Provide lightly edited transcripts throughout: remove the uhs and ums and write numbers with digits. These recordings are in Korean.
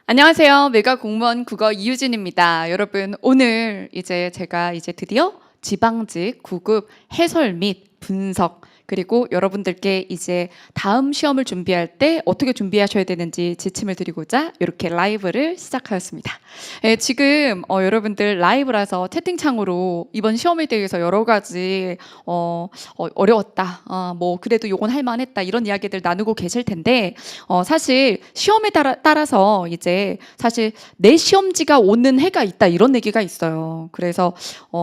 안녕하세요. 메가 공무원 국어 이유진입니다. 여러분, 오늘 제가 드디어 지방직 9급 해설 및 분석, 그리고 여러분들께 다음 시험을 준비할 때 어떻게 준비하셔야 되는지 지침을 드리고자 이렇게 라이브를 시작하였습니다. 지금 여러분들 라이브라서 채팅창으로 이번 시험에 대해서 여러 가지 어려웠다, 뭐 그래도 요건 할만했다, 이런 이야기들 나누고 계실 텐데, 사실 시험에 따라서 사실 내 시험지가 오는 해가 있다, 이런 얘기가 있어요. 그래서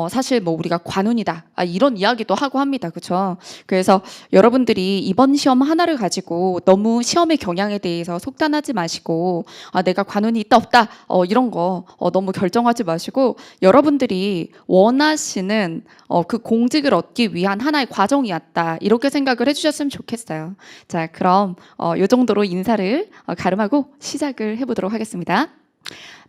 사실 뭐 우리가 관운이다, 이런 이야기도 하고 합니다. 그렇죠? 그래서 여러분들이 이번 시험 하나를 가지고 너무 시험의 경향에 대해서 속단하지 마시고, 내가 관운이 있다 없다 이런 거 너무 결정하지 마시고, 여러분들이 원하시는 그 공직을 얻기 위한 하나의 과정이었다, 이렇게 생각을 해주셨으면 좋겠어요. 자, 그럼 이 정도로 인사를 가름하고 시작을 해보도록 하겠습니다.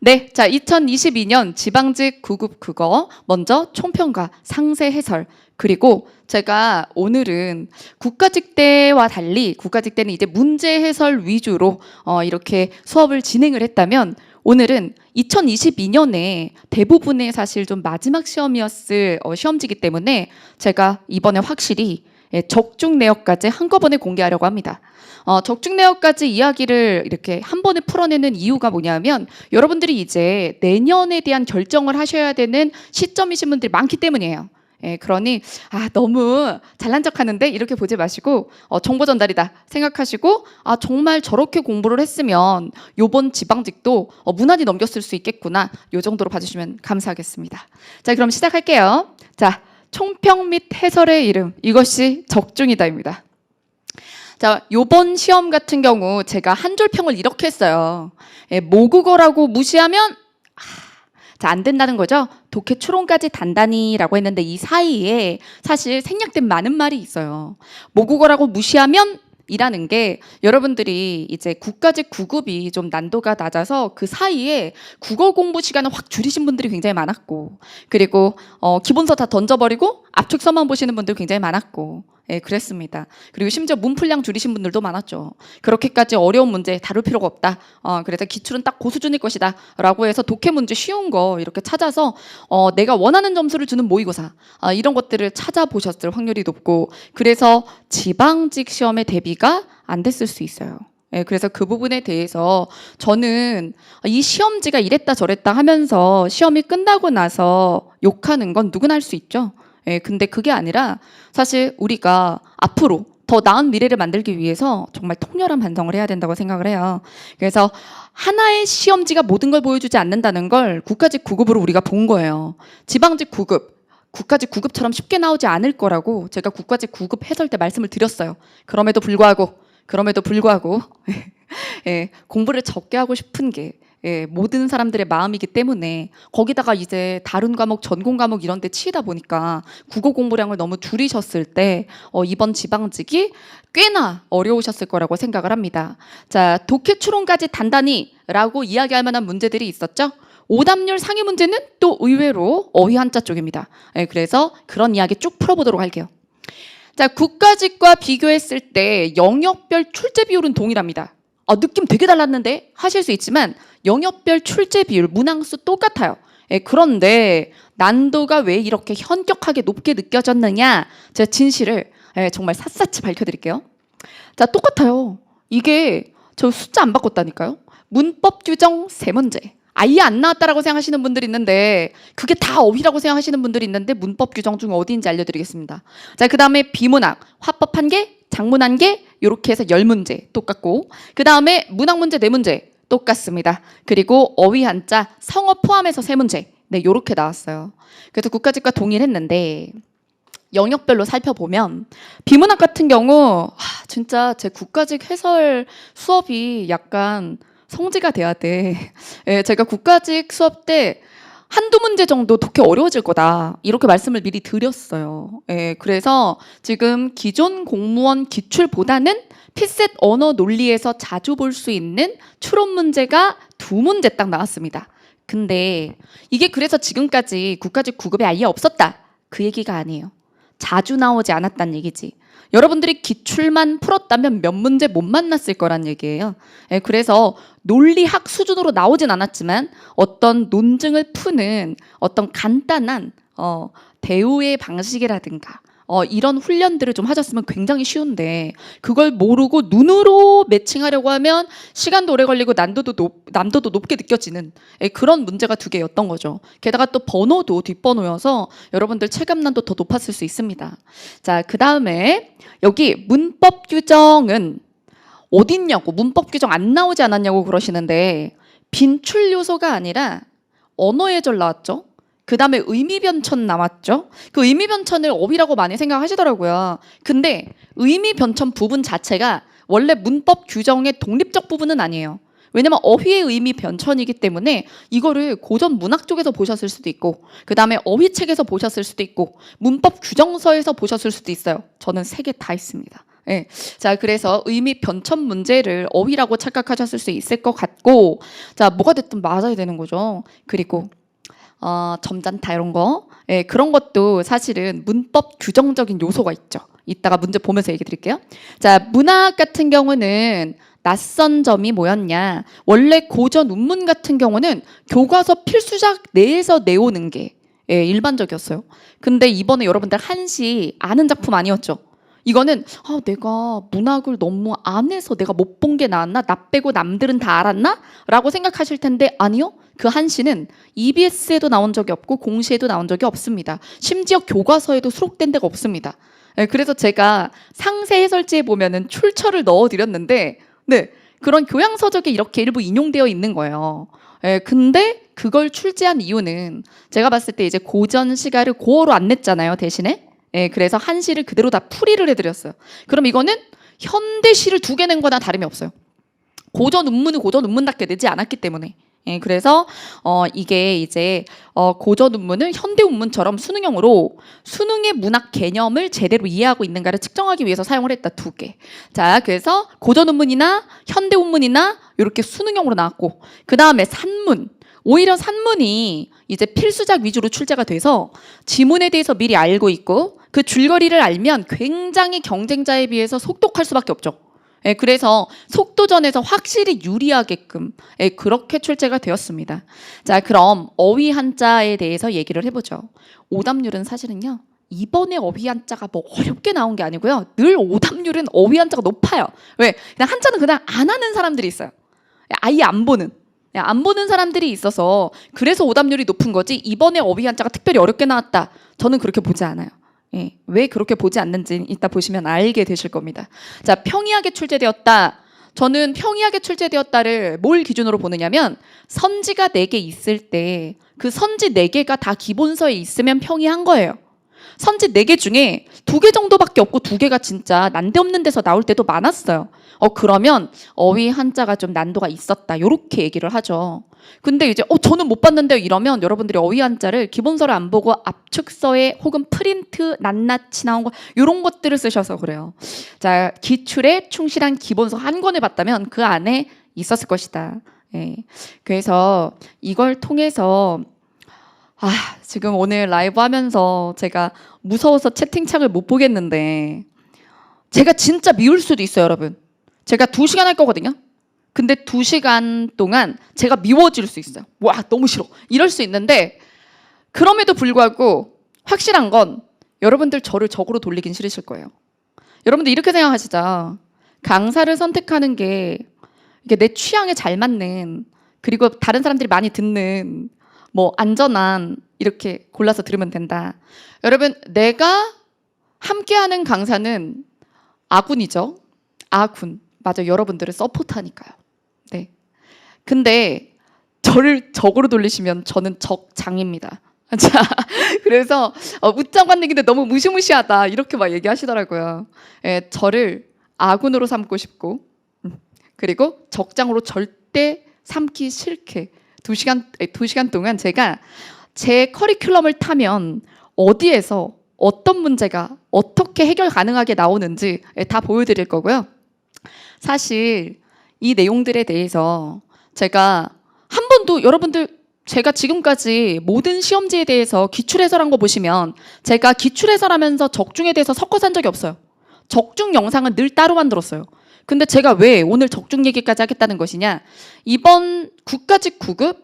네, 자, 2022년 지방직 9급 국어, 먼저 총평과 상세 해설, 그리고 제가 오늘은 국가직 때와 달리, 국가직 때는 문제 해설 위주로 이렇게 수업을 진행을 했다면, 오늘은 2022년에 대부분의 사실 좀 마지막 시험이었을 시험지기 때문에 제가 이번에 확실히 적중 내역까지 한꺼번에 공개하려고 합니다. 적중 내역까지 이야기를 이렇게 한 번에 풀어내는 이유가 뭐냐면, 여러분들이 내년에 대한 결정을 하셔야 되는 시점이신 분들이 많기 때문이에요. 그러니 너무 잘난 척하는데 이렇게 보지 마시고, 정보 전달이다 생각하시고, 정말 저렇게 공부를 했으면 요번 지방직도 무난히 넘겼을 수 있겠구나, 요 정도로 봐주시면 감사하겠습니다. 자, 그럼 시작할게요. 자, 총평 및 해설의 이름, 이것이 적중이다입니다. 자, 요번 시험 같은 경우 제가 한 줄 평을 이렇게 했어요. 모국어라고 무시하면 자, 안 된다는 거죠. 독해 추론까지 단단히라고 했는데, 이 사이에 사실 생략된 많은 말이 있어요. 모국어라고 무시하면 이라는 게, 여러분들이 국가직 9급이 좀 난도가 낮아서 그 사이에 국어 공부 시간을 확 줄이신 분들이 굉장히 많았고, 그리고 기본서 다 던져버리고 압축서만 보시는 분들 굉장히 많았고, 그랬습니다. 그리고 심지어 문풀량 줄이신 분들도 많았죠. 그렇게까지 어려운 문제 다룰 필요가 없다. 그래서 기출은 딱 고수준일 것이다 라고 해서 독해 문제 쉬운 거 이렇게 찾아서 내가 원하는 점수를 주는 모의고사, 이런 것들을 찾아보셨을 확률이 높고, 그래서 지방직 시험의 대비가 안 됐을 수 있어요. 그래서 그 부분에 대해서 저는 이 시험지가 이랬다 저랬다 하면서 시험이 끝나고 나서 욕하는 건 누구나 할 수 있죠. 근데 그게 아니라, 사실 우리가 앞으로 더 나은 미래를 만들기 위해서 정말 통렬한 반성을 해야 된다고 생각을 해요. 그래서 하나의 시험지가 모든 걸 보여주지 않는다는 걸 국가직 9급으로 우리가 본 거예요. 지방직 9급, 국가직 9급처럼 쉽게 나오지 않을 거라고 제가 국가직 9급 해설 때 말씀을 드렸어요. 그럼에도 불구하고 공부를 적게 하고 싶은 게 모든 사람들의 마음이기 때문에, 거기다가 다른 과목, 전공 과목 이런 데 치이다 보니까 국어 공부량을 너무 줄이셨을 때 이번 지방직이 꽤나 어려우셨을 거라고 생각을 합니다. 자, 독해 추론까지 단단히 라고 이야기할 만한 문제들이 있었죠. 오답률 상위 문제는 또 의외로 어휘 한자 쪽입니다. 그래서 그런 이야기 쭉 풀어보도록 할게요. 자, 국가직과 비교했을 때 영역별 출제 비율은 동일합니다. 느낌 되게 달랐는데 하실 수 있지만, 영역별 출제 비율, 문항수 똑같아요. 그런데 난도가 왜 이렇게 현격하게 높게 느껴졌느냐, 제가 진실을 정말 샅샅이 밝혀드릴게요. 자, 똑같아요. 이게 저 숫자 안 바꿨다니까요. 문법 규정 3문제. 아예 안 나왔다라고 생각하시는 분들이 있는데, 그게 다 어휘라고 생각하시는 분들이 있는데, 문법 규정 중 어디인지 알려드리겠습니다. 자, 그 다음에 비문학, 화법 1개, 작문 1개, 이렇게 해서 10문제 똑같고, 그 다음에 문학 문제 4문제 똑같습니다. 그리고 어휘 한자, 성어 포함해서 3문제, 요렇게 나왔어요. 그래서 국가직과 동일했는데, 영역별로 살펴보면 비문학 같은 경우 진짜 제 국가직 해설 수업이 약간 성지가 돼야 돼. 제가 국가직 수업 때 한두 문제 정도 독해 어려워질 거다, 이렇게 말씀을 미리 드렸어요. 그래서 지금 기존 공무원 기출보다는 피셋 언어 논리에서 자주 볼 수 있는 추론 문제가 2문제 딱 나왔습니다. 근데 이게 그래서 지금까지 국가직 9급이 아예 없었다, 그 얘기가 아니에요. 자주 나오지 않았다는 얘기지. 여러분들이 기출만 풀었다면 몇 문제 못 만났을 거란 얘기예요. 예, 그래서 논리학 수준으로 나오진 않았지만 어떤 논증을 푸는 어떤 간단한 대우의 방식이라든가 이런 훈련들을 좀 하셨으면 굉장히 쉬운데 그걸 모르고 눈으로 매칭하려고 하면 시간도 오래 걸리고 난도도 높게 느껴지는 그런 문제가 두 개였던 거죠. 게다가 또 번호도 뒷번호여서 여러분들 체감난도 더 높았을 수 있습니다. 자, 그 다음에 여기 문법 규정은 어딨냐고, 문법 규정 안 나오지 않았냐고 그러시는데 빈출 요소가 아니라 언어 예절 나왔죠. 그 다음에 의미 변천 나왔죠. 그 의미 변천을 어휘라고 많이 생각하시더라고요. 근데 의미 변천 부분 자체가 원래 문법 규정의 독립적 부분은 아니에요. 왜냐면 어휘의 의미 변천이기 때문에 이거를 고전 문학 쪽에서 보셨을 수도 있고 그 다음에 어휘책에서 보셨을 수도 있고 문법 규정서에서 보셨을 수도 있어요. 저는 세 개 다 있습니다. 네. 자, 그래서 의미 변천 문제를 어휘라고 착각하셨을 수 있을 것 같고, 자, 뭐가 됐든 맞아야 되는 거죠. 그리고 점잖다 이런 거, 예, 그런 것도 사실은 문법 규정적인 요소가 있죠. 이따가 문제 보면서 얘기 드릴게요. 자, 문학 같은 경우는 낯선 점이 뭐였냐? 원래 고전 운문 같은 경우는 교과서 필수작 내에서 내오는 게 일반적이었어요. 근데 이번에 여러분들 한시 아는 작품 아니었죠? 이거는 내가 문학을 너무 안 해서 내가 못 본 게 나았나? 나 빼고 남들은 다 알았나? 라고 생각하실 텐데 아니요. 그 한시는 EBS에도 나온 적이 없고 공시에도 나온 적이 없습니다. 심지어 교과서에도 수록된 데가 없습니다. 그래서 제가 상세 해설지에 보면은 출처를 넣어드렸는데 네, 그런 교양서적에 이렇게 일부 인용되어 있는 거예요. 근데 그걸 출제한 이유는 제가 봤을 때 이제 고전 시가를 고어로 안 냈잖아요, 대신에. 그래서 한시를 그대로 다 풀이를 해드렸어요. 그럼 이거는 현대시를 두 개 낸 거나 다름이 없어요. 고전 운문은 고전 운문답게 내지 않았기 때문에. 그래서 이게 이제 고전 운문을 현대 운문처럼 수능형으로 수능의 문학 개념을 제대로 이해하고 있는가를 측정하기 위해서 사용을 했다, 두 개. 자, 그래서 고전 운문이나 현대 운문이나 이렇게 수능형으로 나왔고 그 다음에 산문. 오히려 산문이 이제 필수작 위주로 출제가 돼서 지문에 대해서 미리 알고 있고 그 줄거리를 알면 굉장히 경쟁자에 비해서 속독할 수밖에 없죠. 그래서 속도전에서 확실히 유리하게끔 그렇게 출제가 되었습니다. 자, 그럼 어휘 한자에 대해서 얘기를 해보죠. 오답률은 사실은요. 이번에 어휘 한자가 뭐 어렵게 나온 게 아니고요. 늘 오답률은 어휘 한자가 높아요. 왜? 그냥 한자는 그냥 안 하는 사람들이 있어요. 아예 안 보는 사람들이 있어서 그래서 오답률이 높은 거지 이번에 어휘 한자가 특별히 어렵게 나왔다. 저는 그렇게 보지 않아요. 왜 그렇게 보지 않는지 이따 보시면 알게 되실 겁니다. 자, 평이하게 출제되었다. 저는 평이하게 출제되었다를 뭘 기준으로 보느냐면 선지가 4개 있을 때 그 선지 4개가 다 기본서에 있으면 평이한 거예요. 선지 4개 중에 2개 정도밖에 없고 2개가 진짜 난데없는 데서 나올 때도 많았어요. 그러면 어휘 한자가 좀 난도가 있었다. 이렇게 얘기를 하죠. 근데 이제 저는 못 봤는데요. 이러면 여러분들이 어휘 한자를 기본서를 안 보고 압축서에 혹은 프린트 낱낱이 나온 거 이런 것들을 쓰셔서 그래요. 자, 기출에 충실한 기본서 한 권을 봤다면 그 안에 있었을 것이다. 그래서 이걸 통해서 지금 오늘 라이브 하면서 제가 무서워서 채팅창을 못 보겠는데 제가 진짜 미울 수도 있어요, 여러분. 제가 2시간 할 거거든요. 근데 2시간 동안 제가 미워질 수 있어요. 와, 너무 싫어. 이럴 수 있는데 그럼에도 불구하고 확실한 건 여러분들 저를 적으로 돌리긴 싫으실 거예요. 여러분들 이렇게 생각하시죠. 강사를 선택하는 게 이게 내 취향에 잘 맞는 그리고 다른 사람들이 많이 듣는 뭐 안전한 이렇게 골라서 들으면 된다. 여러분, 내가 함께하는 강사는 아군이죠. 아군. 맞아, 여러분들을 서포트하니까요. 네. 근데 저를 적으로 돌리시면 저는 적장입니다. 자, 그래서 웃자고 한 얘기인데 너무 무시무시하다 이렇게 막 얘기하시더라고요. 저를 아군으로 삼고 싶고 그리고 적장으로 절대 삼기 싫게 2시간 동안 제가 제 커리큘럼을 타면 어디에서 어떤 문제가 어떻게 해결 가능하게 나오는지 다 보여드릴 거고요. 사실 이 내용들에 대해서 제가 한 번도 여러분들 제가 지금까지 모든 시험지에 대해서 기출 해설한 거 보시면 제가 기출 해설하면서 적중에 대해서 섞어서 한 적이 없어요. 적중 영상은 늘 따로 만들었어요. 근데 제가 왜 오늘 적중 얘기까지 하겠다는 것이냐, 이번 국가직 9급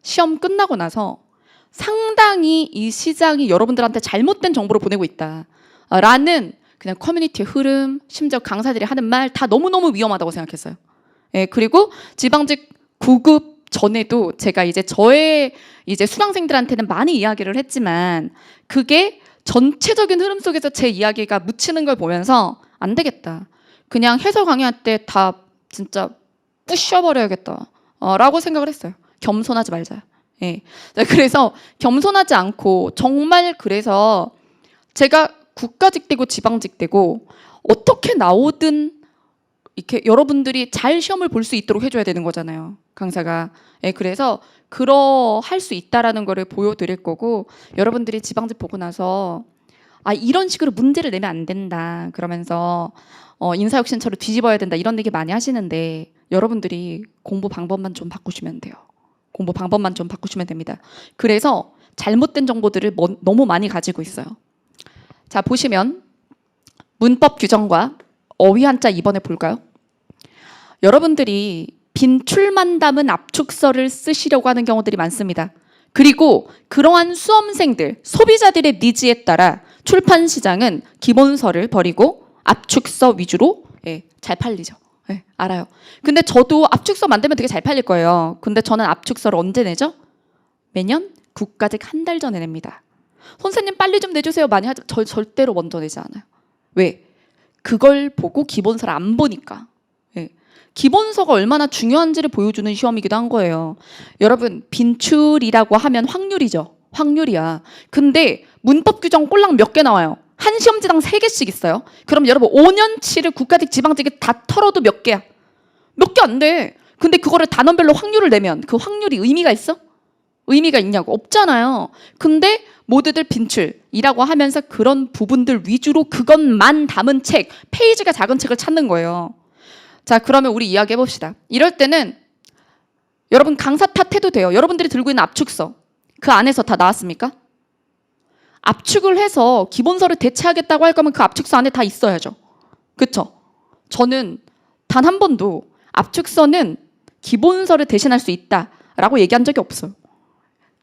시험 끝나고 나서 상당히 이 시장이 여러분들한테 잘못된 정보를 보내고 있다라는 그냥 커뮤니티의 흐름, 심지어 강사들이 하는 말 다 너무너무 위험하다고 생각했어요. 예, 그리고 지방직 9급 전에도 제가 이제 저의 이제 수강생들한테는 많이 이야기를 했지만 그게 전체적인 흐름 속에서 제 이야기가 묻히는 걸 보면서 안 되겠다. 그냥 해설 강의할 때 다 진짜 부셔버려야겠다. 라고 생각을 했어요. 겸손하지 말자. 예. 그래서 겸손하지 않고 정말 그래서 제가 국가직 되고 지방직 되고 어떻게 나오든 이렇게 여러분들이 잘 시험을 볼 수 있도록 해줘야 되는 거잖아요. 강사가. 예, 그래서 그러할 수 있다라는 거를 보여드릴 거고 여러분들이 지방직 보고 나서 아 이런 식으로 문제를 내면 안 된다. 그러면서 인사혁신처를 뒤집어야 된다. 이런 얘기 많이 하시는데 여러분들이 공부 방법만 좀 바꾸시면 돼요. 공부 방법만 좀 바꾸시면 됩니다. 그래서 잘못된 정보들을 너무 많이 가지고 있어요. 자, 보시면 문법 규정과 어휘 한자 이번에 볼까요? 여러분들이 빈출만 담은 압축서를 쓰시려고 하는 경우들이 많습니다. 그리고 그러한 수험생들, 소비자들의 니즈에 따라 출판 시장은 기본서를 버리고 압축서 위주로 잘 팔리죠. 알아요. 근데 저도 압축서 만들면 되게 잘 팔릴 거예요. 근데 저는 압축서를 언제 내죠? 매년 국가직 한 달 전에 냅니다. 선생님 빨리 좀 내주세요. 많이 하죠. 절대로 먼저 내지 않아요. 왜? 그걸 보고 기본서를 안 보니까. 기본서가 얼마나 중요한지를 보여주는 시험이기도 한 거예요. 여러분 빈출이라고 하면 확률이죠. 확률이야. 근데 문법 규정 꼴랑 몇 개 나와요. 한 시험지당 3개씩 있어요. 그럼 여러분 5년치를 국가직 지방직에 다 털어도 몇 개야? 몇 개 안 돼. 근데 그거를 단원별로 확률을 내면 그 확률이 의미가 있어? 의미가 있냐고. 없잖아요. 근데 모두들 빈출이라고 하면서 그런 부분들 위주로 그것만 담은 책, 페이지가 작은 책을 찾는 거예요. 자, 그러면 우리 이야기 해봅시다. 이럴 때는 여러분 강사 탓해도 돼요. 여러분들이 들고 있는 압축서 그 안에서 다 나왔습니까? 압축을 해서 기본서를 대체하겠다고 할 거면 그 압축서 안에 다 있어야죠. 그쵸? 저는 단 한 번도 압축서는 기본서를 대신할 수 있다라고 얘기한 적이 없어요.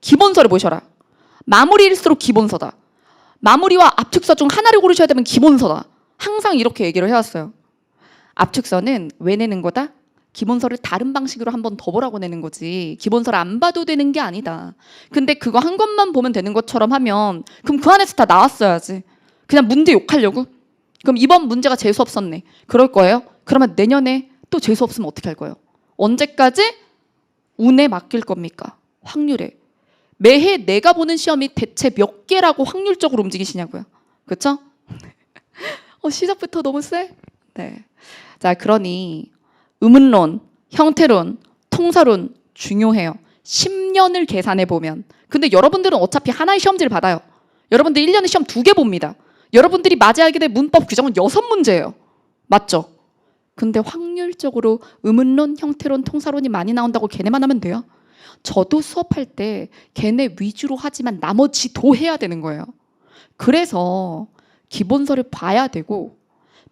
기본서를 보셔라. 마무리일수록 기본서다. 마무리와 압축서 중 하나를 고르셔야 되면 기본서다. 항상 이렇게 얘기를 해왔어요. 압축서는 왜 내는 거다? 기본서를 다른 방식으로 한 번 더 보라고 내는 거지 기본서를 안 봐도 되는 게 아니다. 근데 그거 한 것만 보면 되는 것처럼 하면 그럼 그 안에서 다 나왔어야지. 그냥 문제 욕하려고? 그럼 이번 문제가 재수 없었네. 그럴 거예요? 그러면 내년에 또 재수 없으면 어떻게 할 거예요? 언제까지 운에 맡길 겁니까? 확률에. 매해 내가 보는 시험이 대체 몇 개라고 확률적으로 움직이시냐고요. 그렇죠? 시작부터 너무 세? 네. 자, 그러니 의문론, 형태론, 통사론 중요해요. 10년을 계산해 보면. 근데 여러분들은 어차피 하나의 시험지를 받아요. 여러분들 1년에 시험 2개 봅니다. 여러분들이 맞이하게 될 문법 규정은 6문제예요. 맞죠? 근데 확률적으로 의문론, 형태론, 통사론이 많이 나온다고 걔네만 하면 돼요? 저도 수업할 때 걔네 위주로 하지만 나머지도 해야 되는 거예요. 그래서 기본서를 봐야 되고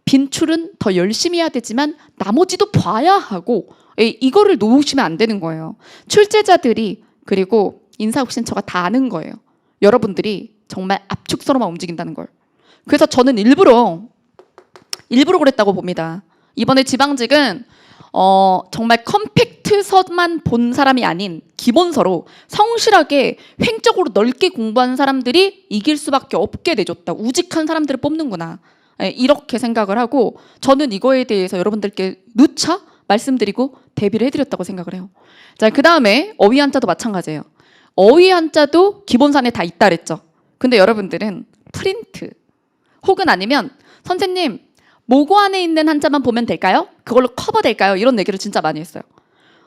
빈출은 더 열심히 해야 되지만 나머지도 봐야 하고 이거를 놓으시면 안 되는 거예요. 출제자들이 그리고 인사혁신처가 다 아는 거예요. 여러분들이 정말 압축서로만 움직인다는 걸. 그래서 저는 일부러 그랬다고 봅니다. 이번에 지방직은 정말 컴팩트서만 본 사람이 아닌 기본서로 성실하게 횡적으로 넓게 공부한 사람들이 이길 수밖에 없게 내줬다. 우직한 사람들을 뽑는구나. 이렇게 생각을 하고 저는 이거에 대해서 여러분들께 누차 말씀드리고 대비를 해드렸다고 생각을 해요. 자, 그 다음에 어휘 한자도 마찬가지예요. 어휘 한자도 기본산에 다 있다 그랬죠. 근데 여러분들은 프린트 혹은 아니면 선생님 모고 안에 있는 한자만 보면 될까요? 그걸로 커버 될까요? 이런 얘기를 진짜 많이 했어요.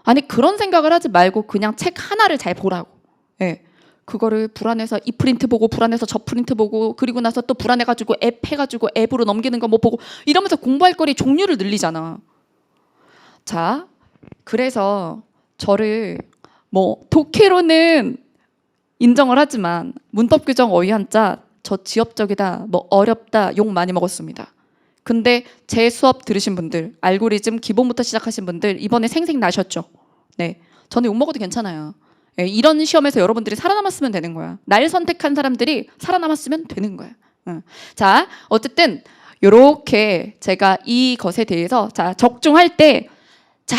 아니 그런 생각을 하지 말고 그냥 책 하나를 잘 보라고. 그거를 불안해서 이 프린트 보고 불안해서 저 프린트 보고 그리고 나서 또 불안해가지고 앱 해가지고 앱으로 넘기는 거 뭐 보고 이러면서 공부할 거리 종류를 늘리잖아. 자, 그래서 저를 독해로는 인정을 하지만 문법 규정 어휘 한자 저 지엽적이다, 어렵다 욕 많이 먹었습니다. 근데 제 수업 들으신 분들, 알고리즘 기본부터 시작하신 분들 이번에 생생 나셨죠? 네, 저는 욕먹어도 괜찮아요. 예, 이런 시험에서 여러분들이 살아남았으면 되는 거야. 날 선택한 사람들이 살아남았으면 되는 거야. 응. 자, 어쨌든 요렇게 제가 이것에 대해서 자 적중할 때 자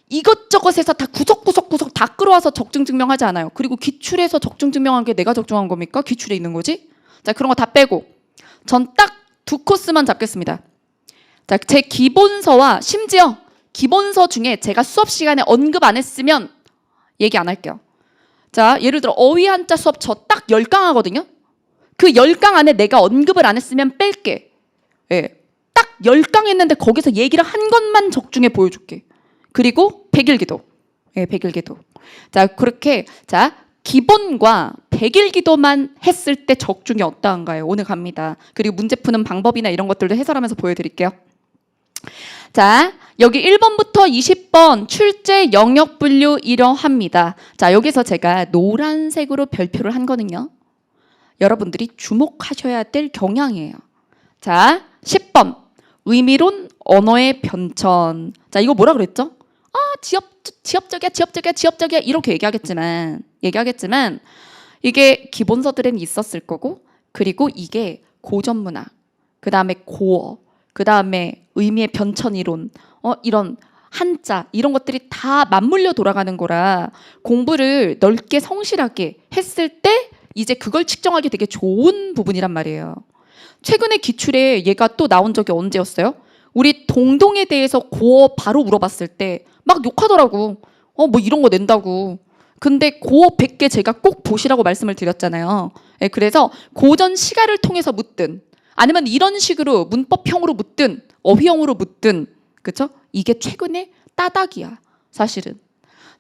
이것저것에서 다 구석구석 다 끌어와서 적중 증명하지 않아요. 그리고 기출에서 적중 증명한 게 내가 적중한 겁니까? 기출에 있는 거지? 자, 그런 거 다 빼고 전 딱 두 코스만 잡겠습니다. 자, 제 기본서와 심지어 기본서 중에 제가 수업 시간에 언급 안 했으면 얘기 안 할게요. 자, 예를 들어 어휘 한자 수업 저 딱 10강 하거든요. 그 10강 안에 내가 언급을 안 했으면 뺄게. 예, 딱 10강 했는데 거기서 얘기를 한 것만 적중해 보여줄게. 그리고 백일기도. 예, 백일기도. 자, 그렇게 자 기본과 백일기도만 했을 때 적중이 어떠한가요? 오늘 갑니다. 그리고 문제 푸는 방법이나 이런 것들도 해설하면서 보여드릴게요. 자, 여기 1번부터 20번 출제 영역 분류 이러합니다. 자, 여기서 제가 노란색으로 별표를 한 거는요. 여러분들이 주목하셔야 될 경향이에요. 자, 10번 의미론 언어의 변천. 자, 이거 뭐라 그랬죠? 아, 지엽적이야 이렇게 얘기하겠지만 이게 기본서들에는 있었을 거고, 그리고 이게 고전문학, 그 다음에 고어, 그 다음에 의미의 변천 이론, 이런 한자 이런 것들이 다 맞물려 돌아가는 거라 공부를 넓게 성실하게 했을 때 이제 그걸 측정하기 되게 좋은 부분이란 말이에요. 최근에 기출에 얘가 또 나온 적이 언제였어요? 우리 동동에 대해서 고어 바로 물어봤을 때 막 욕하더라고. 뭐 이런 거 낸다고. 근데 고어 100개 제가 꼭 보시라고 말씀을 드렸잖아요. 예, 그래서 고전 시가를 통해서 묻든 아니면 이런 식으로 문법형으로 묻든 어휘형으로 묻든, 그쵸? 이게 최근에 따닥이야, 사실은.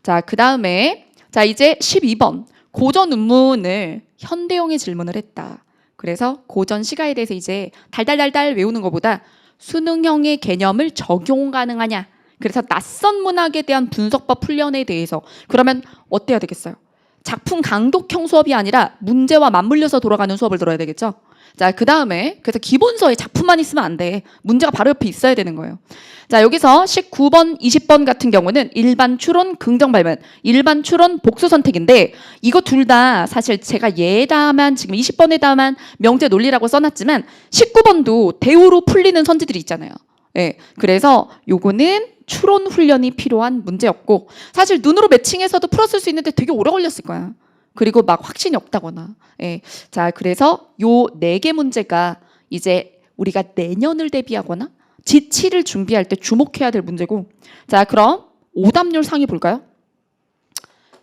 자, 그 다음에 자 이제 12번 고전 운문을 현대형의 질문을 했다. 그래서 고전 시가에 대해서 이제 달달달달 외우는 것보다 수능형의 개념을 적용 가능하냐. 그래서 낯선 문학에 대한 분석법 훈련에 대해서 그러면 어때야 되겠어요? 작품 강독형 수업이 아니라 문제와 맞물려서 돌아가는 수업을 들어야 되겠죠? 자, 그 다음에 그래서 기본서에 작품만 있으면 안 돼. 문제가 바로 옆에 있어야 되는 거예요. 자, 여기서 19번, 20번 같은 경우는 일반 추론, 긍정 발문, 일반 추론, 복수 선택인데 이거 둘 다 사실 제가 얘다만 지금 20번에다만 명제 논리라고 써놨지만 19번도 대우로 풀리는 선지들이 있잖아요. 예, 그래서 요거는 추론 훈련이 필요한 문제였고 사실 눈으로 매칭해서도 풀었을 수 있는데 되게 오래 걸렸을 거야. 그리고 막 확신이 없다거나. 예. 자, 그래서 요 4개 문제가 이제 우리가 내년을 대비하거나 지치를 준비할 때 주목해야 될 문제고. 자, 그럼 오답률 상위 볼까요?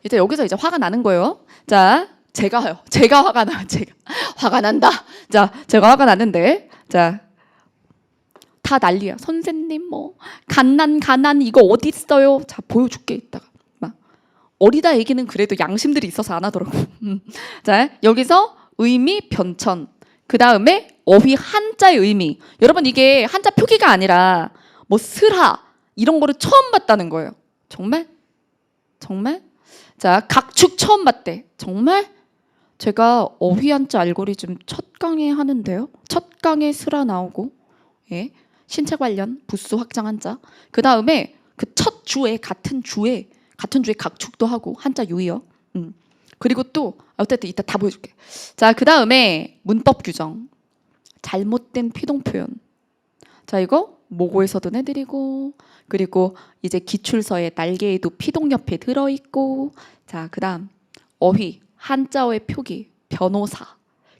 이제 여기서 이제 화가 나는 거예요. 자, 제가 화가 나. 제가 화가 난다. 자, 제가 화가 나는데. 자, 다 난리야. 선생님 뭐 가난 이거 어디 있어요? 자, 보여줄게 이따가. 막 어리다 얘기는 그래도 양심들이 있어서 안 하더라고. 자, 여기서 의미 변천. 그 다음에 어휘 한자의 의미. 여러분 이게 한자 표기가 아니라 뭐 슬하 이런 거를 처음 봤다는 거예요. 정말? 정말? 자, 각축 처음 봤대. 정말? 제가 어휘 한자 알고리즘 첫 강에 하는데요. 첫 강에 슬하 나오고, 예. 신체 관련 부수 확장 한자. 그 다음에 그 첫 주에 같은 주에 각축도 하고 한자 유의어. 그리고 또 어쨌든 이따 다 보여줄게. 자, 그 다음에 문법 규정. 잘못된 피동 표현. 자, 이거 모고에서도 내드리고, 그리고 이제 기출서에 날개에도 피동 옆에 들어있고. 자, 그 다음 어휘 한자어의 표기 변호사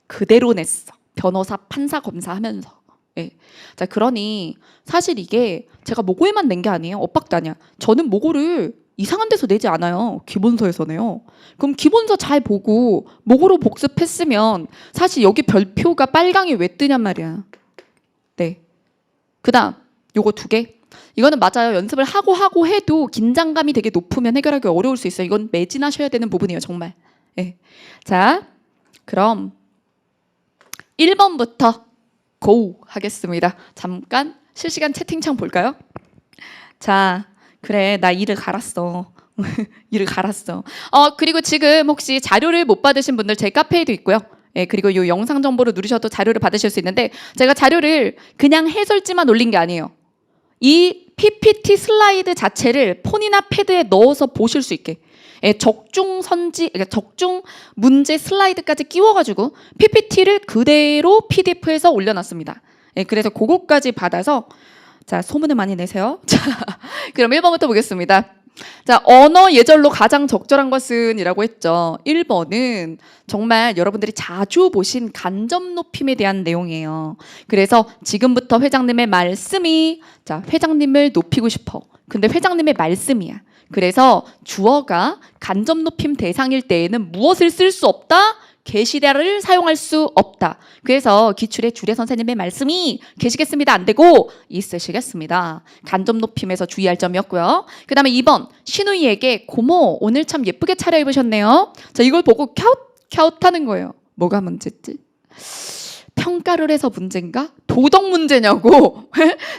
그대로 냈어. 변호사 판사 검사하면서. 예. 자, 그러니 사실 이게 제가 모고에만 낸 게 아니에요. 엇박도 아니야. 저는 모고를 이상한 데서 내지 않아요. 기본서에서 내요. 그럼 기본서 잘 보고 모고로 복습했으면 사실 여기 별표가 빨강이 왜 뜨냔 말이야. 네. 그 다음 요거 2개. 이거는 맞아요. 연습을 하고 해도 긴장감이 되게 높으면 해결하기 어려울 수 있어요. 이건 매진하셔야 되는 부분이에요. 정말. 예. 자, 그럼 1번부터 고 하겠습니다. 잠깐 실시간 채팅창 볼까요? 자, 그래 나 이를 갈았어. 이를 갈았어. 그리고 지금 혹시 자료를 못 받으신 분들 제 카페에도 있고요. 예, 그리고 이 영상 정보를 누르셔도 자료를 받으실 수 있는데 제가 자료를 그냥 해설지만 올린 게 아니에요. 이 PPT 슬라이드 자체를 폰이나 패드에 넣어서 보실 수 있게 예, 적중 선지, 그러니까 적중 문제 슬라이드까지 끼워가지고 PPT를 그대로 PDF에서 올려놨습니다. 예, 그래서 그거까지 받아서 자 소문을 많이 내세요. 자, 그럼 1번부터 보겠습니다. 자, 언어 예절로 가장 적절한 것은 이라고 했죠. 1번은 정말 여러분들이 자주 보신 간접 높임에 대한 내용이에요. 그래서 지금부터 회장님의 말씀이 자, 회장님을 높이고 싶어. 근데 회장님의 말씀이야. 그래서 주어가 간접 높임 대상일 때에는 무엇을 쓸 수 없다? 계시다를 사용할 수 없다. 그래서 기출에 주례 선생님의 말씀이 계시겠습니다. 안 되고 있으시겠습니다. 간접 높임에서 주의할 점이었고요. 그 다음에 2번 신우이에게 고모 오늘 참 예쁘게 차려입으셨네요. 자 이걸 보고 캬웃하는 거예요. 뭐가 문제지? 평가를 해서 문제인가? 도덕 문제냐고.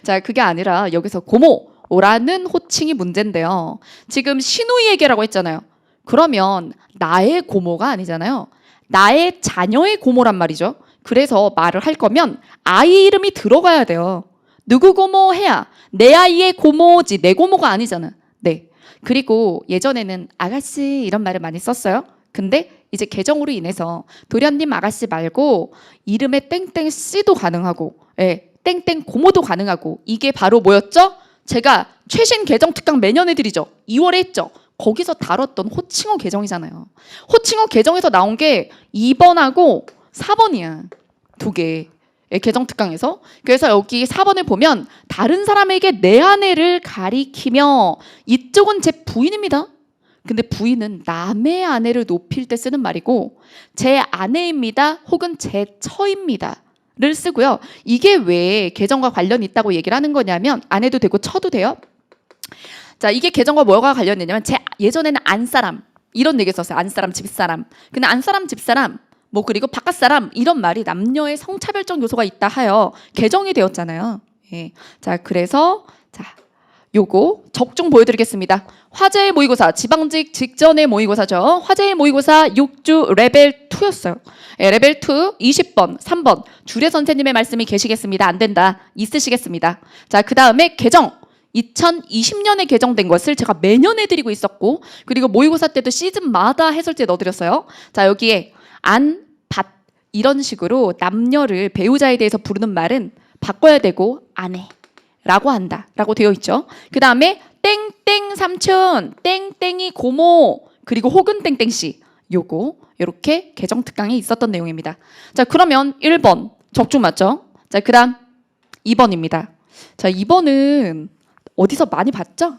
자 그게 아니라 여기서 고모라는 호칭이 문제인데요. 지금 신우이에게라고 했잖아요. 그러면 나의 고모가 아니잖아요. 나의 자녀의 고모란 말이죠. 그래서 말을 할 거면 아이 이름이 들어가야 돼요. 누구 고모 해야 내 아이의 고모지 내 고모가 아니잖아. 네. 그리고 예전에는 아가씨 이런 말을 많이 썼어요. 근데 이제 개정으로 인해서 도련님 아가씨 말고 이름에 땡땡 씨도 가능하고 예, 땡땡 고모도 가능하고 이게 바로 뭐였죠? 제가 최신 개정 특강 매년 해드리죠. 2월에 했죠. 거기서 다뤘던 호칭어 개정이잖아요. 호칭어 개정에서 나온 게 2번하고 4번이야. 두 개. 개정 특강에서. 그래서 여기 4번을 보면 다른 사람에게 내 아내를 가리키며 이쪽은 제 부인입니다. 근데 부인은 남의 아내를 높일 때 쓰는 말이고 제 아내입니다. 혹은 제 처입니다. 를 쓰고요. 이게 왜 개정과 관련이 있다고 얘기를 하는 거냐면 아내도 되고 처도 돼요. 자, 이게 개정과 뭐가 관련되냐면 예전에는 안사람 이런 얘기 썼어요. 안사람, 집사람. 근데 안사람, 집사람 뭐 그리고 바깥사람 이런 말이 남녀의 성차별적 요소가 있다 하여 개정이 되었잖아요. 예. 자, 그래서 자, 요거 적중 보여드리겠습니다. 화제의 모의고사, 지방직 직전의 모의고사죠. 화제의 모의고사 6주 레벨 2였어요. 예, 레벨 2 20번, 3번 주례 선생님의 말씀이 계시겠습니다. 안 된다. 있으시겠습니다. 자, 그 다음에 개정. 2020년에 개정된 것을 제가 매년 해드리고 있었고 그리고 모의고사 때도 시즌마다 해설지에 넣어드렸어요. 자 여기에 안, 밭 이런 식으로 남녀를 배우자에 대해서 부르는 말은 바꿔야 되고 아내라고 한다 라고 되어 있죠. 그 다음에 땡땡 삼촌, 땡땡이 고모 그리고 혹은 땡땡씨 요거 이렇게 개정 특강에 있었던 내용입니다. 자 그러면 1번 적중 맞죠? 자 그 다음 2번입니다. 자 2번은 어디서 많이 봤죠?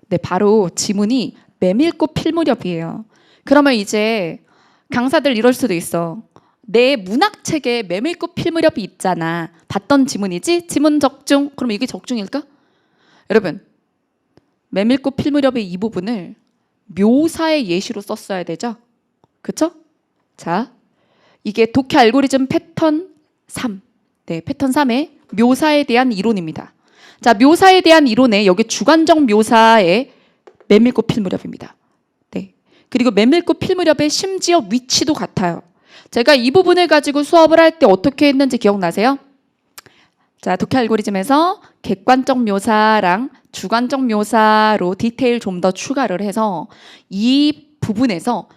네, 바로 지문이 메밀꽃 필 무렵이에요. 그러면 이제 강사들 이럴 수도 있어. 내 문학책에 메밀꽃 필 무렵이 있잖아. 봤던 지문이지? 지문 적중. 그럼 이게 적중일까? 여러분, 메밀꽃 필 무렵의 이 부분을 묘사의 예시로 썼어야 되죠? 그쵸? 자, 이게 독해 알고리즘 패턴 3. 네, 패턴 3의 묘사에 대한 이론입니다. 자, 묘사에 대한 이론에 여기 주관적 묘사에 메밀꽃 필 무렵입니다. 네. 그리고 메밀꽃 필 무렵의 심지어 위치도 같아요. 제가 이 부분을 가지고 수업을 할 때 어떻게 했는지 기억나세요? 자, 독해 알고리즘에서 객관적 묘사랑 주관적 묘사로 디테일 좀 더 추가를 해서 이 부분에서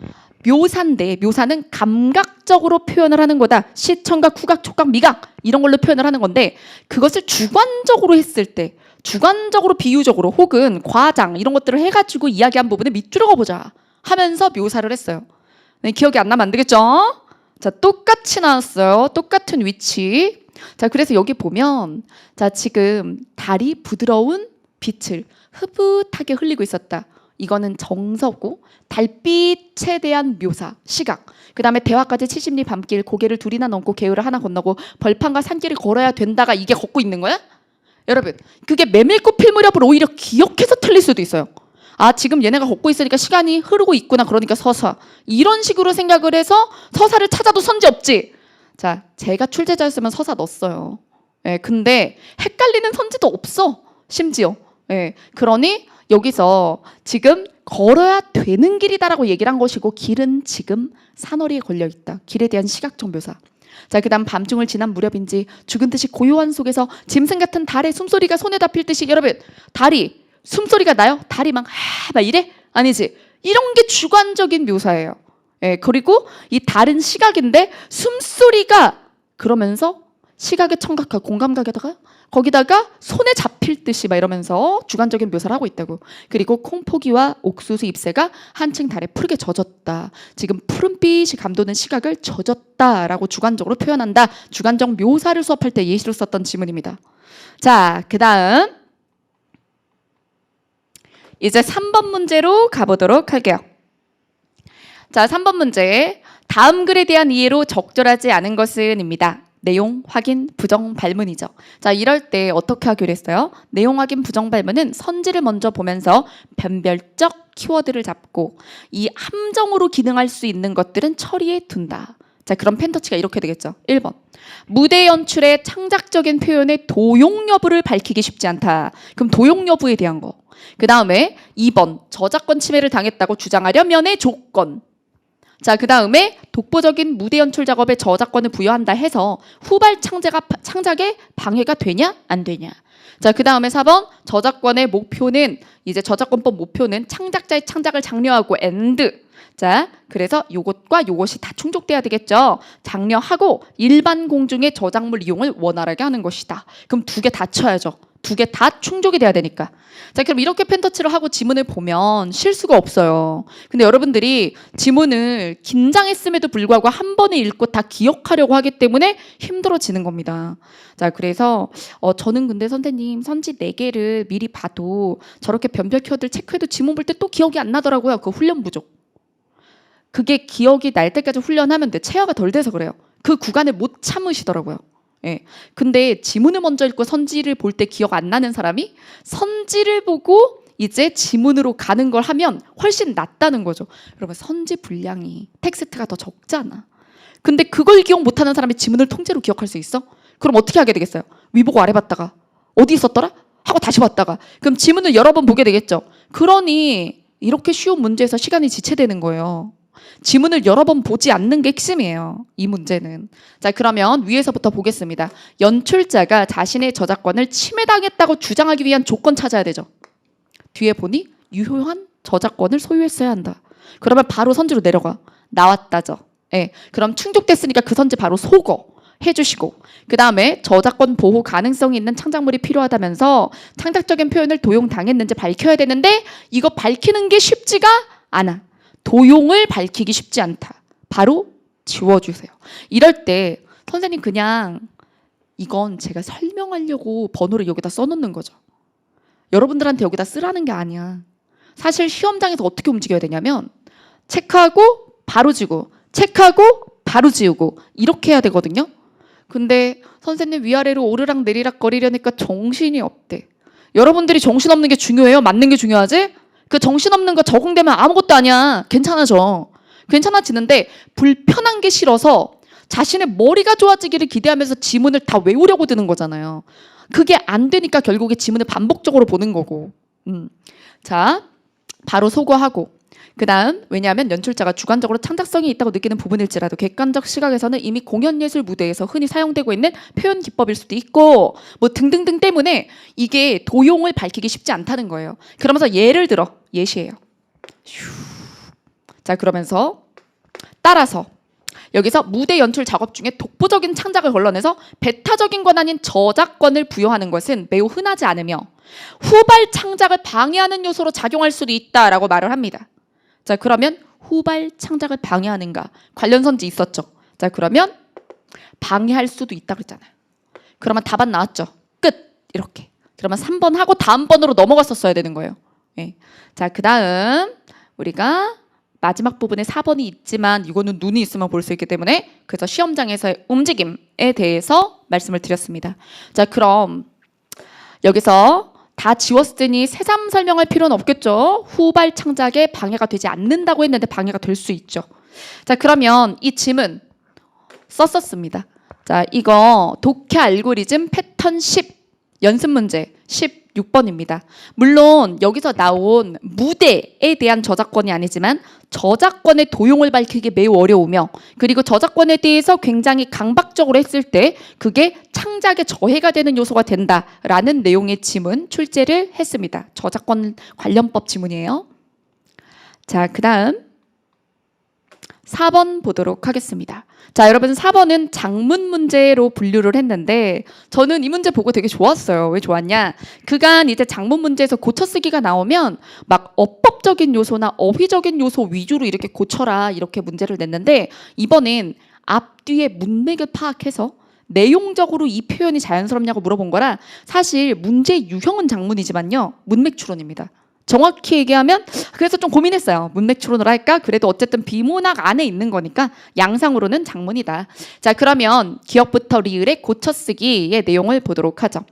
묘사인데 묘사는 감각적으로 표현을 하는 거다. 시청각, 후각, 촉각, 미각 이런 걸로 표현을 하는 건데 그것을 주관적으로 했을 때 주관적으로 비유적으로 혹은 과장 이런 것들을 해가지고 이야기한 부분에 밑줄을 그어보자 하면서 묘사를 했어요. 네, 기억이 안 나면 안 되겠죠? 자, 똑같이 나왔어요. 똑같은 위치. 자, 그래서 여기 보면 자 지금 달이 부드러운 빛을 흐뭇하게 흘리고 있었다. 이거는 정서고 달빛에 대한 묘사, 시각. 그 다음에 대화까지 70리 밤길 고개를 둘이나 넘고 개울을 하나 건너고 벌판과 산길을 걸어야 된다가 이게 걷고 있는 거야? 여러분 그게 메밀꽃 필 무렵을 오히려 기억해서 틀릴 수도 있어요. 아 지금 얘네가 걷고 있으니까 시간이 흐르고 있구나 그러니까 서사 이런 식으로 생각을 해서 서사를 찾아도 선지 없지. 자 제가 출제자였으면 서사 넣었어요. 예, 근데 헷갈리는 선지도 없어 심지어. 예, 그러니 여기서 지금 걸어야 되는 길이다라고 얘기를 한 것이고 길은 지금 산허리에 걸려 있다. 길에 대한 시각적 묘사. 자, 그다음 밤중을 지난 무렵인지 죽은 듯이 고요한 속에서 짐승 같은 달의 숨소리가 손에 닿힐 듯이 여러분 달이 숨소리가 나요? 달이 막 이래? 아니지. 이런 게 주관적인 묘사예요. 예, 그리고 이 달은 시각인데 숨소리가 그러면서 시각에 청각하고 공감각에다가 거기다가 손에 잡힐 듯이 막 이러면서 주관적인 묘사를 하고 있다고. 그리고 콩포기와 옥수수 잎새가 한층 달에 푸르게 젖었다. 지금 푸른빛이 감도는 시각을 젖었다라고 주관적으로 표현한다. 주관적 묘사를 수업할 때 예시로 썼던 지문입니다. 자, 그 다음 이제 3번 문제로 가보도록 할게요. 자, 3번 문제. 다음 글에 대한 이해로 적절하지 않은 것은 입니다. 내용 확인 부정 발문이죠. 자, 이럴 때 어떻게 하기로 했어요? 내용 확인 부정 발문은 선지를 먼저 보면서 변별적 키워드를 잡고 이 함정으로 기능할 수 있는 것들은 처리해 둔다. 자, 그럼 펜터치가 이렇게 되겠죠. 1번. 무대 연출의 창작적인 표현의 도용 여부를 밝히기 쉽지 않다. 그럼 도용 여부에 대한 거. 그 다음에 2번. 저작권 침해를 당했다고 주장하려면의 조건. 자, 그 다음에 독보적인 무대 연출 작업에 저작권을 부여한다 해서 후발 창작에 방해가 되냐 안 되냐. 자, 그 다음에 4번 저작권의 목표는 이제 저작권법 목표는 창작자의 창작을 장려하고 and. 자, 그래서 요것과 요것이 다 충족돼야 되겠죠. 장려하고 일반 공중의 저작물 이용을 원활하게 하는 것이다. 그럼 두 개 다 쳐야죠. 두 개 다 충족이 돼야 되니까. 자, 그럼 이렇게 펜터치를 하고 지문을 보면 실수가 없어요. 근데 여러분들이 지문을 긴장했음에도 불구하고 한 번에 읽고 다 기억하려고 하기 때문에 힘들어지는 겁니다. 자, 그래서 저는 근데 선생님 선지 4개를 미리 봐도 저렇게 변별 키워드를 체크해도 지문 볼 때 또 기억이 안 나더라고요. 그 훈련 부족. 그게 기억이 날 때까지 훈련하면 돼. 체화가 덜 돼서 그래요. 그 구간을 못 참으시더라고요. 예. 근데 지문을 먼저 읽고 선지를 볼 때 기억 안 나는 사람이 선지를 보고 이제 지문으로 가는 걸 하면 훨씬 낫다는 거죠. 여러분, 선지 분량이 텍스트가 더 적잖아. 근데 그걸 기억 못하는 사람이 지문을 통째로 기억할 수 있어? 그럼 어떻게 하게 되겠어요? 위보고 아래 봤다가 어디 있었더라? 하고 다시 봤다가 그럼 지문을 여러 번 보게 되겠죠. 그러니 이렇게 쉬운 문제에서 시간이 지체되는 거예요. 지문을 여러 번 보지 않는 게 핵심이에요. 이 문제는. 자, 그러면 위에서부터 보겠습니다. 연출자가 자신의 저작권을 침해당했다고 주장하기 위한 조건 찾아야 되죠. 뒤에 보니 유효한 저작권을 소유했어야 한다. 그러면 바로 선지로 내려가. 나왔다죠. 예. 그럼 충족됐으니까 그 선지 바로 소거 해주시고 그 다음에 저작권 보호 가능성이 있는 창작물이 필요하다면서 창작적인 표현을 도용당했는지 밝혀야 되는데 이거 밝히는 게 쉽지가 않아. 도용을 밝히기 쉽지 않다. 바로 지워주세요. 이럴 때 선생님 그냥 이건 제가 설명하려고 번호를 여기다 써놓는 거죠. 여러분들한테 여기다 쓰라는 게 아니야. 사실 시험장에서 어떻게 움직여야 되냐면 체크하고 바로 지우고 체크하고 바로 지우고 이렇게 해야 되거든요. 근데 선생님 위아래로 오르락 내리락 거리려니까 정신이 없대. 여러분들이 정신없는 게 중요해요? 맞는 게 중요하지? 그 정신없는 거 적응되면 아무것도 아니야. 괜찮아져. 괜찮아지는데 불편한 게 싫어서 자신의 머리가 좋아지기를 기대하면서 지문을 다 외우려고 드는 거잖아요. 그게 안 되니까 결국에 지문을 반복적으로 보는 거고. 자, 바로 소거하고 그 다음 왜냐하면 연출자가 주관적으로 창작성이 있다고 느끼는 부분일지라도 객관적 시각에서는 이미 공연예술 무대에서 흔히 사용되고 있는 표현 기법일 수도 있고 뭐 등등등 때문에 이게 도용을 밝히기 쉽지 않다는 거예요. 그러면서 예를 들어 예시예요. 자, 그러면서 따라서 여기서 무대 연출 작업 중에 독보적인 창작을 걸러내서 배타적인 권한인 저작권을 부여하는 것은 매우 흔하지 않으며 후발 창작을 방해하는 요소로 작용할 수도 있다라고 말을 합니다. 자, 그러면 후발 창작을 방해하는가? 관련 선지 있었죠. 자, 그러면 방해할 수도 있다 그랬잖아요. 그러면 답안 나왔죠. 끝. 이렇게. 그러면 3번 하고 다음 번으로 넘어갔었어야 되는 거예요. 예. 자, 그 다음 우리가 마지막 부분에 4번이 있지만 이거는 눈이 있으면 볼 수 있기 때문에 그래서 시험장에서의 움직임에 대해서 말씀을 드렸습니다. 자, 그럼 여기서 다 지웠으니 새삼 설명할 필요는 없겠죠. 후발 창작에 방해가 되지 않는다고 했는데 방해가 될 수 있죠. 자, 그러면 이 지문 썼었습니다. 자, 이거 독해 알고리즘 패턴 10 연습 문제 10 36번입니다. 물론 여기서 나온 무대에 대한 저작권이 아니지만 저작권의 도용을 밝히기 매우 어려우며 그리고 저작권에 대해서 굉장히 강박적으로 했을 때 그게 창작에 저해가 되는 요소가 된다라는 내용의 지문 출제를 했습니다. 저작권 관련법 지문이에요. 자, 그 다음 4번 보도록 하겠습니다. 자, 여러분 4번은 작문 문제로 분류를 했는데 저는 이 문제 보고 되게 좋았어요. 왜 좋았냐? 그간 이제 작문 문제에서 고쳐쓰기가 나오면 막 어법적인 요소나 어휘적인 요소 위주로 이렇게 고쳐라 이렇게 문제를 냈는데 이번엔 앞뒤의 문맥을 파악해서 내용적으로 이 표현이 자연스럽냐고 물어본 거라 사실 문제 유형은 작문이지만요. 문맥 추론입니다. 정확히 얘기하면 그래서 좀 고민했어요. 문맥 추론을 할까? 그래도 어쨌든 비문학 안에 있는 거니까 양상으로는 작문이다. 자, 그러면 기억부터 리을의 고쳐쓰기의 내용을 보도록 하죠.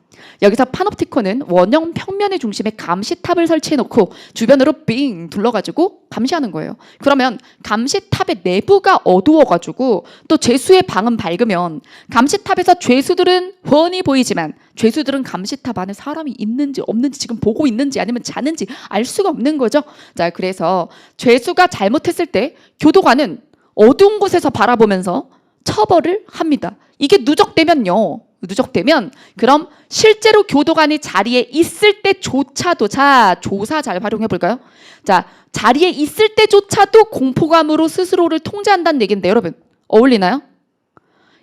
여기서 파놉티콘은 원형 평면의 중심에 감시탑을 설치해놓고 주변으로 빙 둘러가지고 감시하는 거예요. 그러면 감시탑의 내부가 어두워가지고 또 죄수의 방은 밝으면 감시탑에서 죄수들은 훤히 보이지만 죄수들은 감시탑 안에 사람이 있는지 없는지 지금 보고 있는지 아니면 자는지 알 수가 없는 거죠. 자, 그래서 죄수가 잘못했을 때 교도관은 어두운 곳에서 바라보면서 처벌을 합니다. 이게 누적되면요. 누적되면 그럼 실제로 교도관이 자리에 있을 때조차도 자 조사 잘 활용해 볼까요? 자, 자리에 있을 때조차도 공포감으로 스스로를 통제한다는 얘기인데 여러분 어울리나요?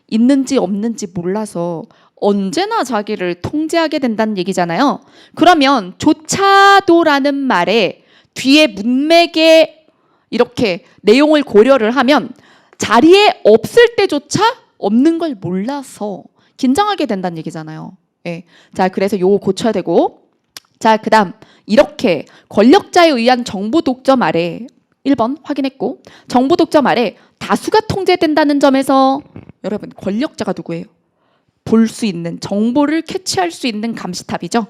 있는지 없는지 몰라서 언제나 자기를 통제하게 된다는 얘기잖아요. 그러면 조차도라는 말에 뒤에 문맥에 이렇게 내용을 고려를 하면 자리에 없을 때조차 없는 걸 몰라서 긴장하게 된다는 얘기잖아요. 예. 자, 그래서 요거 고쳐야 되고 자, 그 다음 이렇게 권력자에 의한 정보 독점 아래 1번 확인했고 정보 독점 아래 다수가 통제된다는 점에서 여러분 권력자가 누구예요? 볼 수 있는 정보를 캐치할 수 있는 감시탑이죠.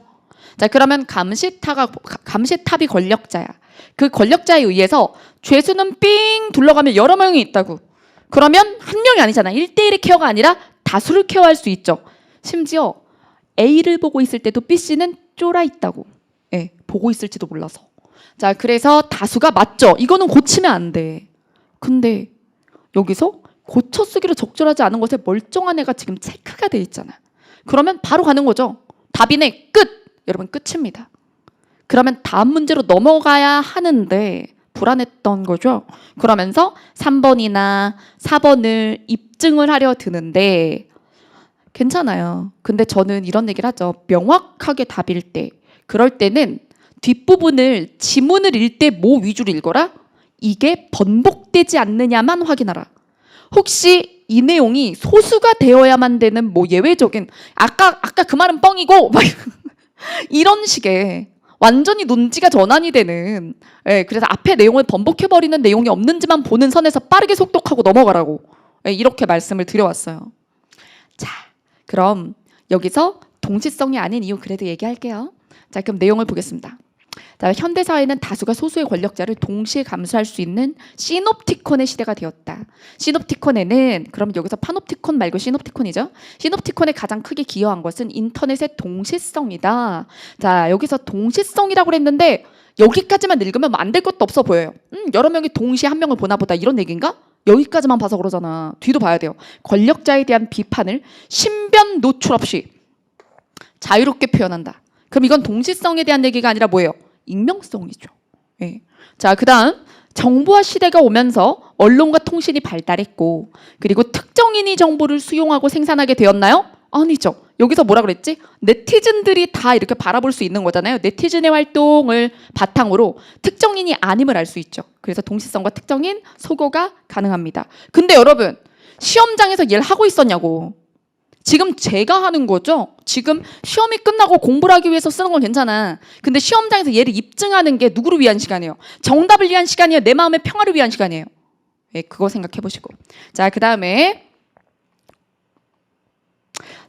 자, 그러면 감시탑이 권력자야. 그 권력자에 의해서 죄수는 삥 둘러가면 여러 명이 있다고. 그러면 한 명이 아니잖아. 1대1의 케어가 아니라 다수를 케어할 수 있죠. 심지어 A를 보고 있을 때도 B씨는 쫄아 있다고. 예, 보고 있을지도 몰라서. 자, 그래서 다수가 맞죠. 이거는 고치면 안 돼. 근데 여기서 고쳐쓰기로 적절하지 않은 것에 멀쩡한 애가 지금 체크가 돼 있잖아. 그러면 바로 가는 거죠. 답이네. 끝. 여러분 끝입니다. 그러면 다음 문제로 넘어가야 하는데 불안했던 거죠. 그러면서 3번이나 4번을 입증을 하려 드는데 괜찮아요. 근데 저는 이런 얘기를 하죠. 명확하게 답일 때 그럴 때는 뒷부분을 지문을 읽을 때 뭐 위주로 읽어라? 이게 번복되지 않느냐만 확인하라. 혹시 이 내용이 소수가 되어야만 되는 뭐 예외적인 아까 그 말은 뻥이고 막 이런 식의 완전히 논지가 전환이 되는 그래서 앞에 내용을 번복해버리는 내용이 없는지만 보는 선에서 빠르게 속독하고 넘어가라고 이렇게 말씀을 드려왔어요. 자, 그럼 여기서 동시성이 아닌 이유 그래도 얘기할게요. 자, 그럼 내용을 보겠습니다. 자, 현대사회는 다수가 소수의 권력자를 동시에 감수할 수 있는 시놉티콘의 시대가 되었다. 시놉티콘에는 그럼 여기서 파놉티콘 말고 시놉티콘이죠. 시놉티콘에 가장 크게 기여한 것은 인터넷의 동시성이다. 자, 여기서 동시성이라고 했는데 여기까지만 읽으면 안 될 것도 없어 보여요. 여러 명이 동시에 한 명을 보나 보다 이런 얘기인가? 여기까지만 봐서 그러잖아. 뒤도 봐야 돼요. 권력자에 대한 비판을 신변 노출 없이 자유롭게 표현한다. 그럼 이건 동시성에 대한 얘기가 아니라 뭐예요? 익명성이죠. 예. 자, 그 다음 정보화 시대가 오면서 언론과 통신이 발달했고 그리고 특정인이 정보를 수용하고 생산하게 되었나요? 아니죠. 여기서 뭐라 그랬지? 네티즌들이 다 이렇게 바라볼 수 있는 거잖아요. 네티즌의 활동을 바탕으로 특정인이 아님을 알 수 있죠. 그래서 동시성과 특정인 소거가 가능합니다. 근데 여러분 시험장에서 얘를 하고 있었냐고. 지금 제가 하는 거죠. 지금 시험이 끝나고 공부를 하기 위해서 쓰는 건 괜찮아. 근데 시험장에서 얘를 입증하는 게 누구를 위한 시간이에요? 정답을 위한 시간이에요? 내 마음의 평화를 위한 시간이에요? 네, 그거 생각해 보시고. 자, 그 다음에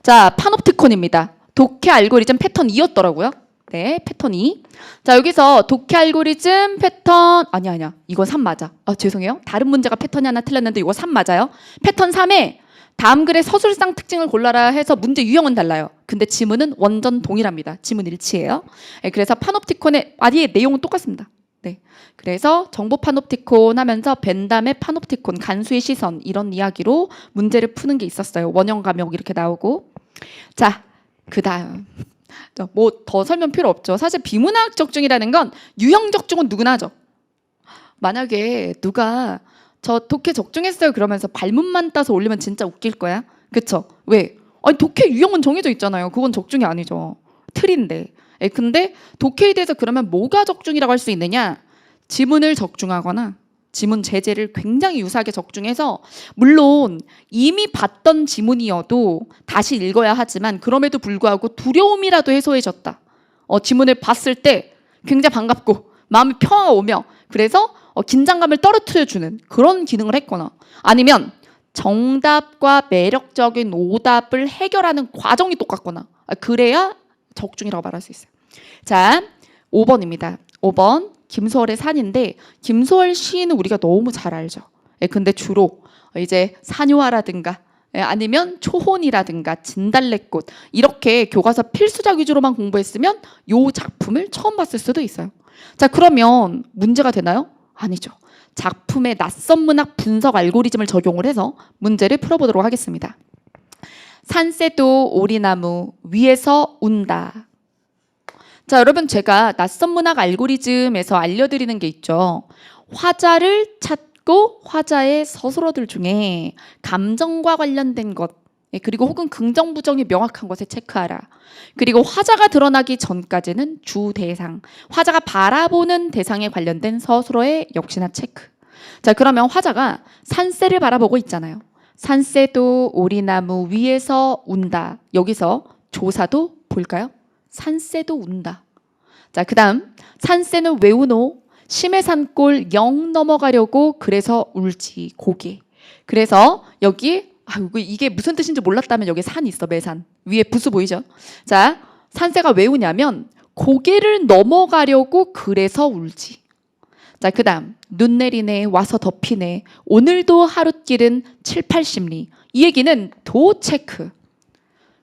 자, 파놉티콘입니다. 독해 알고리즘 패턴 2였더라고요. 네, 패턴 2. 자, 여기서 독해 알고리즘 패턴 아니야. 이건 3 맞아. 죄송해요. 다른 문제가 패턴이 하나 틀렸는데 이거 3 맞아요. 패턴 3에 다음 글의 서술상 특징을 골라라 해서 문제 유형은 달라요. 근데 지문은 완전 동일합니다. 지문 일치예요. 예, 그래서 파놉티콘의 아예 내용은 똑같습니다. 네. 그래서 정보 파놉티콘 하면서 벤담의 파놉티콘, 간수의 시선 이런 이야기로 문제를 푸는 게 있었어요. 원형 감역 이렇게 나오고. 자, 그다음 뭐 더 설명 필요 없죠. 사실 비문학 적중이라는 건 유형 적중은 누구나 하죠. 만약에 누가 저 독해 적중했어요 그러면서 발문만 따서 올리면 진짜 웃길 거야. 그쵸? 왜? 아니 독해 유형은 정해져 있잖아요. 그건 적중이 아니죠. 틀인데. 예, 근데 독해에 대해서 그러면 뭐가 적중이라고 할 수 있느냐? 지문을 적중하거나 지문 제재를 굉장히 유사하게 적중해서 물론 이미 봤던 지문이어도 다시 읽어야 하지만 그럼에도 불구하고 두려움이라도 해소해졌다. 지문을 봤을 때 굉장히 반갑고 마음의 평화가 오며 그래서 긴장감을 떨어뜨려주는 그런 기능을 했거나 아니면 정답과 매력적인 오답을 해결하는 과정이 똑같거나 그래야 적중이라고 말할 수 있어요. 자, 5번입니다. 5번 김소월의 산인데 김소월 시인은 우리가 너무 잘 알죠. 예, 근데 주로 이제 산유화라든가 아니면 초혼이라든가 진달래꽃 이렇게 교과서 필수작 위주로만 공부했으면 이 작품을 처음 봤을 수도 있어요. 자, 그러면 문제가 되나요? 아니죠. 작품의 낯선 문학 분석 알고리즘을 적용을 해서 문제를 풀어보도록 하겠습니다. 산새도 오리나무 위에서 운다. 자, 여러분 제가 낯선 문학 알고리즘에서 알려드리는 게 있죠. 화자를 찾고 화자의 서술어들 중에 감정과 관련된 것 그리고 혹은 긍정 부정이 명확한 것에 체크하라. 그리고 화자가 드러나기 전까지는 주 대상, 화자가 바라보는 대상에 관련된 서술어에 역시나 체크. 자, 그러면 화자가 산새를 바라보고 있잖아요. 산새도 오리나무 위에서 운다. 여기서 조사도 볼까요? 산새도 운다. 자, 그 다음 산새는 왜 우노? 심해 산골 영 넘어가려고 그래서 울지 고개. 그래서 여기 이게 무슨 뜻인지 몰랐다면 여기 산 있어. 매산 위에 부수 보이죠? 자, 산새가 왜 우냐면 고개를 넘어가려고 그래서 울지. 자, 그 다음 눈 내리네 와서 덮이네 오늘도 하룻길은 7, 80리. 이 얘기는 도 체크.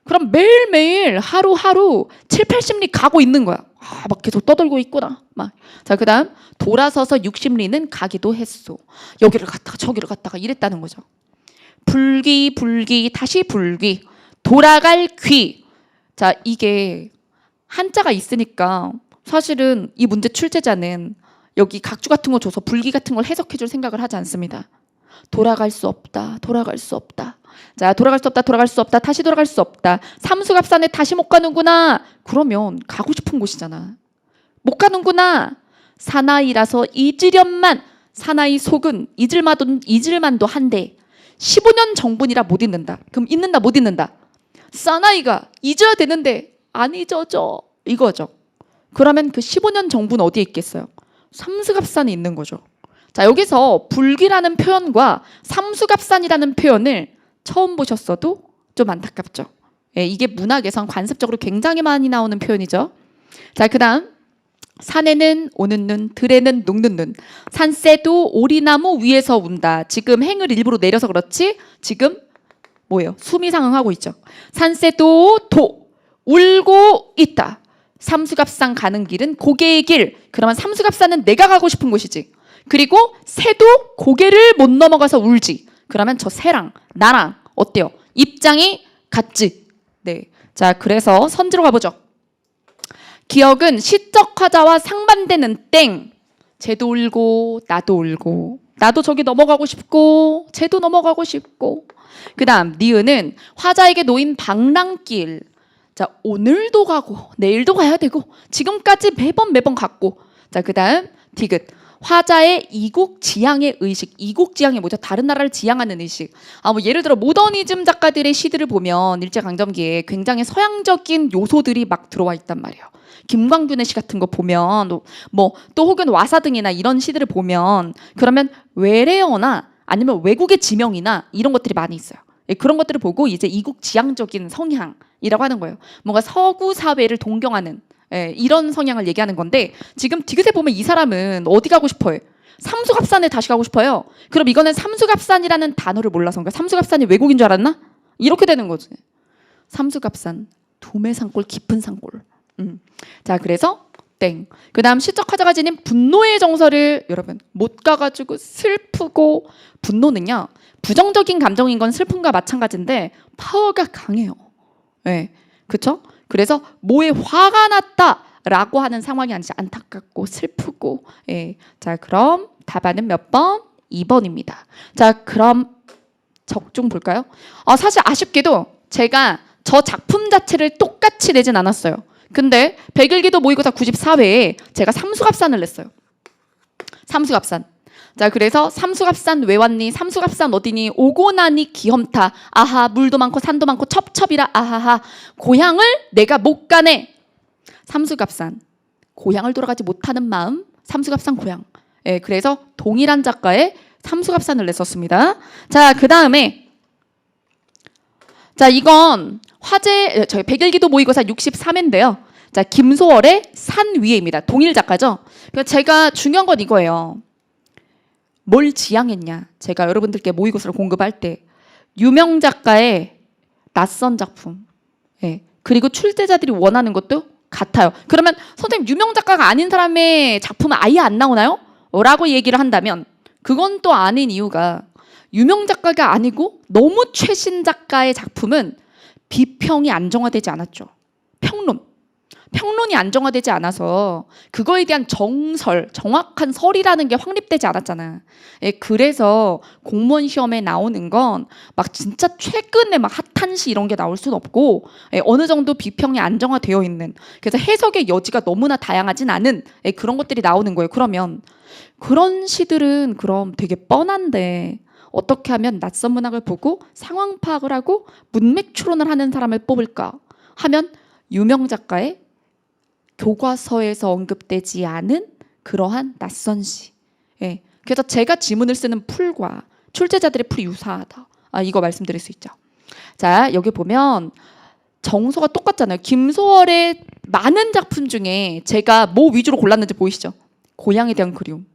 그럼 매일매일 하루하루 7, 80리 가고 있는 거야. 막 계속 떠들고 있구나. 막. 자, 그 다음 돌아서서 60리는 가기도 했소. 여기를 갔다가 저기를 갔다가 이랬다는 거죠. 불기 불기 다시 불기 돌아갈 귀. 자, 이게 한자가 있으니까 사실은 이 문제 출제자는 여기 각주 같은 거 줘서 불기 같은 걸 해석해 줄 생각을 하지 않습니다. 돌아갈 수 없다. 돌아갈 수 없다. 자, 돌아갈 수 없다. 돌아갈 수 없다. 다시 돌아갈 수 없다. 삼수갑산에 다시 못 가는구나. 그러면 가고 싶은 곳이잖아. 못 가는구나. 사나이라서 잊으련만. 사나이 속은 잊을만도 한데 15년 정분이라 못 잊는다. 그럼 잊는다 못 잊는다. 사나이가 잊어야 되는데 안 잊어져. 이거죠. 그러면 그 15년 정분 어디에 있겠어요? 삼수갑산에 있는 거죠. 자, 여기서 불기라는 표현과 삼수갑산이라는 표현을 처음 보셨어도 좀 안타깝죠. 예, 이게 문학에선 관습적으로 굉장히 많이 나오는 표현이죠. 자, 그 다음 산에는 오는 눈, 들에는 녹는 눈. 산새도 오리나무 위에서 운다. 지금 행을 일부러 내려서 그렇지 지금 뭐예요? 숨이 상응하고 있죠. 산새도 울고 있다. 삼수갑산 가는 길은 고개의 길. 그러면 삼수갑산은 내가 가고 싶은 곳이지. 그리고 새도 고개를 못 넘어가서 울지. 그러면 저 새랑 나랑 어때요? 입장이 같지. 네. 자, 그래서 선지로 가보죠. 기억은 시적 화자와 상반되는 땡. 쟤도 울고 나도 울고 나도 저기 넘어가고 싶고 쟤도 넘어가고 싶고. 그 다음 니은은 화자에게 놓인 방랑길. 자, 오늘도 가고 내일도 가야 되고 지금까지 매번 갔고. 자, 그 다음 디귿. 화자의 이국지향의 의식. 이국지향이 뭐죠? 다른 나라를 지향하는 의식. 뭐 예를 들어 모더니즘 작가들의 시들을 보면 일제강점기에 굉장히 서양적인 요소들이 막 들어와 있단 말이에요. 김광균의 시 같은 거 보면 또 혹은 와사등이나 이런 시들을 보면 그러면 외래어나 아니면 외국의 지명이나 이런 것들이 많이 있어요. 그런 것들을 보고 이제 이국지향적인 성향이라고 하는 거예요. 뭔가 서구 사회를 동경하는 이런 성향을 얘기하는 건데 지금 디귿에 보면 이 사람은 어디 가고 싶어요? 삼수갑산에 다시 가고 싶어요. 그럼 이거는 삼수갑산이라는 단어를 몰라서 그러니까 삼수갑산이 외국인 줄 알았나? 이렇게 되는 거지. 삼수갑산 두메 산골, 깊은 산골. 자, 그래서 땡. 그 다음 시적 화자가 지닌 분노의 정서를 여러분 못 가가지고 슬프고, 분노는요 부정적인 감정인 건 슬픔과 마찬가지인데 파워가 강해요. 네, 그렇죠? 그래서 뭐에 화가 났다라고 하는 상황이 아니지, 안타깝고 슬프고. 예. 자, 그럼 답안은 몇 번? 2번입니다. 자, 그럼 적중 볼까요? 사실 아쉽게도 제가 저 작품 자체를 똑같이 내진 않았어요. 근데 백일기도 모의고사 94회에 제가 삼수갑산을 냈어요. 삼수갑산. 자, 그래서 삼수갑산 왜 왔니? 삼수갑산 어디니? 오고 나니 기험타. 아하, 물도 많고 산도 많고 첩첩이라. 아하하, 고향을 내가 못 가네. 삼수갑산, 고향을 돌아가지 못하는 마음. 삼수갑산 고향. 예, 그래서 동일한 작가의 삼수갑산을 냈었습니다. 자, 그 다음에 자, 이건 화제, 저희 백일기도 모의고사 63회인데요. 자, 김소월의 산 위에입니다. 동일 작가죠. 그러니까 제가 중요한 건 이거예요. 뭘 지향했냐. 제가 여러분들께 모의고사를 공급할 때 유명 작가의 낯선 작품, 예, 그리고 출제자들이 원하는 것도 같아요. 그러면 선생님 유명 작가가 아닌 사람의 작품은 아예 안 나오나요? 라고 얘기를 한다면 그건 또 아닌 이유가, 유명 작가가 아니고 너무 최신 작가의 작품은 비평이 안정화되지 않았죠. 평론이 안정화되지 않아서 그거에 대한 정설, 정확한 설이라는 게 확립되지 않았잖아. 예, 그래서 공무원 시험에 나오는 건 막 진짜 최근에 막 핫한 시 이런 게 나올 수는 없고, 예, 어느 정도 비평이 안정화되어 있는, 그래서 해석의 여지가 너무나 다양하진 않은, 예, 그런 것들이 나오는 거예요. 그러면 그런 시들은 그럼 되게 뻔한데 어떻게 하면 낯선 문학을 보고 상황 파악을 하고 문맥 추론을 하는 사람을 뽑을까 하면 유명 작가의 교과서에서 언급되지 않은 그러한 낯선 시. 예. 그래서 제가 지문을 쓰는 풀과 출제자들의 풀이 유사하다. 이거 말씀드릴 수 있죠. 자, 여기 보면 정서가 똑같잖아요. 김소월의 많은 작품 중에 제가 뭐 위주로 골랐는지 보이시죠? 고향에 대한 그리움.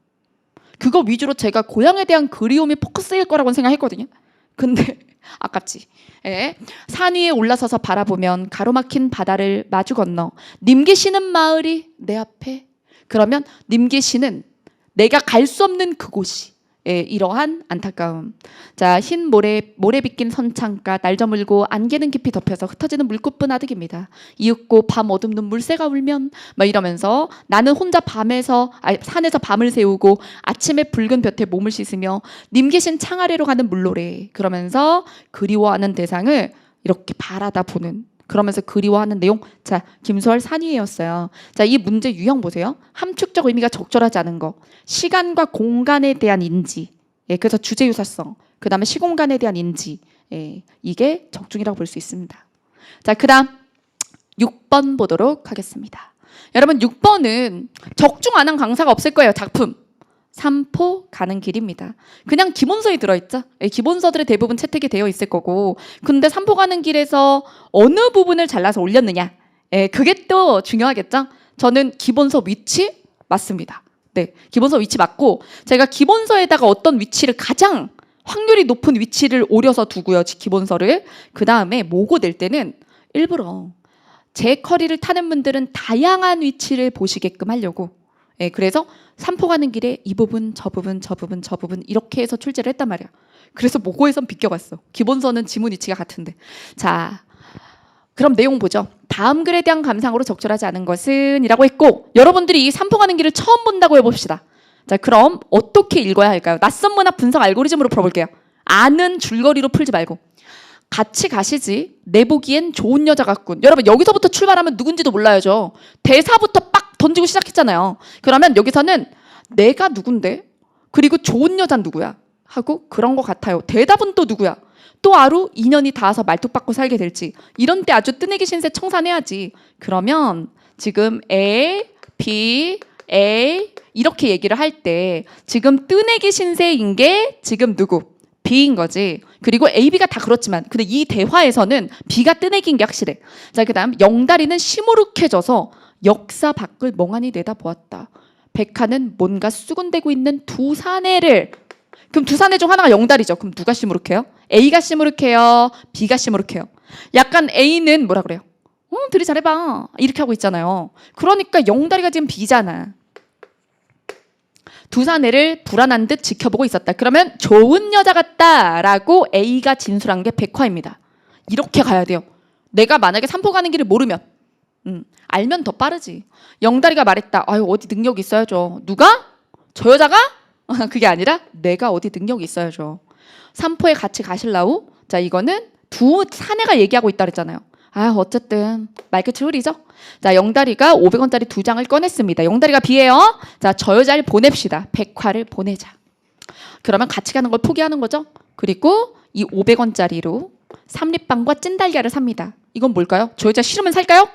그거 위주로 제가 고향에 대한 그리움이 포커스일 거라고 생각했거든요. 근데 아깝지. 예. 산 위에 올라서서 바라보면 가로막힌 바다를 마주 건너 님 계시는 마을이 내 앞에. 그러면 님 계시는 내가 갈 수 없는 그곳이, 예, 이러한 안타까움. 자, 흰 모래 빗긴 선창가, 날 저물고 안개는 깊이 덮여서 흩어지는 물꽃뿐 아득입니다. 이윽고 밤 어둠는 물새가 울면 막 이러면서 나는 혼자 산에서 밤을 새우고 아침에 붉은 볕에 몸을 씻으며 님 계신 창 아래로 가는 물노래. 그러면서 그리워하는 대상을 이렇게 바라다 보는, 그러면서 그리워하는 내용. 자, 김소월 산 위에였어요. 자, 이 문제 유형 보세요. 함축적 의미가 적절하지 않은 거, 시간과 공간에 대한 인지, 예, 그래서 주제 유사성, 그 다음에 시공간에 대한 인지, 예, 이게 적중이라고 볼 수 있습니다. 자, 그 다음 6번 보도록 하겠습니다. 여러분, 6번은 적중 안 한 강사가 없을 거예요. 작품 삼포 가는 길입니다. 그냥 기본서에 들어있죠. 예, 기본서들이 대부분 채택이 되어 있을 거고, 근데 삼포 가는 길에서 어느 부분을 잘라서 올렸느냐, 예, 그게 또 중요하겠죠. 저는 기본서 위치 맞습니다. 네, 기본서 위치 맞고, 제가 기본서에다가 어떤 위치를 가장 확률이 높은 위치를 오려서 두고요, 기본서를. 그 다음에 모고 낼 때는 일부러 제 커리를 타는 분들은 다양한 위치를 보시게끔 하려고, 예, 그래서 삼포 가는 길에 이 부분, 저 부분, 저 부분, 저 부분 이렇게 해서 출제를 했단 말이야. 그래서 모고에선 비껴갔어. 기본서는 지문 위치가 같은데. 자, 그럼 내용 보죠. 다음 글에 대한 감상으로 적절하지 않은 것은 이라고 했고, 여러분들이 이 삼포 가는 길을 처음 본다고 해봅시다. 자, 그럼 어떻게 읽어야 할까요? 낯선 문학 분석 알고리즘으로 풀어볼게요. 아는 줄거리로 풀지 말고. 같이 가시지. 내 보기엔 좋은 여자 같군. 여러분, 여기서부터 출발하면 누군지도 몰라야죠. 대사부터 빡 던지고 시작했잖아요. 그러면 여기서는 내가 누군데? 그리고 좋은 여자는 누구야? 하고 그런 것 같아요. 대답은 또 누구야? 또 아루 인연이 닿아서 말뚝박고 살게 될지. 이런 때 아주 뜨내기 신세 청산해야지. 그러면 지금 A, B, A 이렇게 얘기를 할 때 지금 뜨내기 신세인 게 지금 누구? B인 거지. 그리고 A, B가 다 그렇지만 근데 이 대화에서는 B가 뜨내기인 게 확실해. 자, 그 다음 영다리는 시무룩해져서 역사 밖을 멍하니 내다보았다. 백하는 뭔가 수군대고 있는 두 사내를. 그럼 두 사내 중 하나가 영다리죠. 그럼 누가 시무룩해요? A가 시무룩해요? B가 시무룩해요? 약간 A는 뭐라 그래요? 들이잘해봐 이렇게 하고 있잖아요. 그러니까 영다리가 지금 B잖아. 두 사내를 불안한 듯 지켜보고 있었다. 그러면 좋은 여자 같다라고 A가 진술한 게 백화입니다. 이렇게 가야 돼요. 내가 만약에 산포 가는 길을 모르면 알면 더 빠르지. 영다리가 말했다. 아유 어디 능력 있어야죠. 누가? 저 여자가? 그게 아니라 내가 어디 능력이 있어야죠. 산포에 같이 가실라우? 자 이거는 두 사내가 얘기하고 있다 그랬잖아요. 아 어쨌든 말끝이 흐리죠. 자 영다리가 500원짜리 2장을 꺼냈습니다. 영다리가 B예요. 자 저 여자를 보냅시다. 백화를 보내자. 그러면 같이 가는 걸 포기하는 거죠. 그리고 이 500원짜리로 삼립빵과 찐달걀을 삽니다. 이건 뭘까요? 저 여자 싫으면 살까요?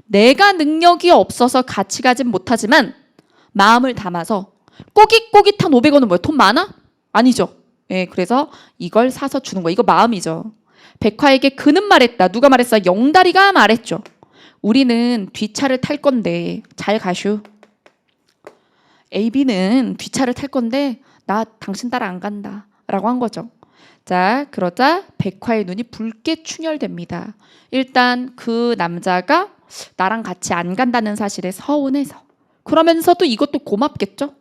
내가 능력이 없어서 같이 가진 못하지만 마음을 담아서 꼬깃꼬깃한 500원은 뭐예요? 돈 많아? 아니죠. 예, 그래서 이걸 사서 주는 거예요. 이거 마음이죠. 백화에게 그는 말했다. 누가 말했어? 영다리가 말했죠. 우리는 뒷차를 탈 건데 잘 가슈. AB는 뒷차를 탈 건데 나 당신 따라 안 간다 라고 한 거죠. 자 그러자 백화의 눈이 붉게 충혈됩니다. 일단 그 남자가 나랑 같이 안 간다는 사실에 서운해서 그러면서도 이것도 고맙겠죠.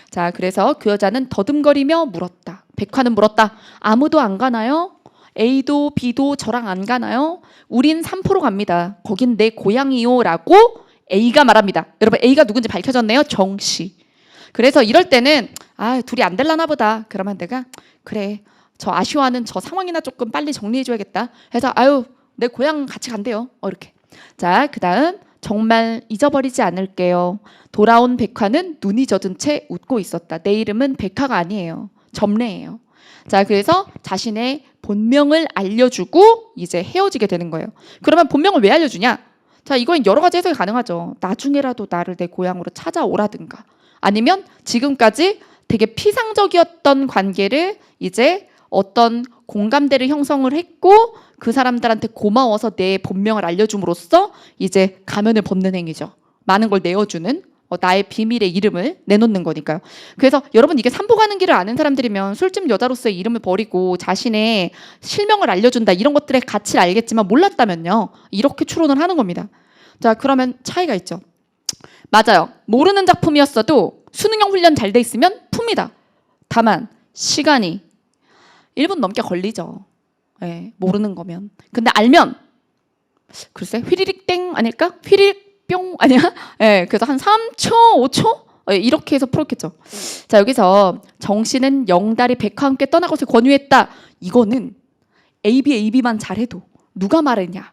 자 그래서 그 여자는 더듬거리며 물었다. 백화는 물었다. 아무도 안 가나요? A도 B도 저랑 안 가나요? 우린 삼포로 갑니다. 거긴 내 고향이요 라고 A가 말합니다. 여러분 A가 누군지 밝혀졌네요. 정씨. 그래서 이럴 때는 아 둘이 안 될라나 보다. 그러면 내가 그래 저 아쉬워하는 저 상황이나 조금 빨리 정리해줘야겠다 해서 아유 내 고향 같이 간대요. 이렇게. 자 그다음 정말 잊어버리지 않을게요. 돌아온 백화는 눈이 젖은 채 웃고 있었다. 내 이름은 백화가 아니에요. 점례예요. 자 그래서 자신의 본명을 알려주고 이제 헤어지게 되는 거예요. 그러면 본명을 왜 알려주냐? 자 이건 여러 가지 해석이 가능하죠. 나중에라도 나를 내 고향으로 찾아오라든가 아니면 지금까지 되게 피상적이었던 관계를 이제 어떤 공감대를 형성을 했고 그 사람들한테 고마워서 내 본명을 알려줌으로써 이제 가면을 벗는 행위죠. 많은 걸 내어주는 나의 비밀의 이름을 내놓는 거니까요. 그래서 여러분 이게 산보 가는 길을 아는 사람들이면 술집 여자로서의 이름을 버리고 자신의 실명을 알려준다 이런 것들의 가치를 알겠지만 몰랐다면요. 이렇게 추론을 하는 겁니다. 자 그러면 차이가 있죠. 맞아요. 모르는 작품이었어도 수능형 훈련 잘 돼 있으면 풉니다. 다만 시간이 1분 넘게 걸리죠. 예, 모르는 거면. 근데 알면 글쎄 휘리릭 땡 아닐까? 휘리릭 뿅 아니야? 예, 그래서 한 3초, 5초? 예, 이렇게 해서 풀었겠죠. 자 여기서 정 씨는 영다리 백화와 함께 떠날 것을 권유했다. 이거는 AB만 잘해도 누가 말했냐?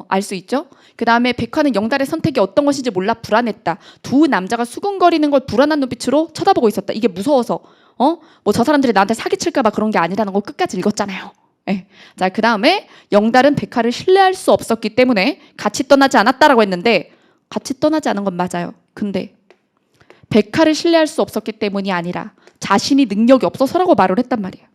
알 수 있죠. 그 다음에 백화는 영달의 선택이 어떤 것인지 몰라 불안했다. 두 남자가 수근거리는 걸 불안한 눈빛으로 쳐다보고 있었다. 이게 무서워서 뭐 저 사람들이 나한테 사기칠까 봐 그런 게 아니라는 걸 끝까지 읽었잖아요. 네. 자, 그 다음에 영달은 백화를 신뢰할 수 없었기 때문에 같이 떠나지 않았다라고 했는데 같이 떠나지 않은 건 맞아요. 근데 백화를 신뢰할 수 없었기 때문이 아니라 자신이 능력이 없어서라고 말을 했단 말이에요.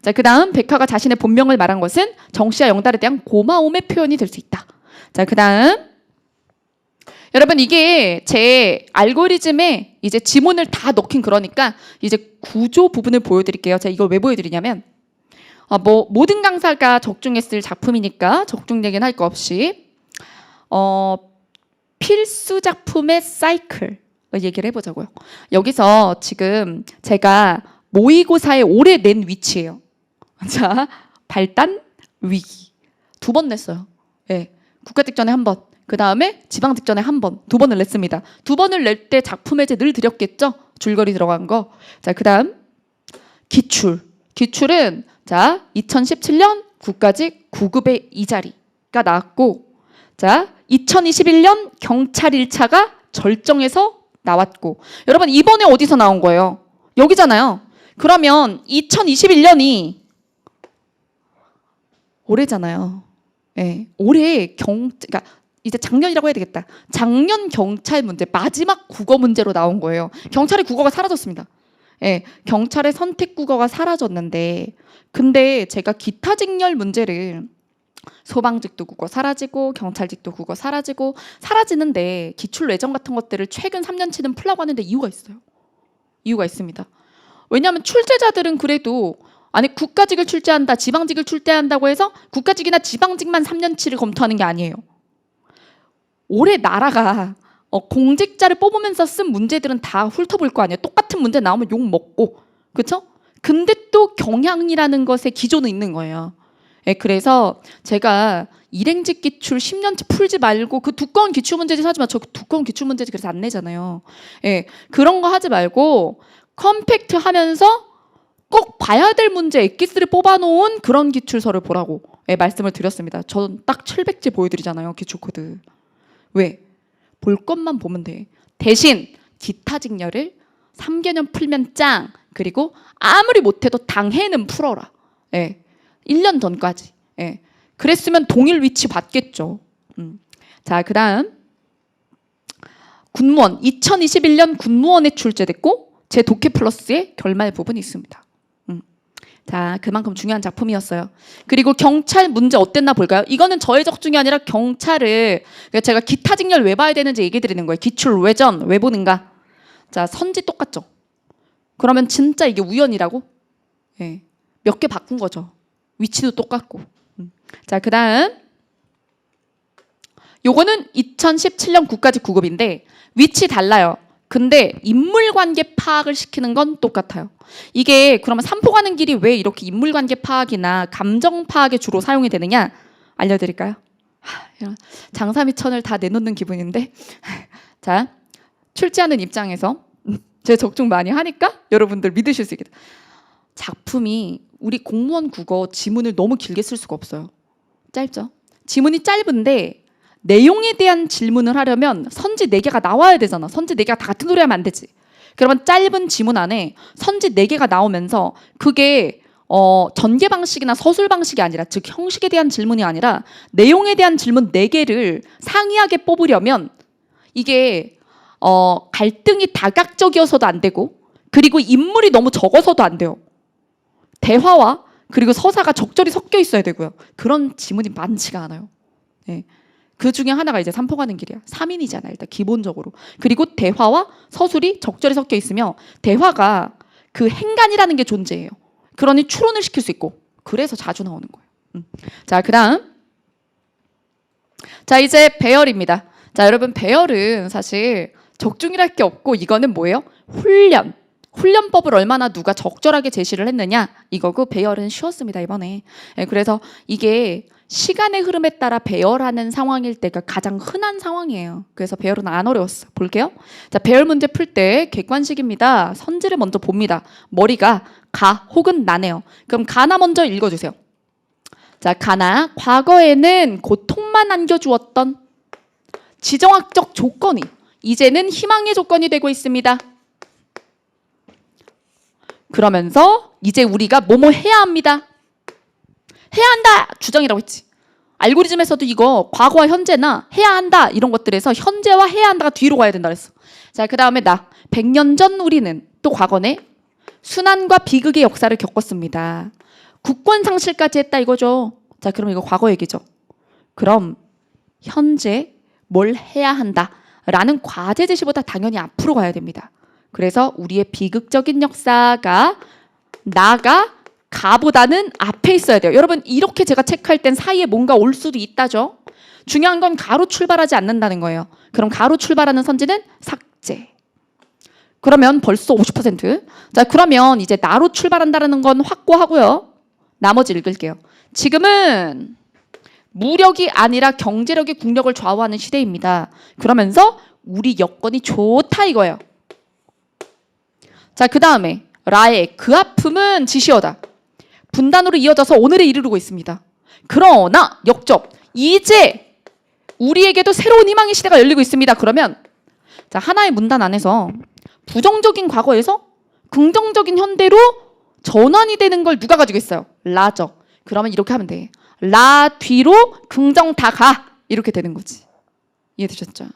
자, 그 다음 백화가 자신의 본명을 말한 것은 정 씨와 영달에 대한 고마움의 표현이 될 수 있다. 자, 그 다음 여러분 이게 제 알고리즘에 이제 지문을 다 넣긴 그러니까 이제 구조 부분을 보여드릴게요. 제가 이걸 왜 보여드리냐면 뭐 모든 강사가 적중했을 작품이니까 적중 얘기는 할 거 없이 필수 작품의 사이클 얘기를 해보자고요. 여기서 지금 제가 모의고사에 올해 낸 위치예요. 자, 발단, 위기. 2번 냈어요. 네, 국가 직전에 1번. 그 다음에 지방 직전에 1번. 2번을 냈습니다. 2번을 낼 때 작품 해제 늘 드렸겠죠? 줄거리 들어간 거. 자, 그 다음 기출. 기출은 자 2017년 국가직 9급의 2자리가 나왔고 자 2021년 경찰 1차가 절정에서 나왔고 여러분 이번에 어디서 나온 거예요? 여기잖아요. 그러면 2021년이 올해잖아요. 네, 올해 그러니까 이제 작년이라고 해야 되겠다. 작년 경찰 문제 마지막 국어 문제로 나온 거예요. 경찰의 국어가 사라졌습니다. 네, 경찰의 선택 국어가 사라졌는데 근데 제가 기타 직렬 문제를 소방직도 국어 사라지고 경찰직도 국어 사라지고 사라지는데 기출 외정 같은 것들을 최근 3년치는 풀라고 하는데 이유가 있어요. 이유가 있습니다. 왜냐하면 출제자들은 그래도 아니 국가직을 출제한다 지방직을 출제한다고 해서 국가직이나 지방직만 3년치를 검토하는 게 아니에요. 올해 나라가 공직자를 뽑으면서 쓴 문제들은 다 훑어볼 거 아니에요. 똑같은 문제 나오면 욕 먹고, 그렇죠? 근데 또 경향이라는 것에 기조는 있는 거예요. 예, 그래서 제가 일행직 기출 10년치 풀지 말고 그 두꺼운 기출 문제집 하지 마. 저 두꺼운 기출 문제집 그래서 안 내잖아요. 예, 그런 거 하지 말고 컴팩트 하면서 꼭 봐야 될 문제 엑기스를 뽑아놓은 그런 기출서를 보라고 말씀을 드렸습니다. 전 딱 700지 보여드리잖아요. 기출코드. 왜? 볼 것만 보면 돼. 대신 기타 직렬을 3개년 풀면 짱. 그리고 아무리 못해도 당해는 풀어라. 1년 전까지. 그랬으면 동일 위치 받겠죠. 자, 그 다음 군무원. 2021년 군무원에 출제됐고 제 독해 플러스의 결말 부분이 있습니다. 자, 그만큼 중요한 작품이었어요. 그리고 경찰 문제 어땠나 볼까요? 이거는 저의 적중이 아니라 경찰을 제가 기타 직렬 왜 봐야 되는지 얘기 드리는 거예요. 기출, 외전, 왜 보는가? 자, 선지 똑같죠? 그러면 진짜 이게 우연이라고? 몇 개 바꾼 거죠. 위치도 똑같고. 자, 그 다음 요거는 2017년 국가직 9급인데 위치 달라요. 근데 인물관계 파악을 시키는 건 똑같아요. 이게 그러면 삼포 가는 길이 왜 이렇게 인물관계 파악이나 감정 파악에 주로 사용이 되느냐 알려드릴까요? 장사미천을 다 내놓는 기분인데 자, 출제하는 입장에서 제 적중 많이 하니까 여러분들 믿으실 수 있겠다. 작품이 우리 공무원 국어 지문을 너무 길게 쓸 수가 없어요. 짧죠? 지문이 짧은데 내용에 대한 질문을 하려면 선지 4개가 나와야 되잖아. 선지 4개가 다 같은 소리 하면 안 되지. 그러면 짧은 지문 안에 선지 4개가 나오면서 그게 전개 방식이나 서술 방식이 아니라 즉 형식에 대한 질문이 아니라 내용에 대한 질문 4개를 상이하게 뽑으려면 이게 갈등이 다각적이어서도 안 되고 그리고 인물이 너무 적어서도 안 돼요. 대화와 그리고 서사가 적절히 섞여 있어야 되고요. 그런 지문이 많지가 않아요. 그 중에 하나가 이제 삼포 가는 길이야. 3인이잖아 일단 기본적으로. 그리고 대화와 서술이 적절히 섞여 있으며 대화가 그 행간이라는 게 존재해요. 그러니 추론을 시킬 수 있고 그래서 자주 나오는 거예요. 자, 그 다음 자 이제 배열입니다. 자, 여러분 배열은 사실 적중이랄 게 없고 이거는 뭐예요? 훈련법을 얼마나 누가 적절하게 제시를 했느냐 이거고 배열은 쉬웠습니다 이번에. 그래서 이게 시간의 흐름에 따라 배열하는 상황일 때가 가장 흔한 상황이에요. 그래서 배열은 안 어려웠어. 볼게요. 자, 배열 문제 풀 때 객관식입니다. 선지를 먼저 봅니다. 머리가 가 혹은 나네요. 그럼 가나 먼저 읽어주세요. 자, 가나 과거에는 고통만 안겨주었던 지정학적 조건이 이제는 희망의 조건이 되고 있습니다. 그러면서 이제 우리가 뭐뭐 해야 합니다. 해야 한다 주장이라고 했지. 알고리즘에서도 이거 과거와 현재나 해야 한다 이런 것들에서 현재와 해야 한다가 뒤로 가야 된다 그랬어. 자, 그 다음에 100년 전 우리는 또 과거네 순환과 비극의 역사를 겪었습니다. 국권 상실까지 했다 이거죠. 자, 그럼 이거 과거 얘기죠. 그럼 현재 뭘 해야 한다라는 과제 제시보다 당연히 앞으로 가야 됩니다. 그래서 우리의 비극적인 역사가 나가 가보다는 앞에 있어야 돼요. 여러분 이렇게 제가 체크할 땐 사이에 뭔가 올 수도 있다죠. 중요한 건 가로 출발하지 않는다는 거예요. 그럼 가로 출발하는 선지는 삭제. 그러면 벌써 50%. 자, 그러면 이제 나로 출발한다는 건 확고하고요. 나머지 읽을게요. 지금은 무력이 아니라 경제력이 국력을 좌우하는 시대입니다. 그러면서 우리 여건이 좋다 이거예요. 자, 그 다음에 라의 그 아픔은 지시어다. 분단으로 이어져서 오늘에 이르르고 있습니다. 그러나 역접 이제 우리에게도 새로운 희망의 시대가 열리고 있습니다. 그러면 자, 하나의 문단 안에서 부정적인 과거에서 긍정적인 현대로 전환이 되는 걸 누가 가지고 있어요? 라죠. 그러면 이렇게 하면 돼. 라 뒤로 긍정 다 가. 이렇게 되는 거지. 이해되셨죠?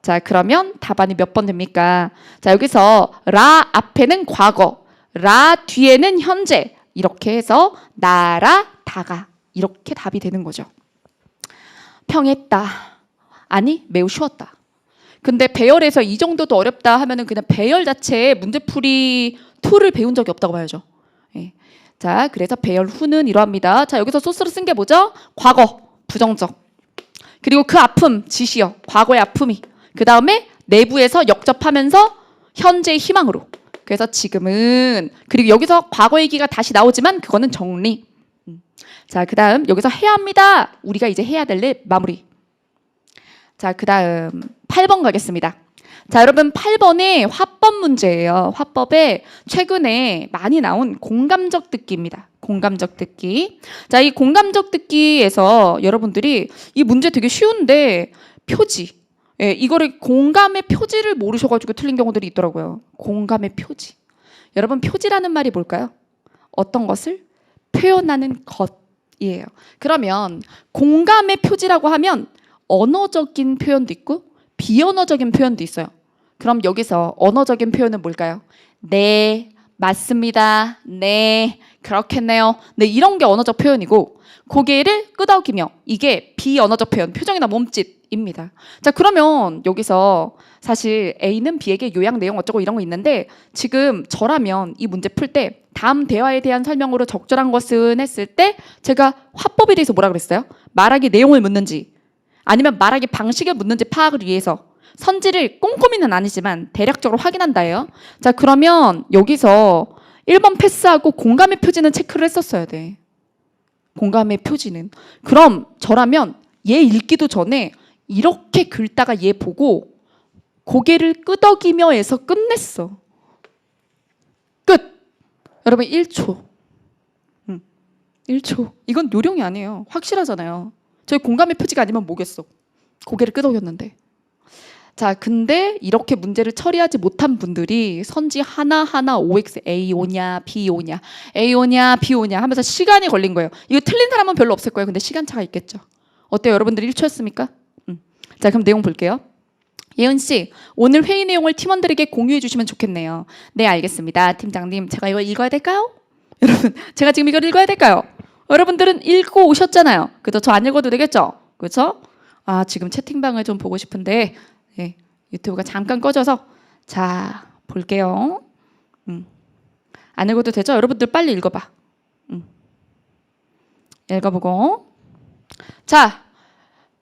자, 그러면 답안이 몇 번 됩니까? 자, 여기서 라 앞에는 과거, 라 뒤에는 현재. 이렇게 해서 나라 다가 이렇게 답이 되는 거죠. 평했다. 아니 매우 쉬웠다. 근데 배열에서 이 정도도 어렵다 하면은 그냥 배열 자체에 문제풀이 툴을 배운 적이 없다고 봐야죠. 자, 그래서 배열 후는 이러합니다. 자, 여기서 소스로 쓴 게 뭐죠? 과거, 부정적. 그리고 그 아픔, 지시어, 과거의 아픔이 그 다음에 내부에서 역접하면서 현재의 희망으로. 그래서 지금은 그리고 여기서 과거 얘기가 다시 나오지만 그거는 정리. 자, 그 다음 여기서 해야 합니다. 우리가 이제 해야 될 일 마무리. 자, 그 다음 8번 가겠습니다. 자, 여러분 8번의 화법 문제예요. 화법에 최근에 많이 나온 공감적 듣기입니다. 공감적 듣기. 자, 이 공감적 듣기에서 여러분들이 이 문제 되게 쉬운데 표지. 예, 이거를 공감의 표지를 모르셔가지고 틀린 경우들이 있더라고요. 공감의 표지. 여러분 표지라는 말이 뭘까요? 어떤 것을 표현하는 것이에요. 그러면 공감의 표지라고 하면 언어적인 표현도 있고 비언어적인 표현도 있어요. 그럼 여기서 언어적인 표현은 뭘까요? 네, 맞습니다. 네, 그렇겠네요. 네, 이런 게 언어적 표현이고 고개를 끄덕이며 이게 비언어적 표현, 표정이나 몸짓입니다. 자, 그러면 여기서 사실 A는 B에게 요약 내용 어쩌고 이런 거 있는데 지금 저라면 이 문제 풀 때 다음 대화에 대한 설명으로 적절한 것은 했을 때 제가 화법에 대해서 뭐라 그랬어요? 말하기 내용을 묻는지 아니면 말하기 방식을 묻는지 파악을 위해서 선지를 꼼꼼히는 아니지만 대략적으로 확인한다예요. 자, 그러면 여기서 1번 패스하고 공감의 표지는 체크를 했었어야 돼. 공감의 표지는. 그럼 저라면 얘 읽기도 전에 이렇게 긁다가 얘 보고 고개를 끄덕이며 해서 끝냈어. 끝. 여러분 1초. 1초. 이건 요령이 아니에요. 확실하잖아요. 저희 공감의 표지가 아니면 뭐겠어. 고개를 끄덕였는데. 자, 근데 이렇게 문제를 처리하지 못한 분들이 선지 하나하나 OX A 오냐 B 오냐 A 오냐 B 오냐 하면서 시간이 걸린 거예요. 이거 틀린 사람은 별로 없을 거예요. 근데 시간차가 있겠죠. 어때요? 여러분들 1초였습니까? 자, 그럼 내용 볼게요. 예은 씨, 오늘 회의 내용을 팀원들에게 공유해 주시면 좋겠네요. 네, 알겠습니다. 팀장님, 제가 이걸 읽어야 될까요? 여러분, 제가 지금 이걸 읽어야 될까요? 여러분들은 읽고 오셨잖아요. 그죠? 저 안 읽어도 되겠죠? 그렇죠? 아, 지금 채팅방을 좀 보고 싶은데 네, 유튜브가 잠깐 꺼져서 자, 볼게요. 안 읽어도 되죠? 여러분들 빨리 읽어봐. 읽어보고 자,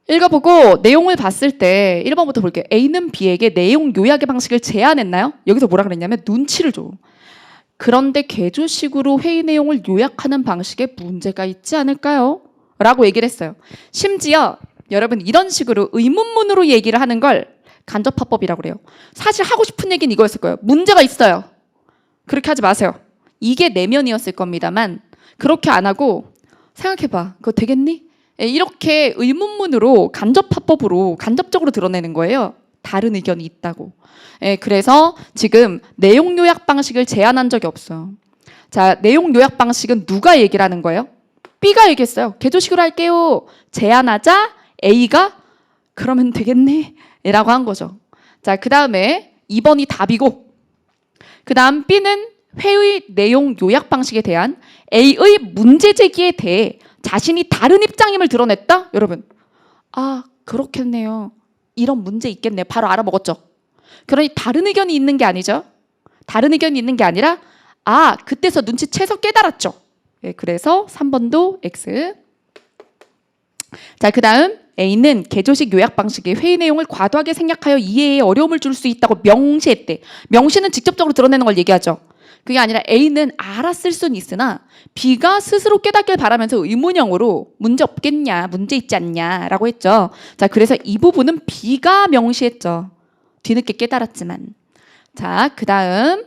읽어보고 내용을 봤을 때 1번부터 볼게요. A는 B에게 내용 요약의 방식을 제안했나요? 여기서 뭐라 그랬냐면 눈치를 줘. 그런데 개조식으로 회의 내용을 요약하는 방식에 문제가 있지 않을까요? 라고 얘기를 했어요. 심지어 여러분 이런 식으로 의문문으로 얘기를 하는 걸 간접화법이라고 그래요. 사실 하고 싶은 얘기는 이거였을 거예요. 문제가 있어요. 그렇게 하지 마세요. 이게 내면이었을 겁니다만 그렇게 안 하고 생각해봐. 그거 되겠니? 이렇게 의문문으로 간접화법으로 간접적으로 드러내는 거예요. 다른 의견이 있다고. 그래서 지금 내용 요약 방식을 제안한 적이 없어요. 자, 내용 요약 방식은 누가 얘기를 하는 거예요? B가 얘기했어요. 개조식으로 할게요. 제안하자 A가 그러면 되겠네 라고 한 거죠. 자, 그 다음에 2번이 답이고 그 다음 B는 회의 내용 요약 방식에 대한 A의 문제 제기에 대해 자신이 다른 입장임을 드러냈다? 여러분, 아, 그렇겠네요. 이런 문제 있겠네요. 바로 알아먹었죠. 그러니 다른 의견이 있는 게 아니죠. 다른 의견이 있는 게 아니라 아, 그때서 눈치채서 깨달았죠. 그래서 3번도 X. 자, 그 다음 A는 개조식 요약 방식의 회의 내용을 과도하게 생략하여 이해에 어려움을 줄 수 있다고 명시했대. 명시는 직접적으로 드러내는 걸 얘기하죠. 그게 아니라 A는 알았을 수는 있으나 B가 스스로 깨닫길 바라면서 의문형으로 문제 없겠냐, 문제 있지 않냐 라고 했죠. 자, 그래서 이 부분은 B가 명시했죠. 뒤늦게 깨달았지만. 자, 그 다음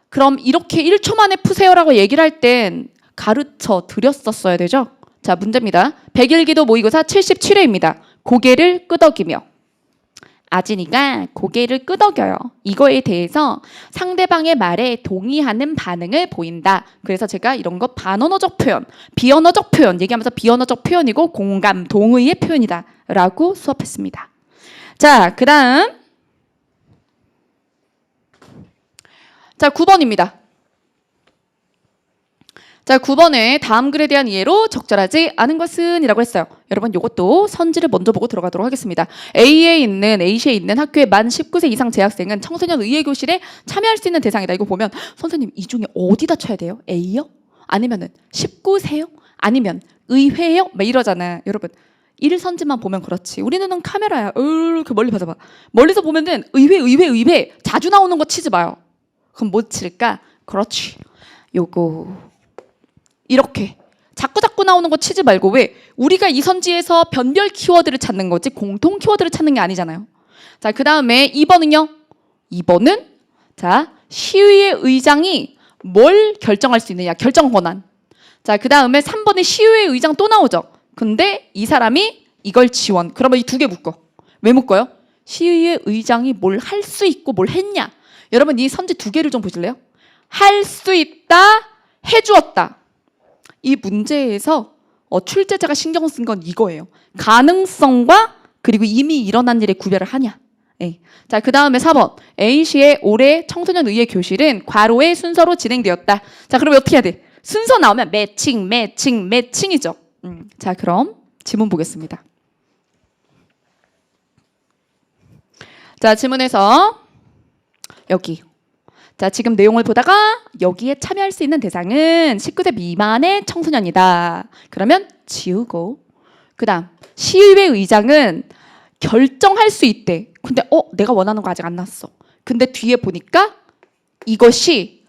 그럼 이렇게 1초 만에 푸세요라고 얘기를 할 땐 가르쳐 드렸었어야 되죠. 자, 문제입니다. 100일기도 모의고사 77회입니다. 고개를 끄덕이며. 아진이가 고개를 끄덕여요. 이거에 대해서 상대방의 말에 동의하는 반응을 보인다. 그래서 제가 이런 거 반언어적 표현, 비언어적 표현 얘기하면서 비언어적 표현이고 공감, 동의의 표현이다 라고 수업했습니다. 자, 그 다음 자, 9번입니다. 자, 9번에 다음 글에 대한 이해로 적절하지 않은 것은 이라고 했어요. 여러분 이것도 선지를 먼저 보고 들어가도록 하겠습니다. A시에 있는 학교의 만 19세 이상 재학생은 청소년 의예교실에 참여할 수 있는 대상이다. 이거 보면 선생님 이 중에 어디다 쳐야 돼요? A요? 아니면은 19세요? 아니면 의회요? 막 이러잖아요. 여러분 1선지만 보면 그렇지. 우리 눈은 카메라야. 이렇게 멀리 봐봐. 멀리서 보면은 의회 자주 나오는 거 치지 마요. 그럼 뭐 칠까? 그렇지. 요거 이렇게 자꾸 나오는 거 치지 말고 왜? 우리가 이 선지에서 변별 키워드를 찾는 거지 공통 키워드를 찾는 게 아니잖아요. 자, 그 다음에 2번은요. 2번은 자 시의회 의장이 뭘 결정할 수 있느냐. 결정 권한. 자, 그 다음에 3번에 시의회 의장 또 나오죠. 근데 이 사람이 이걸 지원. 그러면 이 두 개 묶어. 왜 묶어요? 시의회 의장이 뭘 할 수 있고 뭘 했냐. 여러분 이 선지 두 개를 좀 보실래요? 할 수 있다, 해주었다. 이 문제에서 출제자가 신경 쓴 건 이거예요. 가능성과 그리고 이미 일어난 일의 구별을 하냐. 네. 자, 그 다음에 4번. A시의 올해 청소년 의회 교실은 괄호의 순서로 진행되었다. 자, 그러면 어떻게 해야 돼? 순서 나오면 매칭이죠. 자, 그럼 지문 보겠습니다. 자, 지문에서 여기. 자, 지금 내용을 보다가 여기에 참여할 수 있는 대상은 19세 미만의 청소년이다. 그러면 지우고. 그 다음 시의회 의장은 결정할 수 있대. 근데 내가 원하는 거 아직 안 났어. 근데 뒤에 보니까 이것이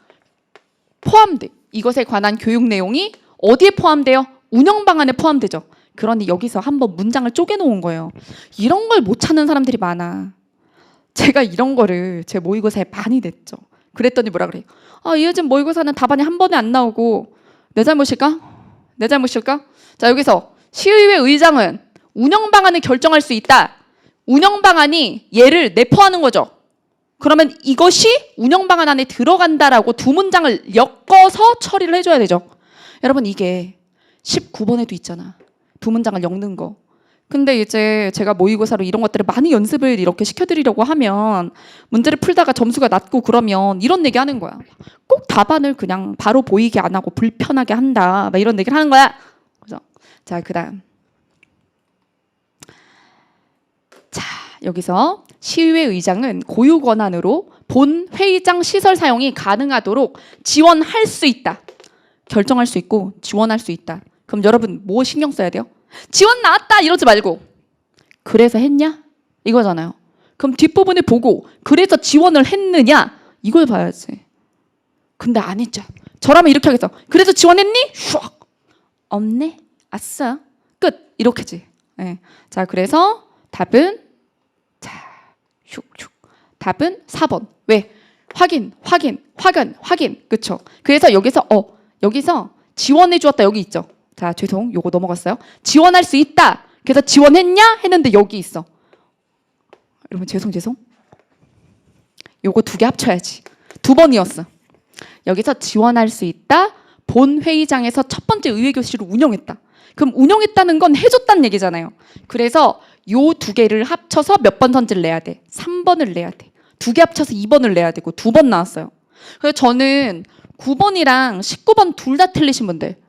포함돼. 이것에 관한 교육 내용이 어디에 포함돼요? 운영 방안에 포함되죠. 그러니 여기서 한번 문장을 쪼개놓은 거예요. 이런 걸 못 찾는 사람들이 많아. 제가 이런 거를 제 모의고사에 많이 냈죠. 그랬더니 뭐라 그래요? 이효진 모의고사는 답안이 한 번에 안 나오고 내 잘못일까? 내 잘못일까? 자, 여기서 시의회 의장은 운영 방안을 결정할 수 있다. 운영 방안이 얘를 내포하는 거죠. 그러면 이것이 운영 방안 안에 들어간다라고 두 문장을 엮어서 처리를 해줘야 되죠. 여러분 이게 19번에도 있잖아. 두 문장을 엮는 거. 근데 이제 제가 모의고사로 이런 것들을 많이 연습을 이렇게 시켜드리려고 하면 문제를 풀다가 점수가 낮고 그러면 이런 얘기 하는 거야. 꼭 답안을 그냥 바로 보이게 안 하고 불편하게 한다. 막 이런 얘기를 하는 거야. 그래서 자, 그다음. 자, 여기서 시의회 의장은 고유 권한으로 본 회의장 시설 사용이 가능하도록 지원할 수 있다. 결정할 수 있고 지원할 수 있다. 그럼 여러분 뭐 신경 써야 돼요? 지원 나왔다 이러지 말고 그래서 했냐? 이거잖아요. 그럼 뒷부분을 보고 그래서 지원을 했느냐? 이걸 봐야지. 근데 안 했죠. 저라면 이렇게 하겠어. 그래서 지원했니? 슉. 없네. 아싸. 끝. 이렇게지. 네. 자, 그래서 답은 자, 슉슉. 답은 4번. 왜? 확인. 그쵸? 그래서 여기서 지원해 주었다 여기 있죠. 자, 죄송. 요거 넘어갔어요. 지원할 수 있다. 그래서 지원했냐? 했는데 여기 있어. 여러분 죄송. 요거 두 개 합쳐야지. 두 번이었어. 여기서 지원할 수 있다. 본 회의장에서 첫 번째 의회교실을 운영했다. 그럼 운영했다는 건 해줬다는 얘기잖아요. 그래서 요 두 개를 합쳐서 몇 번 선지를 내야 돼? 3번을 내야 돼. 두 개 합쳐서 2번을 내야 되고 2번 나왔어요. 그래서 저는 9번이랑 19번 둘 다 틀리신 분들.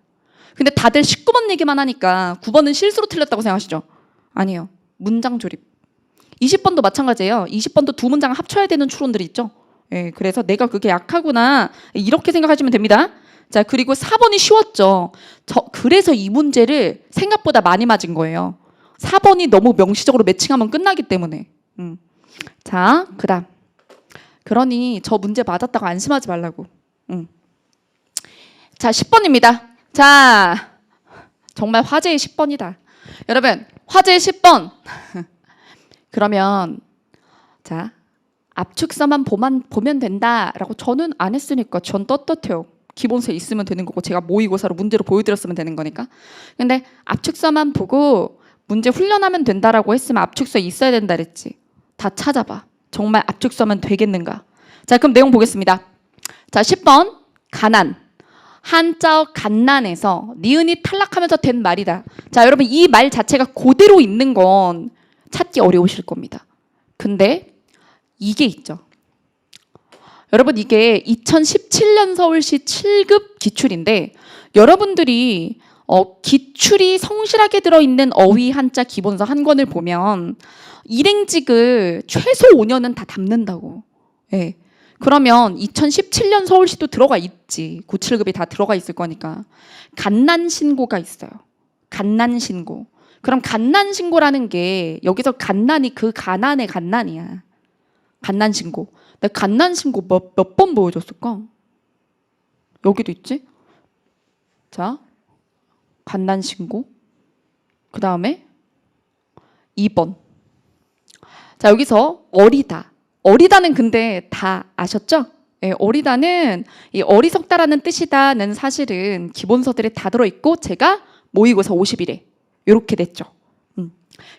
근데 다들 19번 얘기만 하니까 9번은 실수로 틀렸다고 생각하시죠? 아니에요. 문장 조립. 20번도 마찬가지예요. 20번도 두 문장을 합쳐야 되는 추론들이 있죠. 예, 그래서 내가 그게 약하구나 이렇게 생각하시면 됩니다. 자, 그리고 4번이 쉬웠죠. 그래서 이 문제를 생각보다 많이 맞은 거예요. 4번이 너무 명시적으로 매칭하면 끝나기 때문에. 자, 그다음. 그러니 저 문제 맞았다고 안심하지 말라고. 자, 10번입니다. 자, 정말 화제의 10번이다. 여러분, 화제의 10번. 그러면 자, 압축서만 보면 된다라고 저는 안 했으니까 전 떳떳해요. 기본서 있으면 되는 거고 제가 모의고사로 문제로 보여드렸으면 되는 거니까. 근데 압축서만 보고 문제 훈련하면 된다라고 했으면 압축서 있어야 된다 그랬지. 다 찾아봐. 정말 압축서면 되겠는가. 자, 그럼 내용 보겠습니다. 자, 10번 가난. 한자어 갓난에서 니은이 탈락하면서 된 말이다. 자, 여러분 이 말 자체가 그대로 있는 건 찾기 어려우실 겁니다. 근데 이게 있죠. 여러분 이게 2017년 서울시 7급 기출인데 여러분들이 기출이 성실하게 들어있는 어휘 한자 기본서 한 권을 보면 일행직을 최소 5년은 다 담는다고. 예. 그러면 2017년 서울시도 들어가 있지. 9, 7급이 다 들어가 있을 거니까. 갓난신고가 있어요. 갓난신고. 그럼 갓난신고라는 게 여기서 갓난이 그 가난의 갓난이야. 갓난신고. 내가 갓난신고 몇 번 보여줬을까? 여기도 있지? 자, 갓난신고. 그 다음에 2번. 자, 여기서 어리다. 어리다는 근데 다 아셨죠? 예, 어리다는 이 어리석다라는 뜻이다는 사실은 기본서들에 다 들어있고 제가 모의고사 50일에 이렇게 됐죠.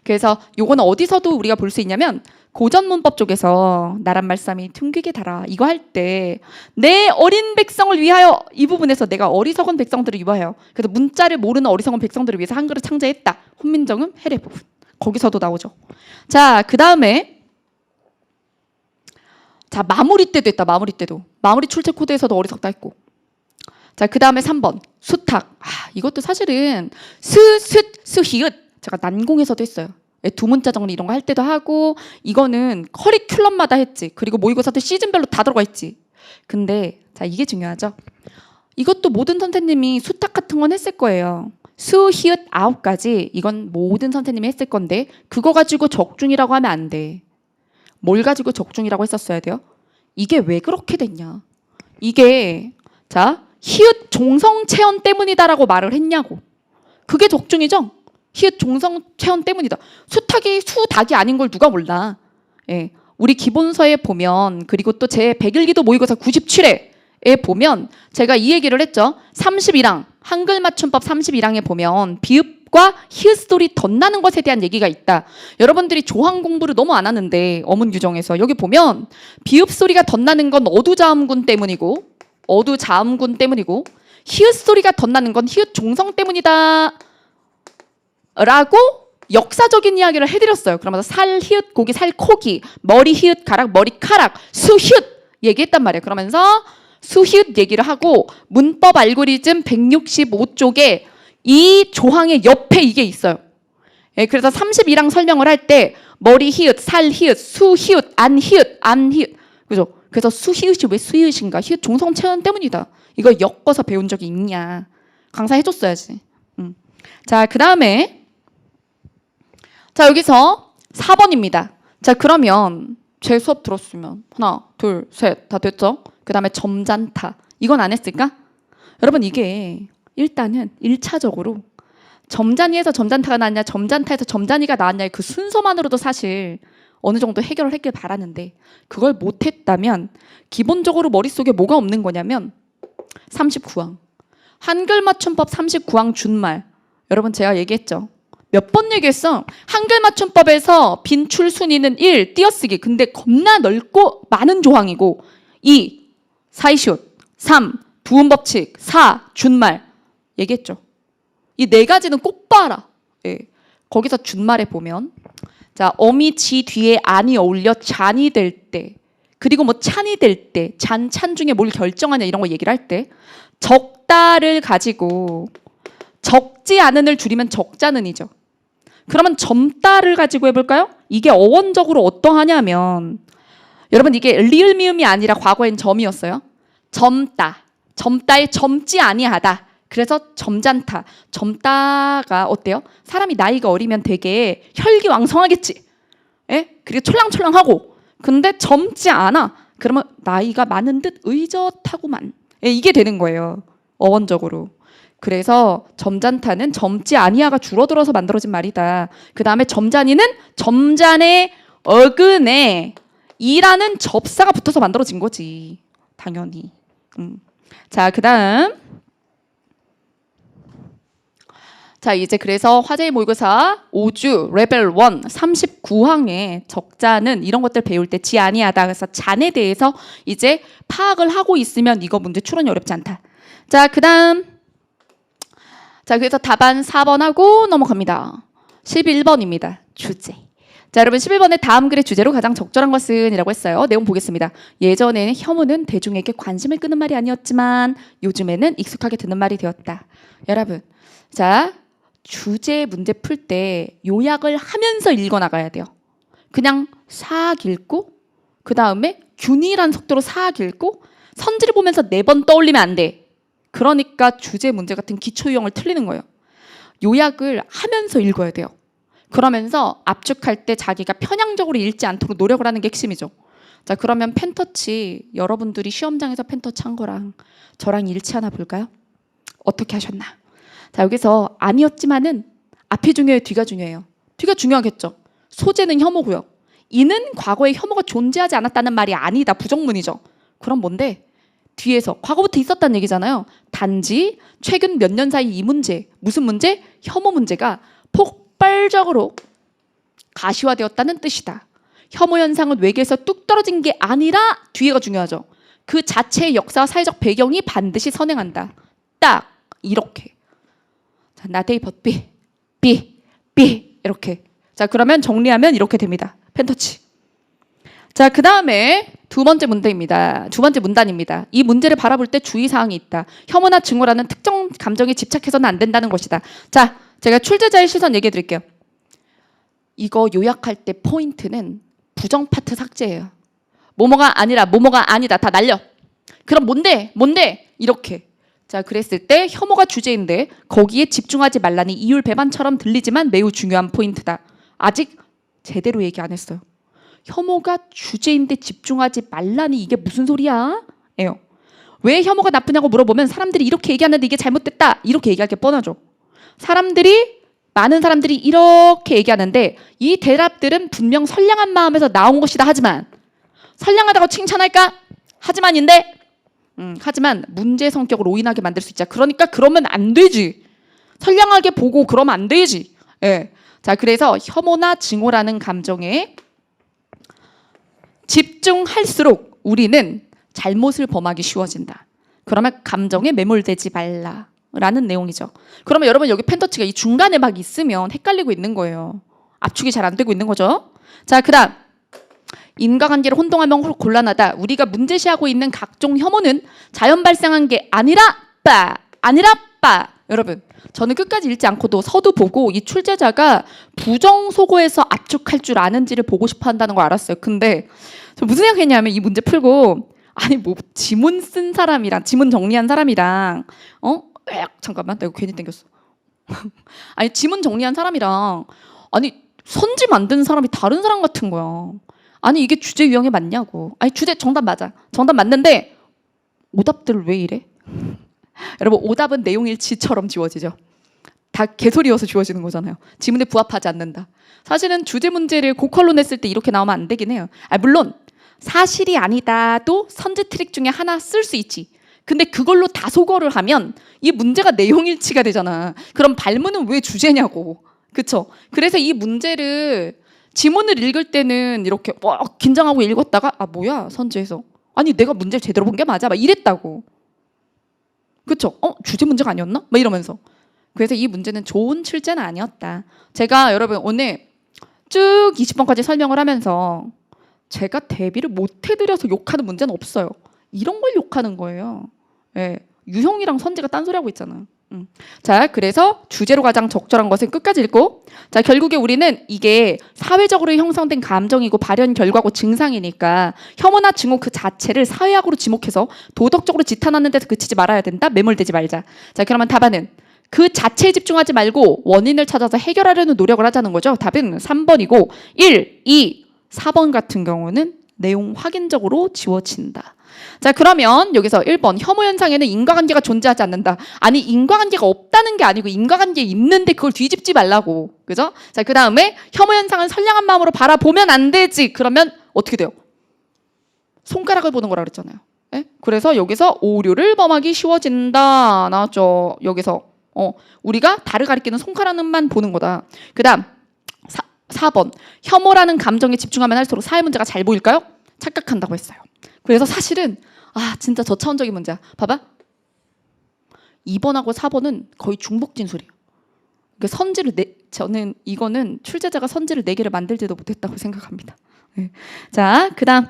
그래서 요거는 어디서도 우리가 볼 수 있냐면 고전문법 쪽에서 나란 말씀이 둥기게 달아 이거 할 때 내 어린 백성을 위하여 이 부분에서 내가 어리석은 백성들을 위하여 그래서 문자를 모르는 어리석은 백성들을 위해서 한글을 창제했다. 훈민정음 해례 부분 거기서도 나오죠. 자, 그 다음에 자 마무리 때도 있다. 마무리 때도 마무리 출제 코드에서도 어리석다 했고 자, 그 다음에 3번 수탁. 이것도 사실은 스히읗 제가 난공에서도 했어요. 두 문자 정리 이런 거 할 때도 하고 이거는 커리큘럼마다 했지. 그리고 모의고사 때 시즌별로 다 들어가 있지. 근데 자 이게 중요하죠. 이것도 모든 선생님이 수탁 같은 건 했을 거예요. 수, 히읗 9가지 이건 모든 선생님이 했을 건데 그거 가지고 적중이라고 하면 안 돼. 뭘 가지고 적중이라고 했었어야 돼요? 이게 왜 그렇게 됐냐. 이게 자 히읗 종성체언 때문이다라고 말을 했냐고. 그게 적중이죠. 히읗 종성체언 때문이다. 수탁이 수닭이 아닌 걸 누가 몰라. 예, 우리 기본서에 보면 그리고 또 제 101기도 모의고사 97회에 보면 제가 이 얘기를 했죠. 31항 한글 맞춤법 31항에 보면 비읍과 히읗 소리 덧나는 것에 대한 얘기가 있다. 여러분들이 조항 공부를 너무 안 하는데 어문 규정에서 여기 보면 비읍 소리가 덧나는 건 어두자음군 때문이고 히읗 소리가 덧나는 건 히읗 종성 때문이다. 라고 역사적인 이야기를 해드렸어요. 그러면서 살, 히읗, 고기, 살, 코기, 머리, 히읗, 가락, 머리카락, 수, 히읗 얘기했단 말이에요. 그러면서 수, 히읗 얘기를 하고 문법 알고리즘 165쪽에 이 조항의 옆에 이게 있어요. 예, 그래서 31항 설명을 할 때 머리, 히읗, 살, 히읗, 수, 히읗, 안, 히읗, 안, 히읗. 그죠? 그래서 수, 히읗이 왜 수, 히읗인가? 히읗 종성 체언 때문이다. 이거 엮어서 배운 적이 있냐? 강사해줬어야지. 자, 그 다음에 자, 여기서 4번입니다. 자, 그러면 제 수업 들었으면 하나, 둘, 셋 다 됐죠? 그 다음에 점잔타. 이건 안 했을까? 여러분 이게 일단은 1차적으로 점잔이에서 점잔타가 나왔냐 점잔타에서 점잔이가 나왔냐의 그 순서만으로도 사실 어느 정도 해결을 했길 바라는데 그걸 못했다면 기본적으로 머릿속에 뭐가 없는 거냐면 39항 한글 맞춤법 39항 준말. 여러분 제가 얘기했죠. 몇 번 얘기했어. 한글 맞춤법에서 빈출 순위는 1, 띄어쓰기. 근데 겁나 넓고 많은 조항이고 2, 사이시옷 3, 부음 법칙 4, 준말. 얘기했죠. 이 네 가지는 꼭 봐라. 예. 거기서 준말에 보면 자 어미 지 뒤에 안이 어울려 잔이 될 때 그리고 뭐 찬이 될 때 찬 중에 뭘 결정하냐 이런 거 얘기를 할 때 적다를 가지고 적지 않은을 줄이면 적자는이죠. 그러면 점다를 가지고 해볼까요? 이게 어원적으로 어떠하냐면 여러분 이게 리을 미음이 아니라 과거엔 점이었어요. 점다의 점지 아니하다. 그래서 점잔타. 점다가 어때요? 사람이 나이가 어리면 되게 혈기왕성하겠지. 예? 그리고 촐랑촐랑하고 근데 젊지 않아. 그러면 나이가 많은 듯 의젓하고만. 예, 이게 되는 거예요. 어원적으로. 그래서 점잔타는 점지 아니하가 줄어들어서 만들어진 말이다. 그 다음에 점잔이는 점잔의 어근에 이라는 접사가 붙어서 만들어진 거지. 당연히. 자, 그 다음. 자, 이제 그래서 화제의 모의고사 5주 레벨 1 39항의 적자는 이런 것들 배울 때 지 아니하다. 그래서 잔에 대해서 이제 파악을 하고 있으면 이거 문제 출원이 어렵지 않다. 자, 그 다음. 자, 그래서 답안 4번 하고 넘어갑니다. 11번입니다. 주제. 자, 여러분 11번의 다음 글의 주제로 가장 적절한 것은 이라고 했어요. 내용 보겠습니다. 예전에는 혐오는 대중에게 관심을 끄는 말이 아니었지만 요즘에는 익숙하게 듣는 말이 되었다. 여러분, 자, 주제 문제 풀 때 요약을 하면서 읽어나가야 돼요. 그냥 싹 읽고 그 다음에 균일한 속도로 싹 읽고 선지를 보면서 4번 떠올리면 안 돼. 그러니까 주제 문제 같은 기초 유형을 틀리는 거예요. 요약을 하면서 읽어야 돼요. 그러면서 압축할 때 자기가 편향적으로 읽지 않도록 노력을 하는 게 핵심이죠. 자, 그러면 펜터치, 여러분들이 시험장에서 펜터치 한 거랑 저랑 일치하나 볼까요? 어떻게 하셨나? 자, 여기서 아니었지만은 앞이 중요해요, 뒤가 중요해요? 뒤가 중요하겠죠. 소재는 혐오고요. 이는 과거에 혐오가 존재하지 않았다는 말이 아니다, 부정문이죠. 그럼 뭔데? 뒤에서 과거부터 있었다는 얘기잖아요. 단지 최근 몇 년 사이 이 문제, 무슨 문제? 혐오 문제가 폭발적으로 가시화되었다는 뜻이다. 혐오 현상은 외계에서 뚝 떨어진 게 아니라 뒤에가 중요하죠. 그 자체의 역사와 사회적 배경이 반드시 선행한다. 딱 이렇게. 자, 나데이 벗비 B 이렇게. 자, 그러면 정리하면 이렇게 됩니다. 펜터치. 자, 그 다음에 두 번째 문제입니다. 두 번째 문단입니다. 이 문제를 바라볼 때 주의사항이 있다. 혐오나 증오라는 특정 감정에 집착해서는 안 된다는 것이다. 자, 제가 출제자의 시선 얘기해 드릴게요. 이거 요약할 때 포인트는 부정 파트 삭제예요. 뭐뭐가 아니라 뭐뭐가 아니다. 다 날려. 그럼 뭔데? 뭔데? 이렇게. 자, 그랬을 때 혐오가 주제인데 거기에 집중하지 말라니 이율 배반처럼 들리지만 매우 중요한 포인트다. 아직 제대로 얘기 안 했어요. 혐오가 주제인데 집중하지 말라니 이게 무슨 소리야? 예요. 왜 혐오가 나쁘냐고 물어보면 사람들이 이렇게 얘기하는데 이게 잘못됐다. 이렇게 얘기할 게 뻔하죠. 많은 사람들이 이렇게 얘기하는데 이 대답들은 분명 선량한 마음에서 나온 것이다. 하지만 선량하다고 칭찬할까? 하지만인데 하지만 문제 성격을 오인하게 만들 수 있자. 그러니까 그러면 안 되지. 선량하게 보고 그러면 안 되지. 예. 자, 그래서 혐오나 증오라는 감정에 집중할수록 우리는 잘못을 범하기 쉬워진다. 그러면 감정에 매몰되지 말라라는 내용이죠. 그러면 여러분 여기 펜터치가 이 중간에 막 있으면 헷갈리고 있는 거예요. 압축이 잘 안 되고 있는 거죠. 자, 그다음 인과관계를 혼동하면 곤란하다. 우리가 문제시하고 있는 각종 혐오는 자연 발생한 게 아니라 여러분, 저는 끝까지 읽지 않고도 서두 보고 이 출제자가 부정소거에서 압축할 줄 아는지를 보고 싶어 한다는 걸 알았어요. 근데 저 무슨 생각했냐면 이 문제 풀고 아니 뭐 지문 쓴 사람이랑 지문 정리한 사람이랑 잠깐만 나 이거 괜히 땡겼어. 아니 지문 정리한 사람이랑 아니 선지 만든 사람이 다른 사람 같은 거야. 아니 이게 주제 유형에 맞냐고. 아니 주제 정답 맞아. 정답 맞는데 오답들 왜 이래? 여러분 오답은 내용일치처럼 지워지죠. 다 개소리여서 지워지는 거잖아요. 지문에 부합하지 않는다. 사실은 주제 문제를 고컬로 냈을 때 이렇게 나오면 안 되긴 해요. 물론 사실이 아니다도 선지 트릭 중에 하나 쓸 수 있지. 근데 그걸로 다소거를 하면 이 문제가 내용일치가 되잖아. 그럼 발문은 왜 주제냐고. 그쵸? 그래서 이 문제를 지문을 읽을 때는 이렇게 긴장하고 읽었다가 뭐야 선지에서 아니 내가 문제를 제대로 본 게 맞아 막 이랬다고. 그쵸? 주제 문제가 아니었나? 막 이러면서. 그래서 이 문제는 좋은 출제는 아니었다. 제가 여러분 오늘 쭉 20번까지 설명을 하면서 제가 대비를 못 해드려서 욕하는 문제는 없어요. 이런 걸 욕하는 거예요. 예, 유형이랑 선지가 딴소리하고 있잖아. 자, 그래서 주제로 가장 적절한 것은 끝까지 읽고 자, 결국에 우리는 이게 사회적으로 형성된 감정이고 발현 결과고 증상이니까 혐오나 증오 그 자체를 사회학으로 지목해서 도덕적으로 지탄하는 데서 그치지 말아야 된다. 매몰되지 말자. 자, 그러면 답안은 그 자체에 집중하지 말고 원인을 찾아서 해결하려는 노력을 하자는 거죠. 답은 3번이고 1, 2, 4번 같은 경우는 내용 확인적으로 지워진다. 자, 그러면 여기서 1번 혐오 현상에는 인과관계가 존재하지 않는다. 아니 인과관계가 없다는 게 아니고 인과관계 있는데 그걸 뒤집지 말라고. 그죠? 자, 그 다음에 혐오 현상은 선량한 마음으로 바라보면 안 되지. 그러면 어떻게 돼요? 손가락을 보는 거라 그랬잖아요. 예? 그래서 여기서 오류를 범하기 쉬워진다. 나왔죠? 여기서 우리가 달을 가리키는 손가락만 보는 거다. 그 다음 4번 혐오라는 감정에 집중하면 할수록 사회 문제가 잘 보일까요? 착각한다고 했어요. 그래서 사실은 진짜 저차원적인 문제야. 봐봐. 2번하고 4번은 거의 중복 진술이에요. 그러니까 선지를 저는 이거는 출제자가 선지를 4개를 만들지도 못했다고 생각합니다. 네. 자, 그다음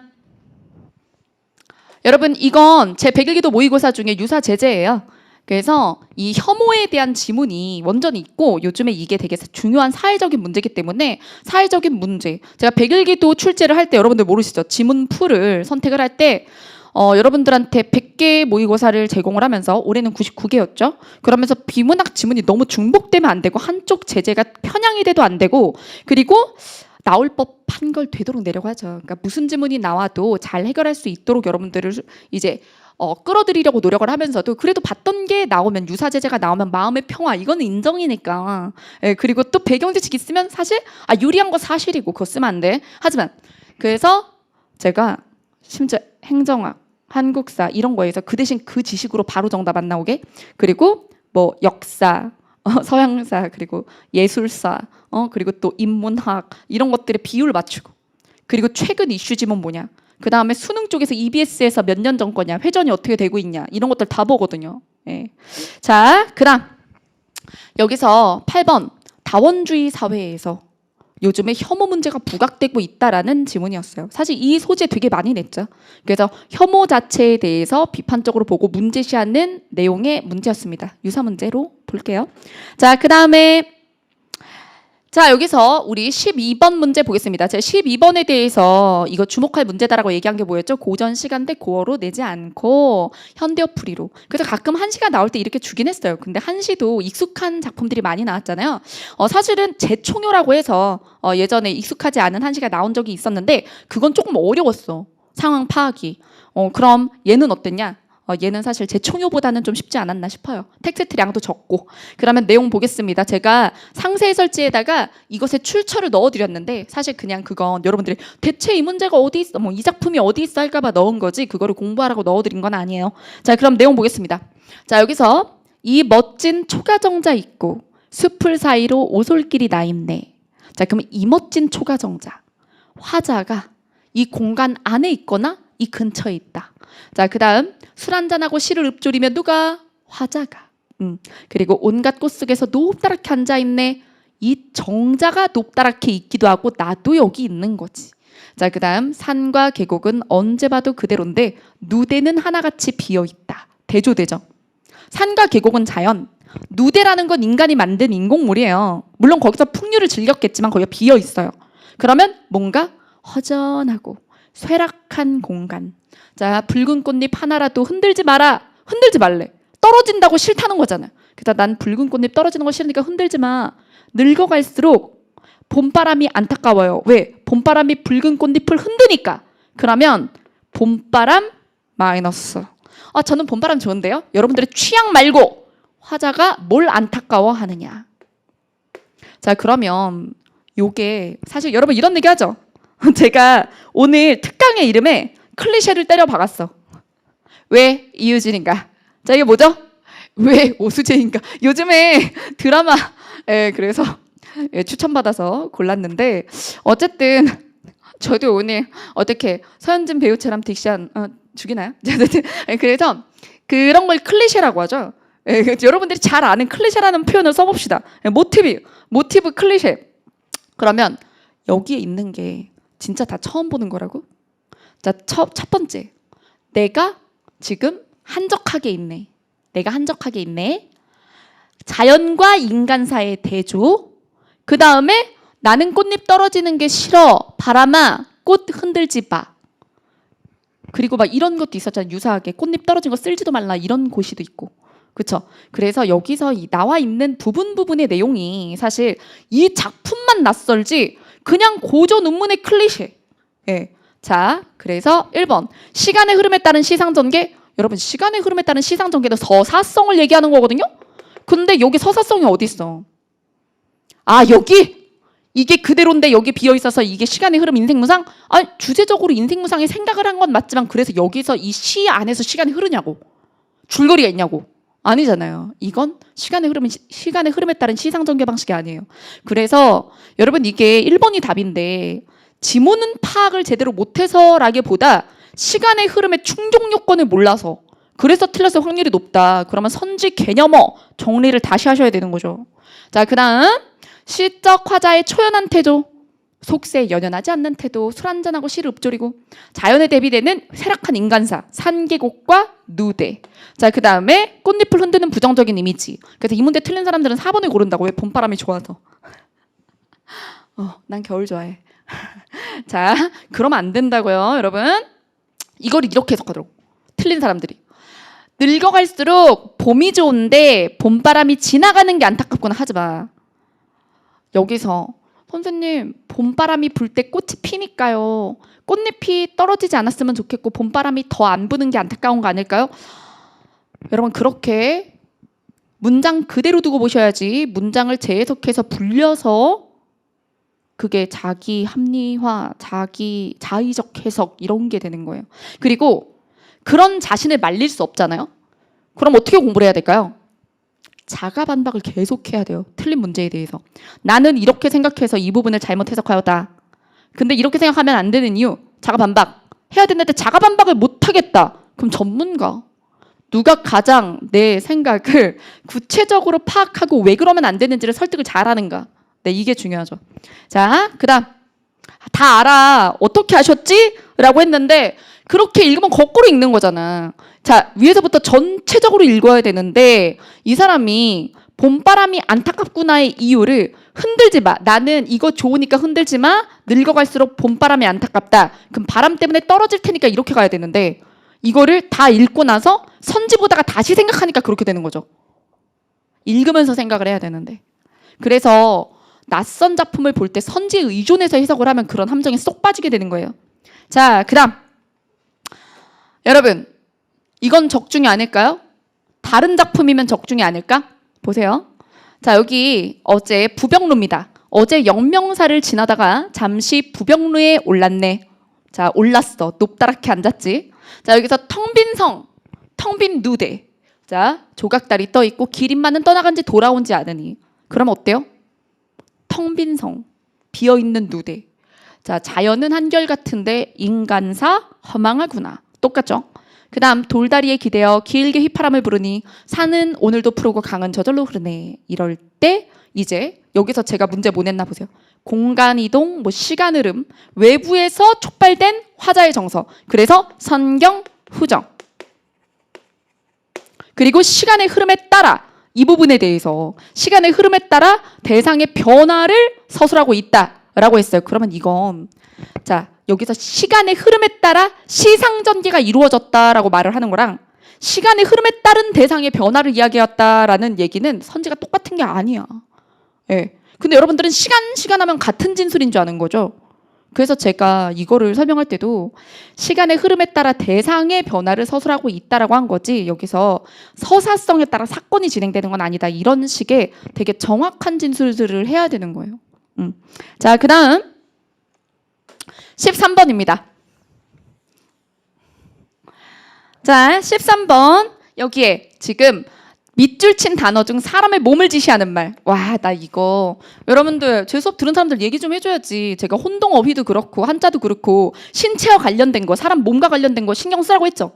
여러분 이건 제 101기도 모의고사 중에 유사 제재예요. 그래서 이 혐오에 대한 지문이 원전이 있고 요즘에 이게 되게 중요한 사회적인 문제이기 때문에 사회적인 문제 제가 101기도 출제를 할 때 여러분들 모르시죠? 지문 풀을 선택을 할 때 여러분들한테 100개 모의고사를 제공을 하면서 올해는 99개였죠. 그러면서 비문학 지문이 너무 중복되면 안 되고 한쪽 제재가 편향이 돼도 안 되고 그리고 나올 법한 걸 되도록 내려고 하죠. 그러니까 무슨 지문이 나와도 잘 해결할 수 있도록 여러분들을 이제 끌어들이려고 노력을 하면서도 그래도 봤던 게 나오면 유사 제재가 나오면 마음의 평화 이거는 인정이니까. 예, 그리고 또 배경지식 있으면 사실 유리한 거 사실이고 그거 쓰면 안 돼. 하지만 그래서 제가 심지어 행정학, 한국사 이런 거에서 그 대신 그 지식으로 바로 정답 안 나오게 그리고 뭐 역사, 서양사 그리고 예술사 그리고 또 인문학 이런 것들의 비율 맞추고 그리고 최근 이슈 지문 뭐냐 그 다음에 수능 쪽에서 EBS에서 몇 년 전 거냐 회전이 어떻게 되고 있냐 이런 것들 다 보거든요. 예. 자 그다음 여기서 8번 다원주의 사회에서 요즘에 혐오 문제가 부각되고 있다라는 지문이었어요. 사실 이 소재 되게 많이 냈죠. 그래서 혐오 자체에 대해서 비판적으로 보고 문제시하는 내용의 문제였습니다. 유사 문제로 볼게요. 자, 그 다음에 자 여기서 우리 12번 문제 보겠습니다. 제가 12번에 대해서 이거 주목할 문제다라고 얘기한 게 뭐였죠? 고전 시간대 고어로 내지 않고 현대어 풀이로. 그래서 가끔 한시가 나올 때 이렇게 주긴 했어요. 근데 한시도 익숙한 작품들이 많이 나왔잖아요. 사실은 재총효라고 해서 예전에 익숙하지 않은 한시가 나온 적이 있었는데 그건 조금 어려웠어. 상황 파악이. 그럼 얘는 어땠냐? 얘는 사실 제 총효보다는 좀 쉽지 않았나 싶어요. 텍스트량도 적고. 그러면 내용 보겠습니다. 제가 상세 해설지에다가 이것의 출처를 넣어드렸는데 사실 그냥 그건 여러분들이 대체 이 문제가 어디 있어? 뭐 이 작품이 어디 있어 할까봐 넣은 거지 그거를 공부하라고 넣어드린 건 아니에요. 자 그럼 내용 보겠습니다. 자 여기서 이 멋진 초가정자 있고 숲을 사이로 오솔길이 나 있네. 자 그럼 이 멋진 초가정자 화자가 이 공간 안에 있거나 이 근처에 있다. 자, 그 다음 술 한잔하고 시를 읊조리며 누가? 화자가. 그리고 온갖 꽃 속에서 높다랗게 앉아있네. 이 정자가 높다랗게 있기도 하고 나도 여기 있는 거지. 자, 그 다음 산과 계곡은 언제 봐도 그대로인데 누대는 하나같이 비어있다. 대조되죠. 산과 계곡은 자연. 누대라는 건 인간이 만든 인공물이에요. 물론 거기서 풍류를 즐겼겠지만 거기가 비어있어요. 그러면 뭔가 허전하고 쇠락한 공간. 자, 붉은 꽃잎 하나라도 흔들지 마라. 흔들지 말래. 떨어진다고 싫다는 거잖아. 그래서 난 붉은 꽃잎 떨어지는 거 싫으니까 흔들지 마. 늙어갈수록 봄바람이 안타까워요. 왜? 봄바람이 붉은 꽃잎을 흔드니까. 그러면 봄바람 마이너스. 저는 봄바람 좋은데요. 여러분들의 취향 말고 화자가 뭘 안타까워하느냐. 자, 그러면 요게 사실 여러분 이런 얘기 하죠. 제가 오늘 특강의 이름에 클리셰를 때려 박았어. 왜 이유진인가? 자 이게 뭐죠? 왜 오수재인가? 요즘에 드라마 그래서 추천받아서 골랐는데 어쨌든 저도 오늘 어떻게 서현진 배우처럼 딕션 죽이나요? 그래서 그런 걸 클리셰라고 하죠. 여러분들이 잘 아는 클리셰라는 표현을 써봅시다. 모티브 클리셰. 그러면 여기에 있는 게 진짜 다 처음 보는 거라고? 자, 첫 번째. 내가 지금 한적하게 있네. 내가 한적하게 있네. 자연과 인간 사이의 대조. 그 다음에 나는 꽃잎 떨어지는 게 싫어. 바람아, 꽃 흔들지 마. 그리고 막 이런 것도 있었잖아요. 유사하게 꽃잎 떨어진 거 쓸지도 말라 이런 고시도 있고. 그렇죠? 그래서 여기서 나와 있는 부분의 내용이 사실 이 작품만 낯설지 그냥 고전 운문의 클리셰. 예. 자, 그래서 1번 시간의 흐름에 따른 시상전개. 여러분 시간의 흐름에 따른 시상전개는 서사성을 얘기하는 거거든요. 근데 여기 서사성이 어디 있어? 여기 이게 그대로인데 여기 비어 있어서 이게 시간의 흐름 인생무상? 주제적으로 인생무상의 생각을 한 건 맞지만 그래서 여기서 이 시 안에서 시간이 흐르냐고. 줄거리가 있냐고. 아니잖아요. 이건 시간의 흐름에 따른 시상전개 방식이 아니에요. 그래서 여러분 이게 1번이 답인데 지문은 파악을 제대로 못해서라기보다 시간의 흐름의 충족 요건을 몰라서 그래서 틀렸을 확률이 높다. 그러면 선지 개념어 정리를 다시 하셔야 되는 거죠. 자, 그 다음 시적 화자의 초연한 태도. 속세에 연연하지 않는 태도, 술 한잔하고 시를 읊조리고 자연에 대비되는 쇠락한 인간사, 산계곡과 누대. 자, 그 다음에 꽃잎을 흔드는 부정적인 이미지. 그래서 이 문제 틀린 사람들은 4번을 고른다고. 왜? 봄바람이 좋아서. 난 겨울 좋아해. 자, 그러면 안 된다고요, 여러분. 이걸 이렇게 해석하도록. 틀린 사람들이. 늙어갈수록 봄이 좋은데 봄바람이 지나가는 게 안타깝구나 하지 마. 여기서 선생님 봄바람이 불 때 꽃이 피니까요. 꽃잎이 떨어지지 않았으면 좋겠고 봄바람이 더 안 부는 게 안타까운 거 아닐까요? 여러분 그렇게 문장 그대로 두고 보셔야지 문장을 재해석해서 불려서 그게 자기 합리화, 자기 자의적 해석 이런 게 되는 거예요. 그리고 그런 자신을 말릴 수 없잖아요. 그럼 어떻게 공부를 해야 될까요? 자가 반박을 계속해야 돼요. 틀린 문제에 대해서. 나는 이렇게 생각해서 이 부분을 잘못 해석하였다. 근데 이렇게 생각하면 안 되는 이유. 자가 반박. 해야 되는데 자가 반박을 못 하겠다. 그럼 전문가. 누가 가장 내 생각을 구체적으로 파악하고 왜 그러면 안 되는지를 설득을 잘하는가. 네, 이게 중요하죠. 자, 그다음 다 알아. 어떻게 하셨지? 라고 했는데 그렇게 읽으면 거꾸로 읽는 거잖아. 자, 위에서부터 전체적으로 읽어야 되는데 이 사람이 봄바람이 안타깝구나의 이유를 흔들지 마. 나는 이거 좋으니까 흔들지 마. 늙어갈수록 봄바람이 안타깝다. 그럼 바람 때문에 떨어질 테니까 이렇게 가야 되는데 이거를 다 읽고 나서 선지 보다가 다시 생각하니까 그렇게 되는 거죠. 읽으면서 생각을 해야 되는데. 그래서 낯선 작품을 볼 때 선지에 의존해서 해석을 하면 그런 함정에 쏙 빠지게 되는 거예요. 자, 그다음 여러분 이건 적중이 아닐까요? 다른 작품이면 적중이 아닐까? 보세요. 자, 여기 어제 부병루입니다. 어제 영명사를 지나다가 잠시 부병루에 올랐네. 자, 올랐어. 높다랗게 앉았지. 자, 여기서 텅 빈 성, 텅 빈 누대. 자, 조각달이 떠 있고 기린마는 떠나간 지 돌아온지 않으니. 그럼 어때요? 텅 빈 성, 비어 있는 누대. 자, 자연은 한결같은데 인간사 허망하구나. 똑같죠? 그 다음 돌다리에 기대어 길게 휘파람을 부르니 산은 오늘도 푸르고 강은 저절로 흐르네. 이럴 때 이제 여기서 제가 문제 뭐 냈나 보세요. 공간 이동, 뭐 시간 흐름, 외부에서 촉발된 화자의 정서. 그래서 선경, 후정. 그리고 시간의 흐름에 따라 이 부분에 대해서 시간의 흐름에 따라 대상의 변화를 서술하고 있다라고 했어요. 그러면 이건 자, 여기서 시간의 흐름에 따라 시상전개가 이루어졌다라고 말을 하는 거랑 시간의 흐름에 따른 대상의 변화를 이야기했다라는 얘기는 선지가 똑같은 게 아니야. 예. 근데 여러분들은 시간 하면 같은 진술인 줄 아는 거죠. 그래서 제가 이거를 설명할 때도 시간의 흐름에 따라 대상의 변화를 서술하고 있다라고 한 거지 여기서 서사성에 따라 사건이 진행되는 건 아니다. 이런 식의 되게 정확한 진술들을 해야 되는 거예요. 자, 그 다음 13번입니다. 자, 13번 여기에 지금 밑줄 친 단어 중 사람의 몸을 지시하는 말. 와, 나 이거 여러분들 제 수업 들은 사람들 얘기 좀 해줘야지. 제가 혼동어휘도 그렇고 한자도 그렇고 신체와 관련된 거, 사람 몸과 관련된 거 신경 쓰라고 했죠.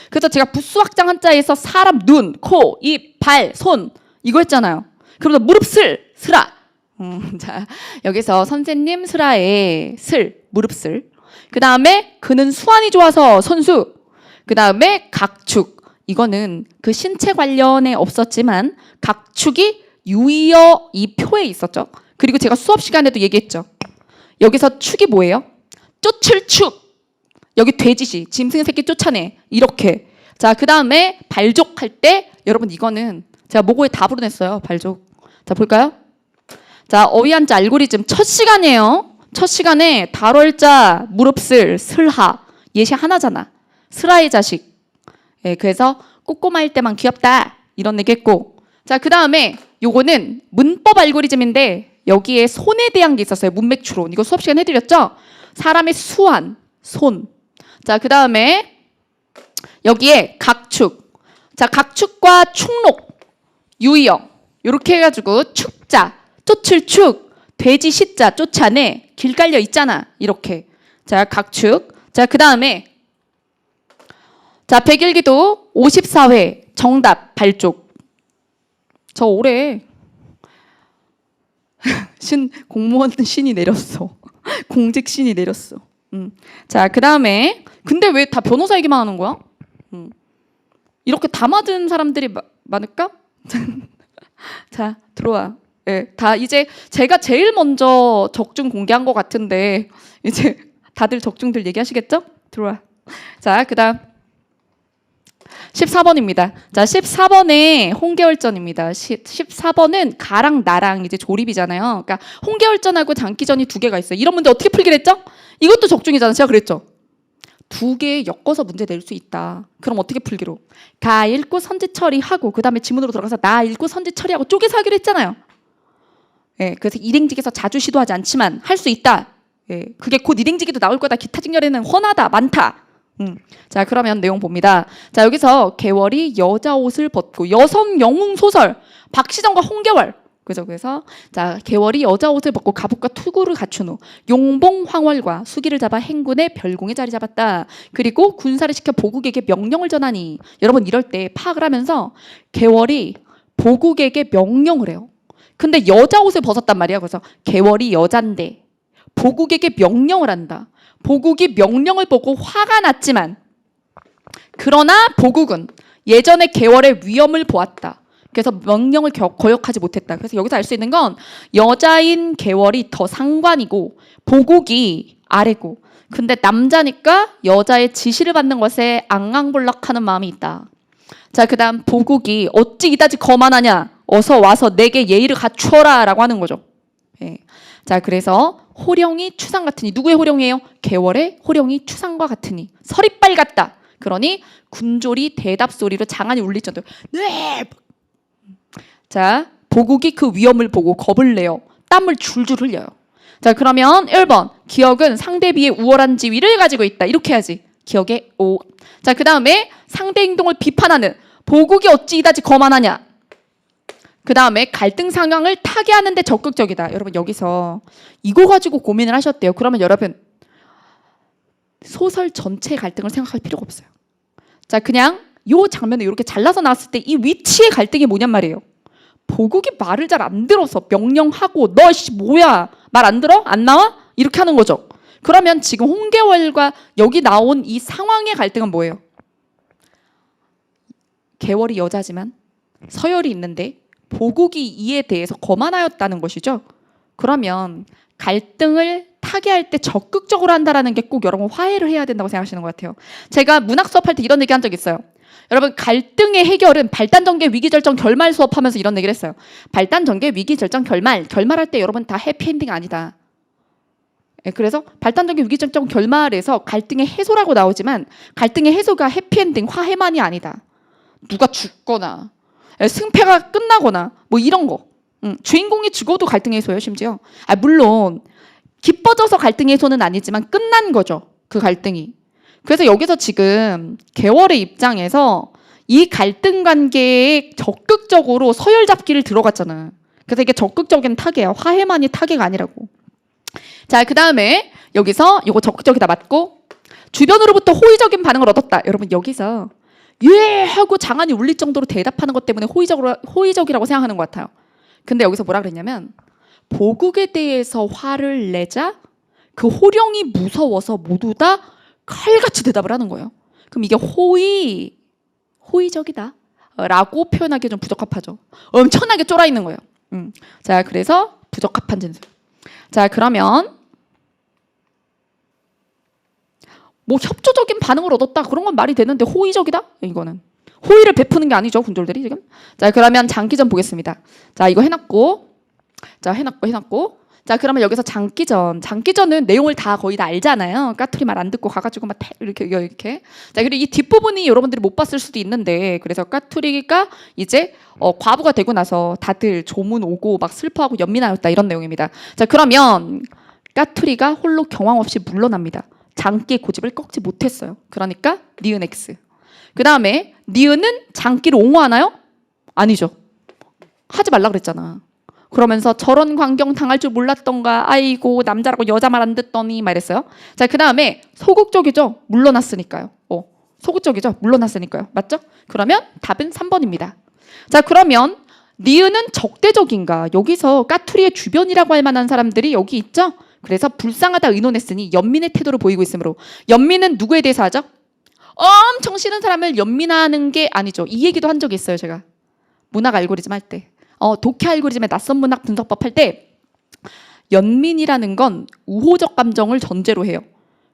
그래서 제가 부수확장 한자에서 사람 눈, 코, 입, 발, 손 이거 했잖아요. 그러면서 무릎 슬아. 자, 여기서 선생님 슬아의 슬, 무릎 슬. 그 다음에 그는 수완이 좋아서 선수. 그 다음에 각축. 이거는 그 신체 관련에 없었지만 각축이 유의어 이 표에 있었죠. 그리고 제가 수업 시간에도 얘기했죠. 여기서 축이 뭐예요? 쫓을 축. 여기 돼지시, 짐승 새끼 쫓아내. 이렇게. 자, 그 다음에 발족 할 때 여러분 이거는 제가 모고에 답으로 냈어요. 발족. 자, 볼까요? 자, 어휘한자 알고리즘 첫 시간이에요. 첫 시간에 달월자 무릎슬 슬하 예시 하나잖아. 슬하의 자식. 예, 그래서 꼬꼬마일 때만 귀엽다 이런 얘기했고 자, 그 다음에 요거는 문법 알고리즘인데 여기에 손에 대한 게 있었어요. 문맥추론 이거 수업 시간 해드렸죠. 사람의 수완 손. 자, 그 다음에 여기에 각축. 자, 각축과 축록 유의어 이렇게 해가지고 축자 쫓을 축 돼지 시자 쫓아내 길 깔려 있잖아 이렇게. 자, 각축. 자, 그 다음에 자, 백일기도 54회 정답 발족. 저 올해 공무원 신이 내렸어. 공직 신이 내렸어. 자, 그 다음에 근데 왜 다 변호사 얘기만 하는 거야? 이렇게 다 맞은 사람들이 많을까? 자, 들어와. 예, 다 이제 제가 제일 먼저 적중 공개한 것 같은데 이제 다들 적중들 얘기하시겠죠? 들어와. 자, 그 다음 14번입니다. 자, 14번에 홍계월전입니다. 14번은 가랑 나랑 이제 조립이잖아요. 그러니까 홍계월전하고 장기전이 두 개가 있어요. 이런 문제 어떻게 풀기로 했죠? 이것도 적중이잖아요. 제가 그랬죠. 두 개 엮어서 문제 낼 수 있다. 그럼 어떻게 풀기로? 가 읽고 선지 처리하고 그 다음에 지문으로 들어가서 나 읽고 선지 처리하고 쪼개서 하기로 했잖아요. 예, 그래서 일행직에서 자주 시도하지 않지만 할 수 있다. 예, 그게 곧 일행직에도 나올 거다. 기타 직렬에는 훤하다, 많다. 자, 그러면 내용 봅니다. 자, 여기서 개월이 여자 옷을 벗고 여성 영웅 소설 박시정과 홍계월. 그죠? 그래서 자, 개월이 여자 옷을 벗고 갑옷과 투구를 갖춘 후 용봉 황월과 수기를 잡아 행군의 별궁에 자리 잡았다. 그리고 군사를 시켜 보국에게 명령을 전하니 여러분 이럴 때 파악을 하면서 개월이 보국에게 명령을 해요. 근데 여자 옷을 벗었단 말이야. 그래서 개월이 여잔데 보국에게 명령을 한다. 보국이 명령을 보고 화가 났지만 그러나 보국은 예전에 개월의 위험을 보았다. 그래서 명령을 거역하지 못했다. 그래서 여기서 알 수 있는 건 여자인 개월이 더 상관이고 보국이 아래고 근데 남자니까 여자의 지시를 받는 것에 앙앙볼락하는 마음이 있다. 자, 그 다음 보국이 어찌 이다지 거만하냐. 어서 와서 내게 예의를 갖추어라 라고 하는 거죠. 예. 자, 그래서 호령이 추상 같으니 누구의 호령이에요? 개월의 호령이 추상과 같으니 서리빨 같다. 그러니 군졸이 대답 소리로 장안이 울릴 정도로 네. 자, 보국이 그 위험을 보고 겁을 내요. 땀을 줄줄 흘려요. 자, 그러면 1번 기억은 상대 비의 우월한 지위를 가지고 있다. 이렇게 해야지. 기억의 오. 자, 그 다음에 상대 행동을 비판하는 보국이 어찌 이다지 거만하냐. 그 다음에 갈등 상황을 타개하는 데 적극적이다. 여러분 여기서 이거 가지고 고민을 하셨대요. 그러면 여러분 소설 전체의 갈등을 생각할 필요가 없어요. 자, 그냥 요 장면을 이렇게 잘라서 나왔을 때 이 위치의 갈등이 뭐냔 말이에요. 보국이 말을 잘 안 들어서 명령하고 너 씨 뭐야 말 안 들어? 안 나와? 이렇게 하는 거죠. 그러면 지금 홍계월과 여기 나온 이 상황의 갈등은 뭐예요? 개월이 여자지만 서열이 있는데 보국이 이에 대해서 거만하였다는 것이죠. 그러면 갈등을 타개할 때 적극적으로 한다라는 게 꼭 여러분 화해를 해야 된다고 생각하시는 것 같아요. 제가 문학 수업할 때 이런 얘기 한 적 있어요. 여러분 갈등의 해결은 발단, 전개, 위기, 절정, 결말 수업하면서 이런 얘기를 했어요. 발단, 전개, 위기, 절정, 결말할 때 여러분 다 해피엔딩 아니다. 예, 그래서 발단, 전개, 위기, 절정, 결말에서 갈등의 해소라고 나오지만 갈등의 해소가 해피엔딩, 화해만이 아니다. 누가 죽거나 승패가 끝나거나 뭐 이런 거. 주인공이 죽어도 갈등 해소예요. 심지어. 물론 기뻐져서 갈등 해소는 아니지만 끝난 거죠. 그 갈등이. 그래서 여기서 지금 개월의 입장에서 이 갈등 관계에 적극적으로 서열 잡기를 들어갔잖아. 그래서 이게 적극적인 타개야. 화해만이 타개가 아니라고. 자, 그 다음에 여기서 이거 적극적이다 맞고 주변으로부터 호의적인 반응을 얻었다. 여러분 여기서 예 하고 장안이 울릴 정도로 대답하는 것 때문에 호의적이라고 생각하는 것 같아요. 근데 여기서 뭐라 그랬냐면 보국에 대해서 화를 내자 그 호령이 무서워서 모두 다 칼같이 대답을 하는 거예요. 그럼 이게 호의적이다 라고 표현하기 좀 부적합하죠. 엄청나게 쫄아 있는 거예요. 자, 그래서 부적합한 진술. 자, 그러면 뭐 협조적인 반응을 얻었다 그런 건 말이 되는데 호의적이다? 이거는 호의를 베푸는 게 아니죠. 군졸들이 지금. 자, 그러면 장기전 보겠습니다. 자, 이거 해놨고 자, 해놨고 자, 그러면 여기서 장기전은 내용을 다 거의 다 알잖아요. 까투리 말 안 듣고 가가지고 막 이렇게 자, 그리고 이 뒷부분이 여러분들이 못 봤을 수도 있는데 그래서 까투리가 이제 과부가 되고 나서 다들 조문 오고 막 슬퍼하고 연민하였다 이런 내용입니다. 자, 그러면 까투리가 홀로 경황 없이 물러납니다. 장기의 고집을 꺾지 못했어요. 그러니까 니은 X. 그 다음에 니은은 장기를 옹호하나요? 아니죠. 하지 말라 그랬잖아. 그러면서 저런 광경 당할 줄 몰랐던가. 아이고 남자라고 여자 말 안 듣더니 말했어요. 자, 그 다음에 소극적이죠. 물러났으니까요. 소극적이죠. 물러났으니까요. 맞죠? 그러면 답은 3번입니다. 자, 그러면 니은은 적대적인가? 여기서 까투리의 주변이라고 할 만한 사람들이 여기 있죠? 그래서 불쌍하다 의논했으니 연민의 태도를 보이고 있으므로 연민은 누구에 대해서 하죠? 엄청 싫은 사람을 연민하는 게 아니죠. 이 얘기도 한 적이 있어요. 제가 문학 알고리즘 할 때 독해 알고리즘의 낯선 문학 분석법 할 때 연민이라는 건 우호적 감정을 전제로 해요.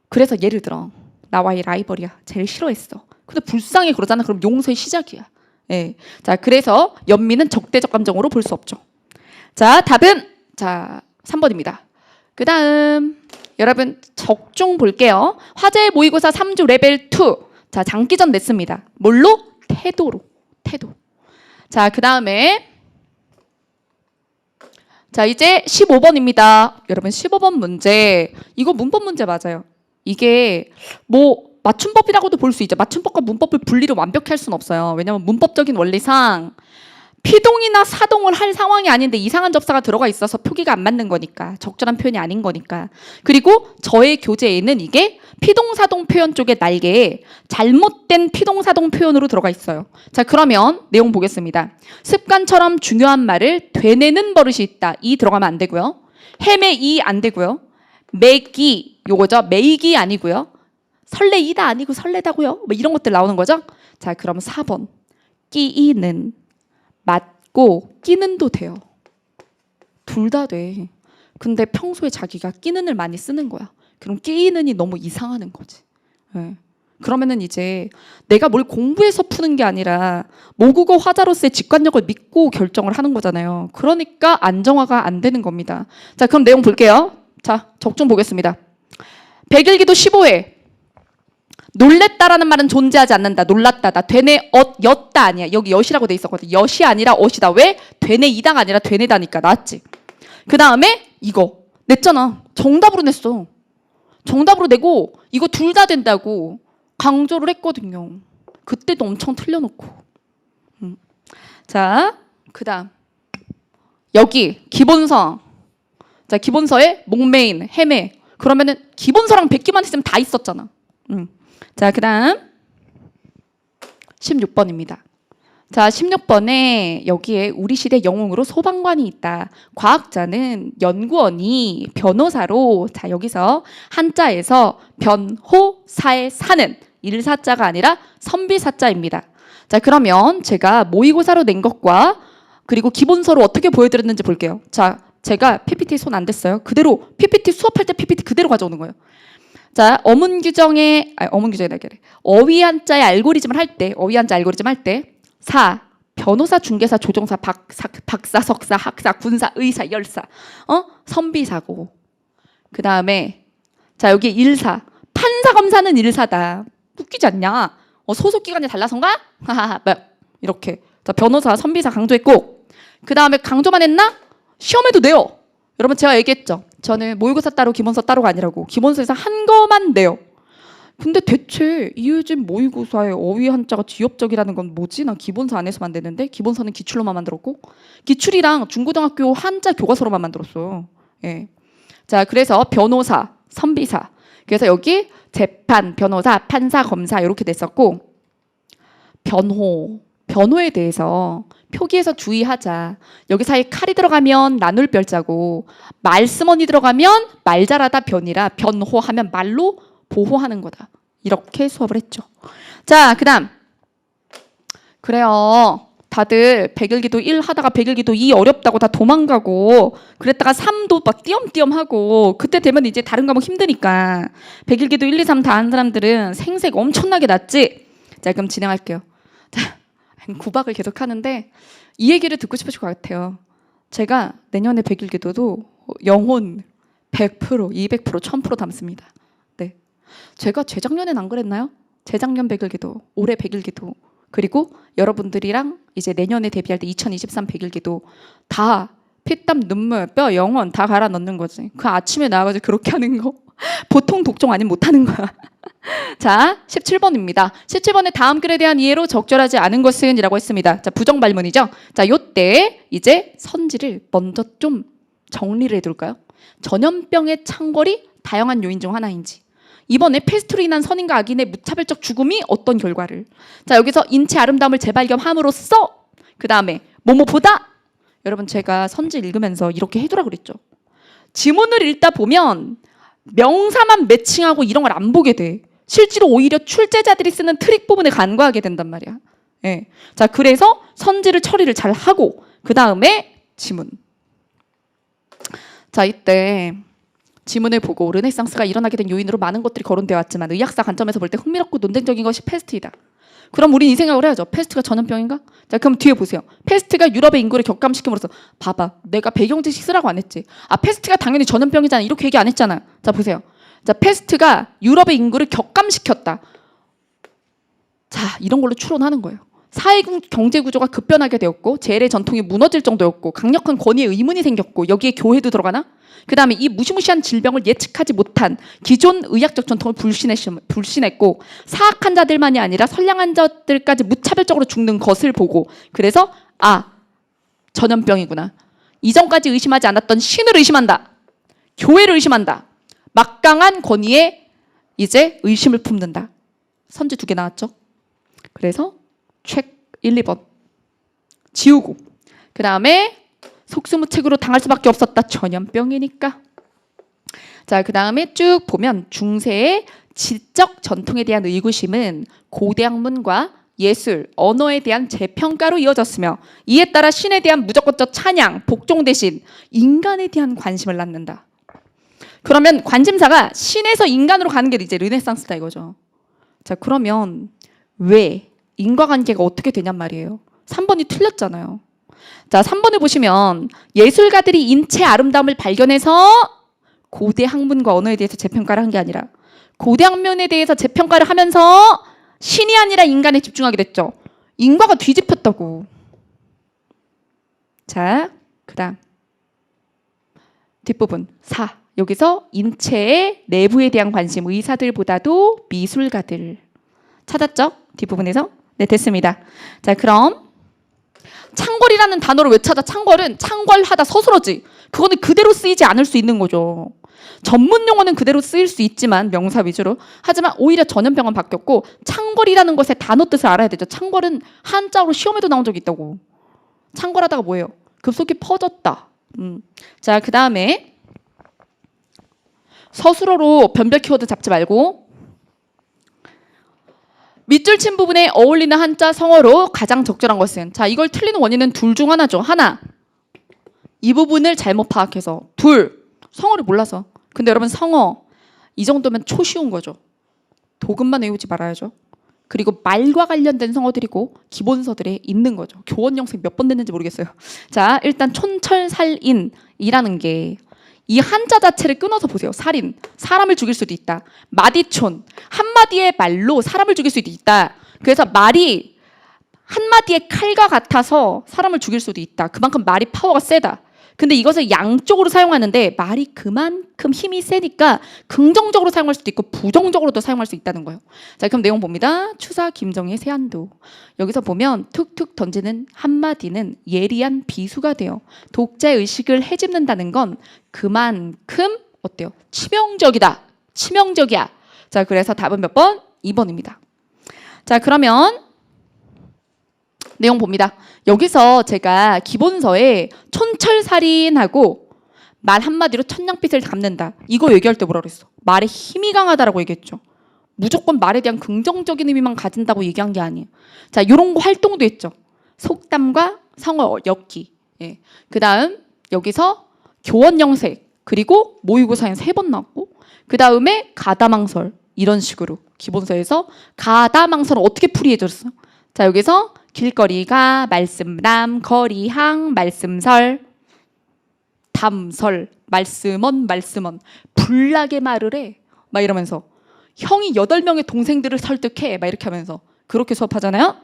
그래서 예를 들어 나와의 라이벌이야. 제일 싫어했어. 근데 불쌍해 그러잖아. 그럼 용서의 시작이야. 예. 자, 그래서 연민은 적대적 감정으로 볼 수 없죠. 자, 답은 자 3번입니다. 그 다음 여러분 적중 볼게요. 화재 모의고사 3주 레벨 2. 자, 장기전 냈습니다. 뭘로? 태도로. 태도. 자, 그 다음에 자, 이제 15번입니다. 여러분 15번 문제. 이거 문법 문제 맞아요. 이게 뭐 맞춤법이라고도 볼 수 있죠. 맞춤법과 문법을 분리를 완벽히 할 수는 없어요. 왜냐하면 문법적인 원리상 피동이나 사동을 할 상황이 아닌데 이상한 접사가 들어가 있어서 표기가 안 맞는 거니까. 적절한 표현이 아닌 거니까. 그리고 저의 교재에는 이게 피동사동 표현 쪽에 날개에 잘못된 피동사동 표현으로 들어가 있어요. 자, 그러면 내용 보겠습니다. 습관처럼 중요한 말을 되뇌는 버릇이 있다. 이 들어가면 안 되고요. 헤매이 안 되고요. 매기 요거죠. 매이기 아니고요. 설레이다 아니고 설레다고요. 뭐 이런 것들 나오는 거죠. 자, 그럼 4번 끼이는 맞고 끼는도 돼요. 둘 다 돼. 근데 평소에 자기가 끼는을 많이 쓰는 거야. 그럼 끼이는이 너무 이상하는 거지. 네. 그러면은 이제 내가 뭘 공부해서 푸는 게 아니라 모국어 화자로서의 직관력을 믿고 결정을 하는 거잖아요. 그러니까 안정화가 안 되는 겁니다. 자, 그럼 내용 볼게요. 자, 적중 보겠습니다. 백일기도 15회. 놀랬다라는 말은 존재하지 않는다. 놀랐다. 나 되네 였다 아니야. 여기 엿이라고 돼 있었거든. 엿이 아니라 엇이다. 왜? 되네 이다가 아니라 되네다니까. 나왔지. 그 다음에 이거 냈잖아. 정답으로 냈어. 정답으로 내고 이거 둘 다 된다고 강조를 했거든요. 그때도 엄청 틀려놓고. 자, 그 다음 여기 기본서. 자, 기본서에 목메인, 헤매. 그러면은 기본서랑 백기만 있으면 다 있었잖아. 자, 그 다음 16번입니다. 자, 16번에 여기에 우리 시대 영웅으로 소방관이 있다. 과학자는 연구원이 변호사로 자, 여기서 한자에서 변호사의 사는 일사자가 아니라 선비사자입니다. 자, 그러면 제가 모의고사로 낸 것과 그리고 기본서로 어떻게 보여드렸는지 볼게요. 자, 제가 PPT 손 안 댔어요. 그대로 PPT 수업할 때 PPT 그대로 가져오는 거예요. 자, 어휘 한자의 알고리즘을 할 때, 어휘 한자 알고리즘 할 때, 변호사, 중개사, 조종사, 박사, 석사, 학사, 군사, 의사, 열사, 선비사고. 그 다음에, 자, 여기 일사. 판사, 검사는 일사다. 웃기지 않냐? 소속기관이 달라서인가? 하하하, 이렇게. 자, 변호사, 선비사 강조했고, 그 다음에 강조만 했나? 시험에도 내요. 여러분 제가 얘기했죠. 저는 모의고사 따로 기본서 따로가 아니라고. 기본서에서 한 거만 내요. 근데 대체 이유진 모의고사의 어휘 한자가 지엽적이라는 건 뭐지? 나 기본서 안에서만 내는데 기본서는 기출로만 만들었고 기출이랑 중고등학교 한자 교과서로만 만들었어요. 예. 자, 그래서 변호사, 선비사. 그래서 여기 재판, 변호사, 판사, 검사 이렇게 됐었고 변호에 대해서 표기에서 주의하자. 여기 사이에 칼이 들어가면 나눌 별자고 말스머니 들어가면 말 잘하다 변이라 변호하면 말로 보호하는 거다. 이렇게 수업을 했죠. 자, 그 다음 그래요. 다들 백일기도 1 하다가 백일기도 2 어렵다고 다 도망가고 그랬다가 3도 막 띄엄띄엄하고 그때 되면 이제 다른 과목 힘드니까 백일기도 1, 2, 3 다 하는 사람들은 생색 엄청나게 났지. 자, 그럼 진행할게요. 자, 구박을 계속 하는데 이 얘기를 듣고 싶으실 것 같아요. 제가 내년에 백일기도도 영혼 100%, 200%, 1000% 담습니다. 네, 제가 재작년엔 안 그랬나요? 재작년 백일기도, 올해 백일기도 그리고 여러분들이랑 이제 내년에 데뷔할 때 2023 백일기도 다 피땀 눈물 뼈 영혼 다 갈아 넣는 거지. 그 아침에 나와가지고 그렇게 하는 거 보통 독종 아니면 못하는 거야. 자, 17번입니다. 17번에 다음 글에 대한 이해로 적절하지 않은 것은 이라고 했습니다. 자, 부정 발문이죠. 자, 요때 이제 선지를 먼저 좀 정리를 해둘까요? 전염병의 창궐이 다양한 요인 중 하나인지, 이번에 패스트로 인한 선인과 악인의 무차별적 죽음이 어떤 결과를, 자, 여기서 인체 아름다움을 재발견함으로써 그 다음에 뭐뭐보다, 여러분 제가 선지 읽으면서 이렇게 해두라고 그랬죠. 지문을 읽다 보면 명사만 매칭하고 이런 걸 안 보게 돼. 실제로 오히려 출제자들이 쓰는 트릭 부분에 간과하게 된단 말이야. 예. 자, 그래서 선지를 처리를 잘 하고 그 다음에 지문. 자, 이때 지문을 보고 르네상스가 일어나게 된 요인으로 많은 것들이 거론되어 왔지만 의학사 관점에서 볼 때 흥미롭고 논쟁적인 것이 패스트이다. 그럼 우린 이 생각을 해야죠. 패스트가 전염병인가? 자, 그럼 뒤에 보세요. 패스트가 유럽의 인구를 격감시킴으로써 봐봐. 내가 배경지식 쓰라고 안 했지. 아, 패스트가 당연히 전염병이잖아. 이렇게 얘기 안 했잖아. 자, 보세요. 자, 패스트가 유럽의 인구를 격감시켰다. 자, 이런 걸로 추론하는 거예요. 사회 경제 구조가 급변하게 되었고 재래 전통이 무너질 정도였고 강력한 권위에 의문이 생겼고 여기에 교회도 들어가나? 그 다음에 이 무시무시한 질병을 예측하지 못한 기존 의학적 전통을 불신했고 사악한 자들만이 아니라 선량한 자들까지 무차별적으로 죽는 것을 보고 그래서 아, 전염병이구나. 이전까지 의심하지 않았던 신을 의심한다. 교회를 의심한다. 막강한 권위에 이제 의심을 품는다. 선지 2개 나왔죠. 그래서 책 1, 2번 지우고 그 다음에 속수무책으로 당할 수밖에 없었다. 전염병이니까. 자, 그 다음에 쭉 보면 중세의 지적 전통에 대한 의구심은 고대 학문과 예술, 언어에 대한 재평가로 이어졌으며 이에 따라 신에 대한 무조건적 찬양, 복종 대신 인간에 대한 관심을 낳는다. 그러면 관심사가 신에서 인간으로 가는 게 이제 르네상스다 이거죠. 자, 그러면 왜 인과관계가 어떻게 되냔 말이에요. 3번이 틀렸잖아요. 자, 3번을 보시면 예술가들이 인체 아름다움을 발견해서 고대 학문과 언어에 대해서 재평가를 한 게 아니라 고대 학문에 대해서 재평가를 하면서 신이 아니라 인간에 집중하게 됐죠. 인과가 뒤집혔다고. 자, 그 다음 뒷부분 4. 여기서 인체의 내부에 대한 관심, 의사들보다도 미술가들. 찾았죠? 뒷부분에서? 네, 됐습니다. 자, 그럼 창궐이라는 단어를 왜 찾아? 창궐은 창궐하다 서술어지. 그거는 그대로 쓰이지 않을 수 있는 거죠. 전문 용어는 그대로 쓰일 수 있지만 명사 위주로. 하지만 오히려 전염병은 바뀌었고 창궐이라는 것의 단어 뜻을 알아야 되죠. 창궐은 한자어로 시험에도 나온 적이 있다고. 창궐하다가 뭐예요? 급속히 퍼졌다. 자, 그 다음에 서술어로 변별 키워드 잡지 말고 밑줄 친 부분에 어울리는 한자 성어로 가장 적절한 것은 자, 이걸 틀리는 원인은 둘 중 하나죠. 하나, 이 부분을 잘못 파악해서. 둘, 성어를 몰라서. 근데 여러분 성어 이 정도면 초쉬운 거죠. 도금만 외우지 말아야죠. 그리고 말과 관련된 성어들이고 기본서들에 있는 거죠. 교원 영생 몇 번 됐는지 모르겠어요. 자, 일단 촌철살인이라는 게 이 한자 자체를 끊어서 보세요. 살인, 사람을 죽일 수도 있다. 마디촌, 한마디의 말로 사람을 죽일 수도 있다. 그래서 말이 한마디의 칼과 같아서 사람을 죽일 수도 있다. 그만큼 말이 파워가 세다. 근데 이것을 양쪽으로 사용하는데 말이 그만큼 힘이 세니까 긍정적으로 사용할 수도 있고 부정적으로도 사용할 수 있다는 거예요. 자, 그럼 내용 봅니다. 추사 김정희의 세안도. 여기서 보면 툭툭 던지는 한마디는 예리한 비수가 돼요. 독자의 의식을 헤집는다는 건 그만큼 어때요? 치명적이다. 치명적이야. 자, 그래서 답은 몇 번? 2번입니다. 자, 그러면 내용 봅니다. 여기서 제가 기본서에 촌철살인하고 말 한마디로 천냥빚을 갚는다. 이거 얘기할 때 뭐라 그랬어? 말에 힘이 강하다라고 얘기했죠. 무조건 말에 대한 긍정적인 의미만 가진다고 얘기한 게 아니에요. 자, 이런 거 활동도 했죠. 속담과 성어, 엮기. 예. 그 다음 여기서 교원영색 그리고 모의고사에 3번 나왔고 그 다음에 가다망설 이런 식으로 기본서에서 가다망설을 어떻게 풀이해줬어? 자, 여기서 길거리가 말씀남 거리항 말씀설 담설 말씀언 말씀언 불나게 말을 해 막 이러면서 형이 8명의 동생들을 설득해 막 이렇게 하면서 그렇게 수업하잖아요.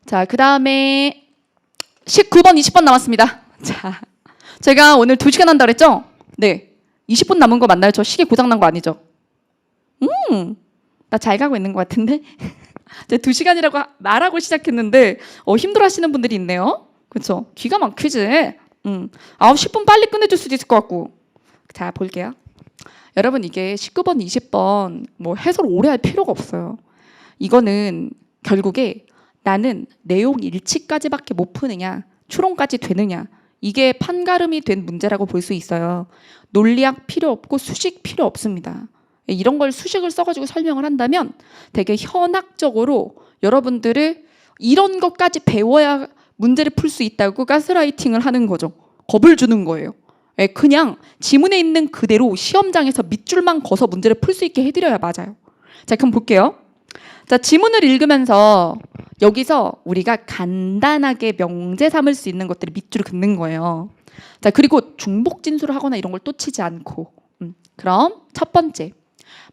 자, 그다음에 19번 20번 남았습니다. 자, 제가 오늘 2시간 한다 그랬죠? 네, 20분 남은 거 맞나요? 저 시계 고장 난 거 아니죠? 나 잘 가고 있는 것 같은데? 2시간이라고 말하고 시작했는데 힘들어하시는 분들이 있네요. 그렇죠? 귀가 막히지. 10분 빨리 끝내줄 수도 있을 것 같고. 자, 볼게요. 여러분 이게 19번, 20번 뭐 해설 오래 할 필요가 없어요. 이거는 결국에 나는 내용 일치까지밖에 못 푸느냐 추론까지 되느냐 이게 판가름이 된 문제라고 볼 수 있어요. 논리학 필요 없고 수식 필요 없습니다. 이런 걸 수식을 써가지고 설명을 한다면 되게 현학적으로 여러분들을 이런 것까지 배워야 문제를 풀 수 있다고 가스라이팅을 하는 거죠. 겁을 주는 거예요. 그냥 지문에 있는 그대로 시험장에서 밑줄만 그어서 문제를 풀 수 있게 해드려야 맞아요. 자, 그럼 볼게요. 자, 지문을 읽으면서 여기서 우리가 간단하게 명제 삼을 수 있는 것들이 밑줄을 긋는 거예요. 자, 그리고 중복 진술을 하거나 이런 걸 또 치지 않고. 그럼 첫 번째.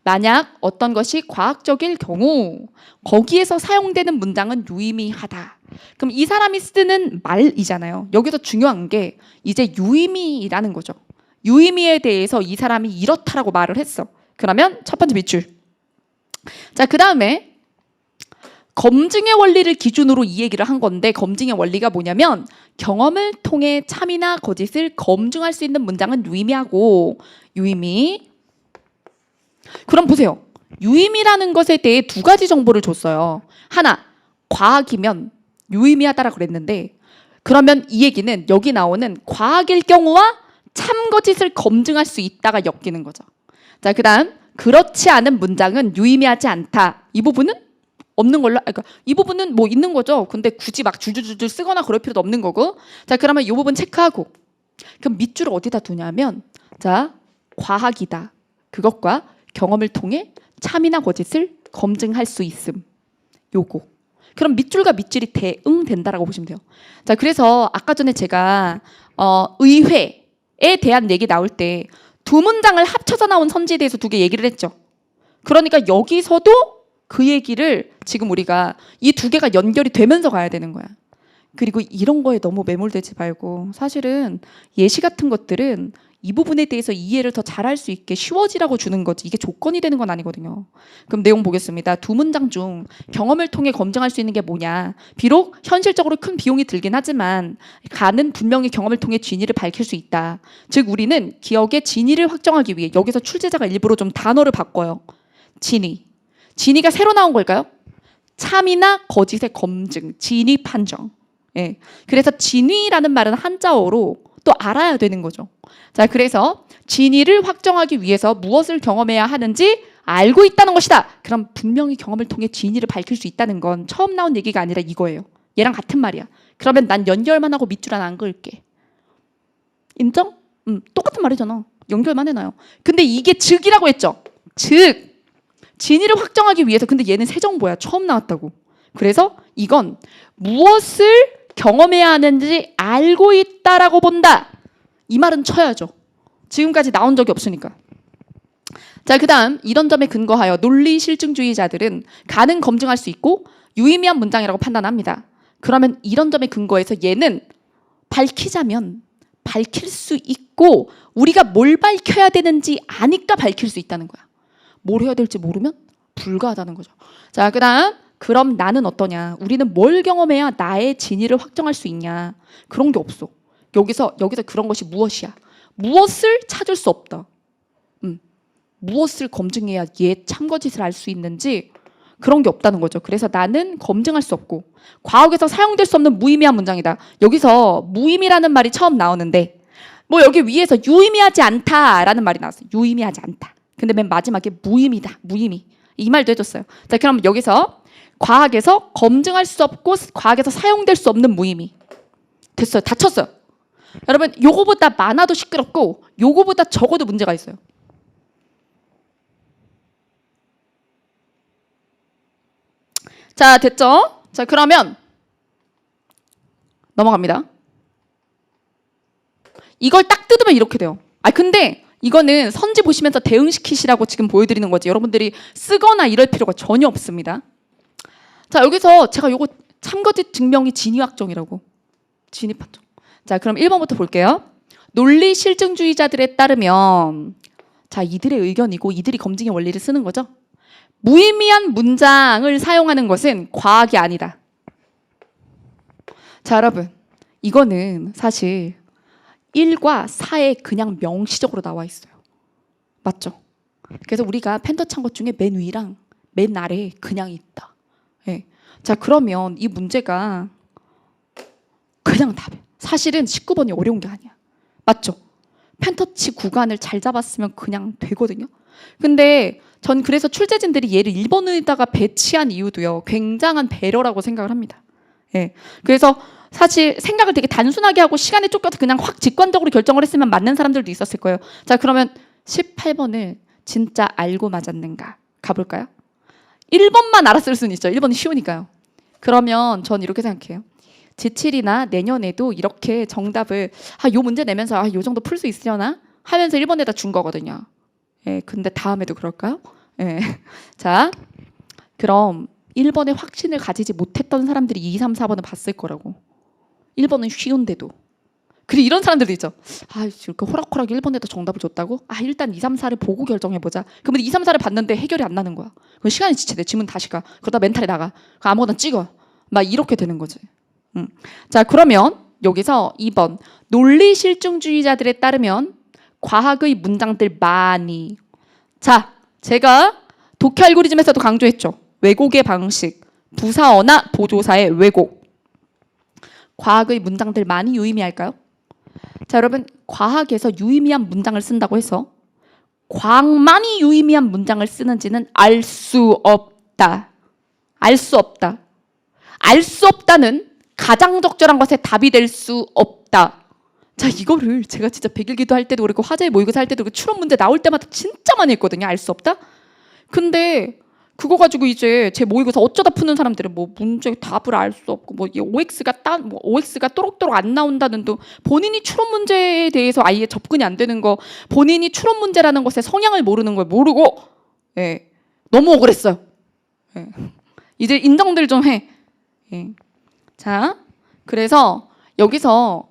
만약 어떤 것이 과학적일 경우 거기에서 사용되는 문장은 유의미하다. 그럼 이 사람이 쓰는 말이잖아요. 여기서 중요한 게 이제 유의미라는 거죠. 유의미에 대해서 이 사람이 이렇다라고 말을 했어. 그러면 첫 번째 밑줄. 자, 그 다음에 검증의 원리를 기준으로 이 얘기를 한 건데 검증의 원리가 뭐냐면 경험을 통해 참이나 거짓을 검증할 수 있는 문장은 유의미하고 유의미. 그럼 보세요. 유의미라는 것에 대해 두 가지 정보를 줬어요. 하나, 과학이면 유의미하다라고 그랬는데 그러면 이 얘기는 여기 나오는 과학일 경우와 참거짓을 검증할 수 있다가 엮이는 거죠. 자, 그 다음 그렇지 않은 문장은 유의미하지 않다. 이 부분은 없는 걸로, 그러니까 이 부분은 뭐 있는 거죠. 근데 굳이 막 줄줄줄 쓰거나 그럴 필요도 없는 거고. 자, 그러면 이 부분 체크하고. 그럼 밑줄을 어디다 두냐면, 자, 과학이다. 그것과 경험을 통해 참이나 거짓을 검증할 수 있음. 요거. 그럼 밑줄과 밑줄이 대응된다라고 보시면 돼요. 자, 그래서 아까 전에 제가 의회에 대한 얘기 나올 때 두 문장을 합쳐서 나온 선지에 대해서 두 개 얘기를 했죠. 그러니까 여기서도 그 얘기를 지금 우리가 이 두 개가 연결이 되면서 가야 되는 거야. 그리고 이런 거에 너무 매몰되지 말고 사실은 예시 같은 것들은 이 부분에 대해서 이해를 더 잘할 수 있게 쉬워지라고 주는 거지 이게 조건이 되는 건 아니거든요. 그럼 내용 보겠습니다. 두 문장 중 경험을 통해 검증할 수 있는 게 뭐냐. 비록 현실적으로 큰 비용이 들긴 하지만 가는 분명히 경험을 통해 진위를 밝힐 수 있다. 즉 우리는 기억의 진위를 확정하기 위해 여기서 출제자가 일부러 좀 단어를 바꿔요. 진위. 진위가 새로 나온 걸까요? 참이나 거짓의 검증, 진위 판정. 예. 그래서 진위라는 말은 한자어로 또 알아야 되는 거죠. 자, 그래서 진위를 확정하기 위해서 무엇을 경험해야 하는지 알고 있다는 것이다. 그럼 분명히 경험을 통해 진위를 밝힐 수 있다는 건 처음 나온 얘기가 아니라 이거예요. 얘랑 같은 말이야. 그러면 난 연결만 하고 밑줄 하나 안 그을게. 인정? 똑같은 말이잖아. 연결만 해놔요. 근데 이게 즉이라고 했죠. 즉. 진위를 확정하기 위해서. 근데 얘는 새 정보야. 처음 나왔다고. 그래서 이건 무엇을 경험해야 하는지 알고 있다라고 본다. 이 말은 쳐야죠. 지금까지 나온 적이 없으니까. 자, 그 다음 이런 점에 근거하여 논리 실증주의자들은 가능 검증할 수 있고 유의미한 문장이라고 판단합니다. 그러면 이런 점에 근거해서 얘는 밝히자면 밝힐 수 있고 우리가 뭘 밝혀야 되는지 아니까 밝힐 수 있다는 거야. 뭘 해야 될지 모르면 불가하다는 거죠. 자, 그 다음 그럼 나는 어떠냐? 우리는 뭘 경험해야 나의 진위를 확정할 수 있냐? 그런 게 없어. 여기서 그런 것이 무엇이야? 무엇을 찾을 수 없다. 무엇을 검증해야 얘 참거짓을 알 수 있는지 그런 게 없다는 거죠. 그래서 나는 검증할 수 없고 과학에서 사용될 수 없는 무의미한 문장이다. 여기서 무의미라는 말이 처음 나오는데 뭐 여기 위에서 유의미하지 않다라는 말이 나왔어요. 유의미하지 않다. 근데 맨 마지막에 무의미다. 무의미. 이 말도 해줬어요. 자, 그럼 여기서 과학에서 검증할 수 없고 과학에서 사용될 수 없는 무의미. 됐어요. 다 쳤어요. 여러분 요거보다 많아도 시끄럽고 요거보다 적어도 문제가 있어요. 자, 됐죠? 자, 그러면 넘어갑니다. 이걸 딱 뜯으면 이렇게 돼요. 근데 이거는 선지 보시면서 대응시키시라고 지금 보여드리는 거지. 여러분들이 쓰거나 이럴 필요가 전혀 없습니다. 자, 여기서 제가 요거 참거짓 증명이 진위 확정이라고. 진위 판정. 자, 그럼 1번부터 볼게요. 논리 실증주의자들에 따르면 자, 이들의 의견이고 이들이 검증의 원리를 쓰는 거죠. 무의미한 문장을 사용하는 것은 과학이 아니다. 자, 여러분 이거는 사실 1과 4에 그냥 명시적으로 나와 있어요. 맞죠? 그래서 우리가 펜더 찬 것 중에 맨 위랑 맨 아래에 그냥 있다. 네. 자, 그러면 이 문제가 그냥 답이에요. 사실은 19번이 어려운 게 아니야. 맞죠? 펜터치 구간을 잘 잡았으면 그냥 되거든요. 근데 전 그래서 출제진들이 얘를 1번에다가 배치한 이유도요. 굉장한 배려라고 생각을 합니다. 예. 그래서 사실 생각을 되게 단순하게 하고 시간에 쫓겨서 그냥 확 직관적으로 결정을 했으면 맞는 사람들도 있었을 거예요. 자, 그러면 18번을 진짜 알고 맞았는가 가볼까요? 1번만 알았을 수는 있죠. 1번은 쉬우니까요. 그러면 전 이렇게 생각해요. 제7이나 내년에도 이렇게 정답을 요 문제 내면서 요 정도 풀 수 있으려나 하면서 1번에다 준 거거든요. 예, 근데 다음에도 그럴까요? 예. 자, 그럼 1번에 확신을 가지지 못했던 사람들이 2, 3, 4번을 봤을 거라고. 1번은 쉬운데도. 그리고 이런 사람들도 있죠. 이렇게 호락호락 1번에다 정답을 줬다고? 일단 2, 3, 4를 보고 결정해보자. 그러면 2, 3, 4를 봤는데 해결이 안 나는 거야. 그럼 시간이 지체돼. 지문 다시 가. 그러다 멘탈이 나가. 아무거나 찍어. 막 이렇게 되는 거지. 자, 그러면 여기서 2번. 논리 실증주의자들에 따르면 과학의 문장들 많이. 자, 제가 독해 알고리즘에서도 강조했죠. 왜곡의 방식, 부사어나 보조사의 왜곡. 과학의 문장들 많이 유의미할까요? 자, 여러분, 과학에서 유의미한 문장을 쓴다고 해서 과학만이 유의미한 문장을 쓰는지는 알 수 없다. 알 수 없다. 알 수 없다는 가장 적절한 것에 답이 될 수 없다. 자, 이거를 제가 진짜 백일기도 할 때도 그렇고 화제의 모의고사 할 때도 그렇고 추론 문제 나올 때마다 진짜 많이 했거든요. 알 수 없다. 근데 그거 가지고 이제 제 모의고사 어쩌다 푸는 사람들은 뭐 문제 답을 알 수 없고 뭐 OX가 또록또록 안 나온다는 둥, 본인이 추론 문제에 대해서 아예 접근이 안 되는 거, 본인이 추론 문제라는 것의 성향을 모르는 걸 모르고, 예, 너무 억울했어요. 예. 이제 인정들 좀 해. 예. 자, 그래서 여기서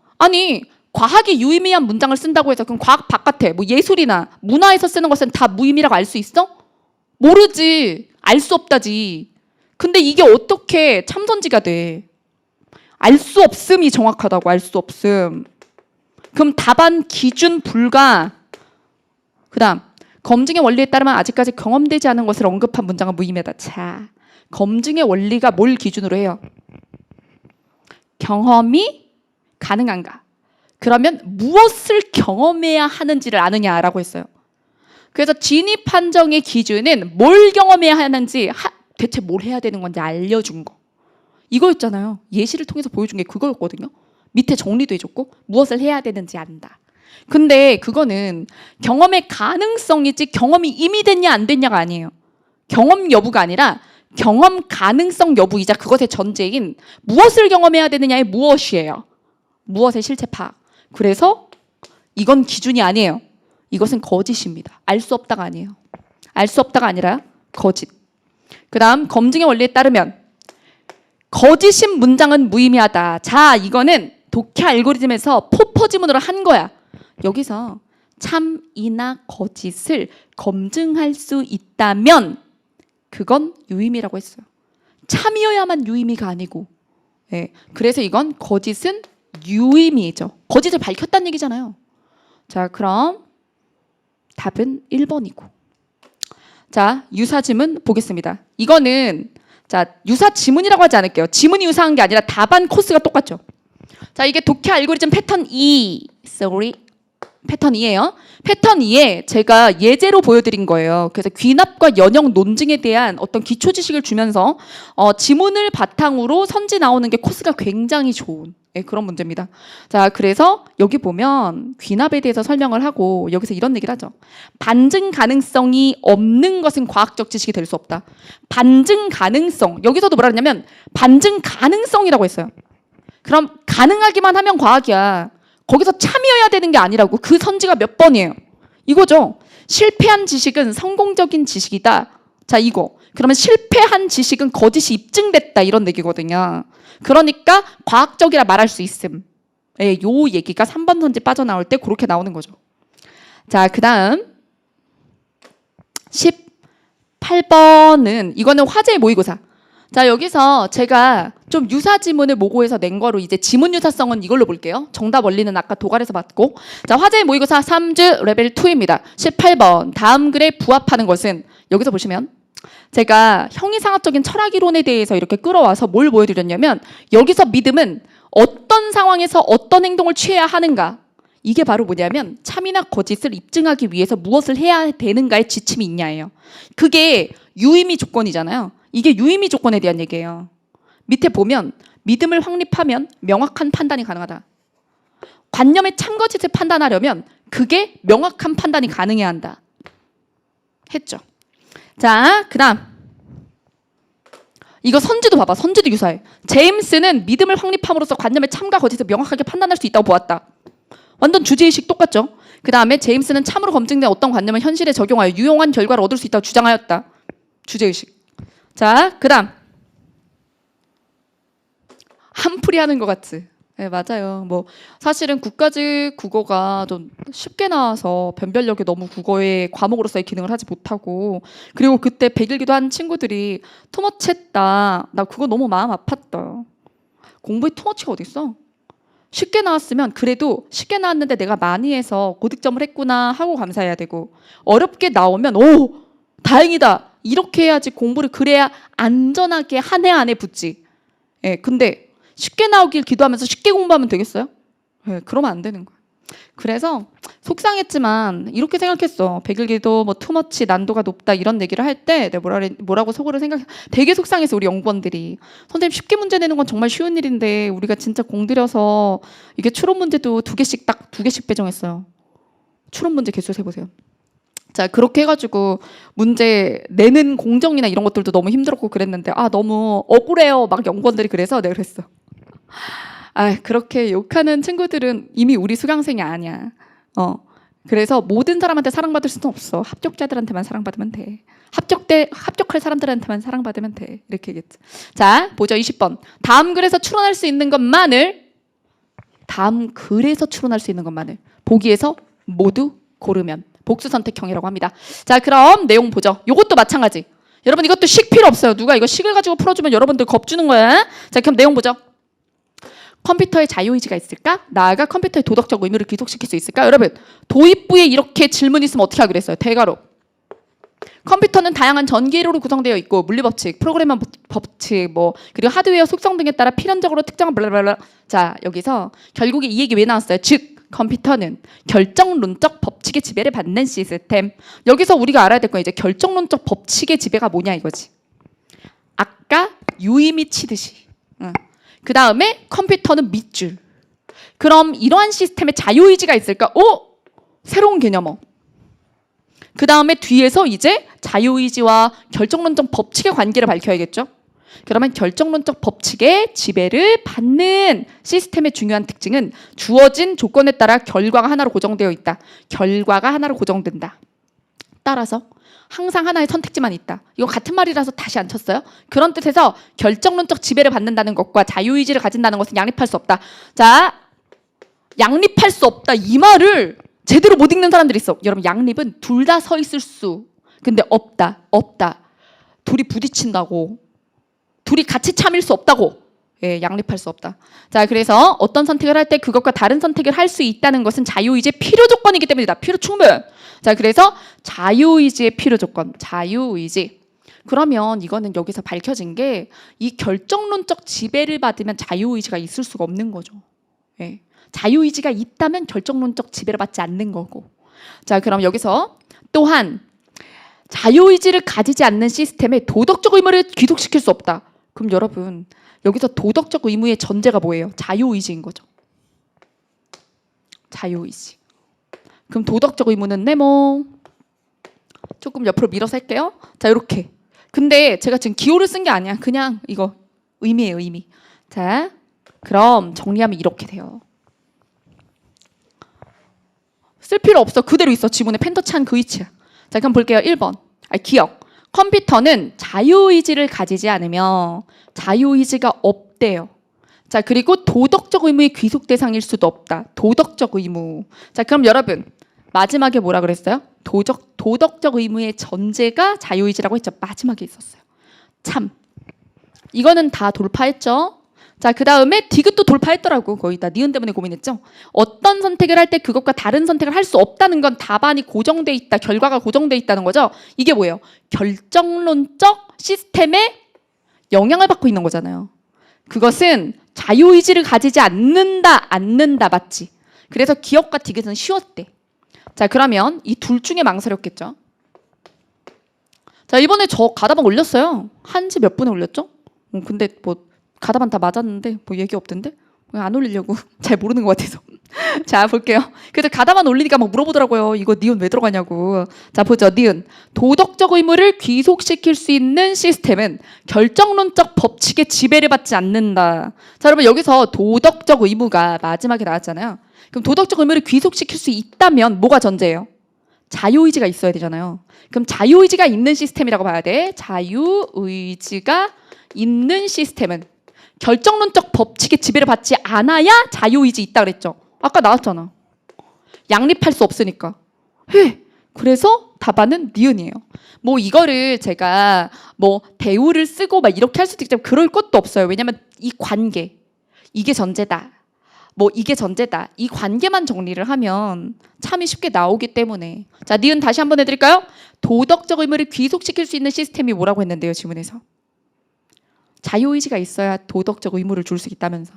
과학이 유의미한 문장을 쓴다고 해서 그럼 과학 바깥에 뭐 예술이나 문화에서 쓰는 것은 다 무의미라고 알 수 있어? 모르지. 알 수 없다지. 근데 이게 어떻게 참선지가 돼? 알 수 없음이 정확하다고. 알 수 없음. 그럼 답안 기준 불가. 그 다음 검증의 원리에 따르면 아직까지 경험되지 않은 것을 언급한 문장은 무의미하다. 자, 검증의 원리가 뭘 기준으로 해요? 경험이 가능한가? 그러면 무엇을 경험해야 하는지를 아느냐라고 했어요. 그래서 진입 판정의 기준은 뭘 경험해야 하는지, 대체 뭘 해야 되는 건지 알려준 거. 이거였잖아요. 예시를 통해서 보여준 게 그거였거든요. 밑에 정리도 해줬고 무엇을 해야 되는지 안다. 근데 그거는 경험의 가능성이지 경험이 이미 됐냐 안 됐냐가 아니에요. 경험 여부가 아니라 경험 가능성 여부이자 그것의 전제인 무엇을 경험해야 되느냐의 무엇이에요. 무엇의 실체 파악. 그래서 이건 기준이 아니에요. 이것은 거짓입니다. 알 수 없다가 아니에요. 알 수 없다가 아니라 거짓. 그 다음 검증의 원리에 따르면 거짓인 문장은 무의미하다. 자, 이거는 독해 알고리즘에서 포퍼지문으로 한 거야. 여기서 참이나 거짓을 검증할 수 있다면 그건 유의미라고 했어요. 참이어야만 유의미가 아니고. 네, 그래서 이건 거짓은 유의미죠. 거짓을 밝혔다는 얘기잖아요. 자, 그럼 답은 1번이고. 자, 유사지문 보겠습니다. 이거는 자, 유사지문이라고 하지 않을게요. 지문이 유사한 게 아니라 답안 코스가 똑같죠. 자, 이게 독해 알고리즘 패턴 2. 패턴 2예요. 패턴 2에 제가 예제로 보여드린 거예요. 그래서 귀납과 연역 논증에 대한 어떤 기초 지식을 주면서 지문을 바탕으로 선지 나오는 게 코스가 굉장히 좋은 그런 문제입니다. 자, 그래서 여기 보면 귀납에 대해서 설명을 하고 여기서 이런 얘기를 하죠. 반증 가능성이 없는 것은 과학적 지식이 될 수 없다. 반증 가능성. 여기서도 뭐라 그러냐면 반증 가능성이라고 했어요. 그럼 가능하기만 하면 과학이야. 거기서 참여해야 되는 게 아니라고. 그 선지가 몇 번이에요. 이거죠. 실패한 지식은 성공적인 지식이다. 자, 이거. 그러면 실패한 지식은 거짓이 입증됐다. 이런 얘기거든요. 그러니까 과학적이라 말할 수 있음. 예, 요 얘기가 3번 선지 빠져나올 때 그렇게 나오는 거죠. 자, 그 다음 18번은 이거는 화제의 모의고사. 자, 여기서 제가 좀 유사 지문을 모고해서 낸 거로 이제 지문 유사성은 이걸로 볼게요. 정답 원리는 아까 도갈에서 봤고. 자, 화제의 모의고사 3주 레벨 2입니다. 18번. 다음 글에 부합하는 것은 여기서 보시면 제가 형이상학적인 철학 이론에 대해서 이렇게 끌어와서 뭘 보여드렸냐면 여기서 믿음은 어떤 상황에서 어떤 행동을 취해야 하는가. 이게 바로 뭐냐면 참이나 거짓을 입증하기 위해서 무엇을 해야 되는가의 지침이 있냐예요. 그게 유의미 조건이잖아요. 이게 유의미 조건에 대한 얘기예요. 밑에 보면 믿음을 확립하면 명확한 판단이 가능하다. 관념의 참거짓을 판단하려면 그게 명확한 판단이 가능해야 한다. 했죠. 자, 그 다음 이거 선지도 봐봐. 선지도 유사해. 제임스는 믿음을 확립함으로써 관념의 참과 거짓을 명확하게 판단할 수 있다고 보았다. 완전 주제의식 똑같죠. 그 다음에 제임스는 참으로 검증된 어떤 관념을 현실에 적용하여 유용한 결과를 얻을 수 있다고 주장하였다. 주제의식. 자, 그 다음. 한풀이 하는 것 같지? 네, 맞아요. 뭐 사실은 국가직 국어가 좀 쉽게 나와서 변별력이 너무 국어의 과목으로서의 기능을 하지 못하고, 그리고 그때 100일기도 한 친구들이 투머치 했다. 나 그거 너무 마음 아팠다. 공부에 투머치가 어딨어? 쉽게 나왔으면 그래도 쉽게 나왔는데 내가 많이 해서 고득점을 했구나 하고 감사해야 되고, 어렵게 나오면 오 다행이다 이렇게 해야지. 공부를 그래야 안전하게 한 해 안에 붙지. 예, 근데 쉽게 나오길 기도하면서 쉽게 공부하면 되겠어요? 예, 그러면 안 되는 거야. 그래서 속상했지만 이렇게 생각했어. 100일기도 뭐 투머치 난도가 높다 이런 얘기를 할 때 내가 뭐라고 속으로 생각, 되게 속상해서 우리 연구원들이 선생님 쉽게 문제 내는 건 정말 쉬운 일인데 우리가 진짜 공들여서 이게 추론 문제도 2개씩 딱 2개씩 배정했어요. 추론 문제 개수 세보세요. 자, 그렇게 해가지고 문제 내는 공정이나 이런 것들도 너무 힘들었고 그랬는데 아 너무 억울해요 막 연구원들이. 그래서 내가 그랬어. 아, 그렇게 욕하는 친구들은 이미 우리 수강생이 아니야. 그래서 모든 사람한테 사랑받을 수는 없어. 합격자들한테만 사랑받으면 돼. 합격할 사람들한테만 사랑받으면 돼. 이렇게 얘기했지. 자, 보죠. 20번. 다음 글에서 추론할 수 있는 것만을 보기에서 모두 고르면 복수 선택형이라고 합니다. 자, 그럼 내용 보죠. 이것도 마찬가지. 여러분 이것도 식 필요 없어요. 누가 이거 식을 가지고 풀어주면 여러분들 겁주는 거야. 자, 그럼 내용 보죠. 컴퓨터에 자유의지가 있을까? 나아가 컴퓨터의 도덕적 의무를 귀속시킬 수 있을까? 여러분 도입부에 이렇게 질문이 있으면 어떻게 하기로 했어요? 대가로. 컴퓨터는 다양한 전기회로로 구성되어 있고 물리법칙, 프로그래머 법칙, 뭐 그리고 하드웨어 속성 등에 따라 필연적으로 특정한 블라블라. 자, 여기서 결국에 이 얘기 왜 나왔어요? 즉 컴퓨터는 결정론적 법칙의 지배를 받는 시스템. 여기서 우리가 알아야 될 건 이제 결정론적 법칙의 지배가 뭐냐 이거지. 아까 유의미 치듯이. 그 다음에 컴퓨터는 밑줄. 그럼 이러한 시스템에 자유의지가 있을까? 오! 새로운 개념어. 그 다음에 뒤에서 이제 자유의지와 결정론적 법칙의 관계를 밝혀야겠죠. 그러면 결정론적 법칙의 지배를 받는 시스템의 중요한 특징은 주어진 조건에 따라 결과가 하나로 고정되어 있다. 결과가 하나로 고정된다. 따라서 항상 하나의 선택지만 있다. 이거 같은 말이라서 다시 안 쳤어요. 그런 뜻에서 결정론적 지배를 받는다는 것과 자유의지를 가진다는 것은 양립할 수 없다. 자, 양립할 수 없다 이 말을 제대로 못 읽는 사람들이 있어. 여러분 양립은 둘 다 서 있을 수. 근데 없다. 둘이 부딪힌다고. 둘이 같이 참일 수 없다고. 예, 양립할 수 없다. 자, 그래서 어떤 선택을 할 때 그것과 다른 선택을 할 수 있다는 것은 자유의지의 필요 조건이기 때문이다. 필요 충분. 자, 그래서 자유의지의 필요 조건. 자유의지. 그러면 이거는 여기서 밝혀진 게 이 결정론적 지배를 받으면 자유의지가 있을 수가 없는 거죠. 예. 자유의지가 있다면 결정론적 지배를 받지 않는 거고. 자, 그럼 여기서 또한 자유의지를 가지지 않는 시스템에 도덕적 의무를 귀속시킬 수 없다. 그럼 여러분 여기서 도덕적 의무의 전제가 뭐예요? 자유의지인 거죠. 자유의지. 그럼 도덕적 의무는 네모. 조금 옆으로 밀어서 할게요. 자, 이렇게. 근데 제가 지금 기호를 쓴 게 아니야. 그냥 이거 의미예요, 의미. 자, 그럼 정리하면 이렇게 돼요. 쓸 필요 없어. 그대로 있어. 지문에 펜터치한 그 위치야. 자, 그럼 볼게요. 1번. 기억. 컴퓨터는 자유의지를 가지지 않으며 자유의지가 없대요. 자, 그리고 도덕적 의무의 귀속 대상일 수도 없다. 도덕적 의무. 자, 그럼 여러분 마지막에 뭐라 그랬어요? 도덕적 의무의 전제가 자유의지라고 했죠. 마지막에 있었어요. 참. 이거는 다 돌파했죠. 자, 그 다음에 디귿도 돌파했더라고. 거의 다 니은 때문에 고민했죠. 어떤 선택을 할 때 그것과 다른 선택을 할 수 없다는 건 답안이 고정돼 있다. 결과가 고정돼 있다는 거죠. 이게 뭐예요? 결정론적 시스템에 영향을 받고 있는 거잖아요. 그것은 자유의지를 가지지 않는다 맞지? 그래서 기억과 디귿은 쉬웠대. 자, 그러면 이 둘 중에 망설였겠죠. 자, 이번에 저 가다방 올렸어요. 한지 몇 분에 올렸죠? 근데 뭐 가다반 다 맞았는데 뭐 얘기 없던데? 안 올리려고 잘 모르는 것 같아서. 자, 볼게요. 그래서 가다만 올리니까 막 물어보더라고요. 이거 니은 왜 들어가냐고. 자, 보죠. 니은. 도덕적 의무를 귀속시킬 수 있는 시스템은 결정론적 법칙의 지배를 받지 않는다. 자, 여러분 여기서 도덕적 의무가 마지막에 나왔잖아요. 그럼 도덕적 의무를 귀속시킬 수 있다면 뭐가 전제예요? 자유의지가 있어야 되잖아요. 그럼 자유의지가 있는 시스템이라고 봐야 돼. 자유의지가 있는 시스템은 결정론적 법칙의 지배를 받지 않아야 자유의지 있다 그랬죠. 아까 나왔잖아. 양립할 수 없으니까. 그래서 답안은 니은이에요. 뭐 이거를 제가 뭐 대우를 쓰고 막 이렇게 할 수도 있지만 그럴 것도 없어요. 왜냐면 이 관계, 이게 전제다. 뭐 이게 전제다. 이 관계만 정리를 하면 참이 쉽게 나오기 때문에. 자, 니은 다시 한번 해드릴까요? 도덕적 의무를 귀속시킬 수 있는 시스템이 뭐라고 했는데요, 지문에서. 자유의지가 있어야 도덕적 의무를 줄 수 있다면서.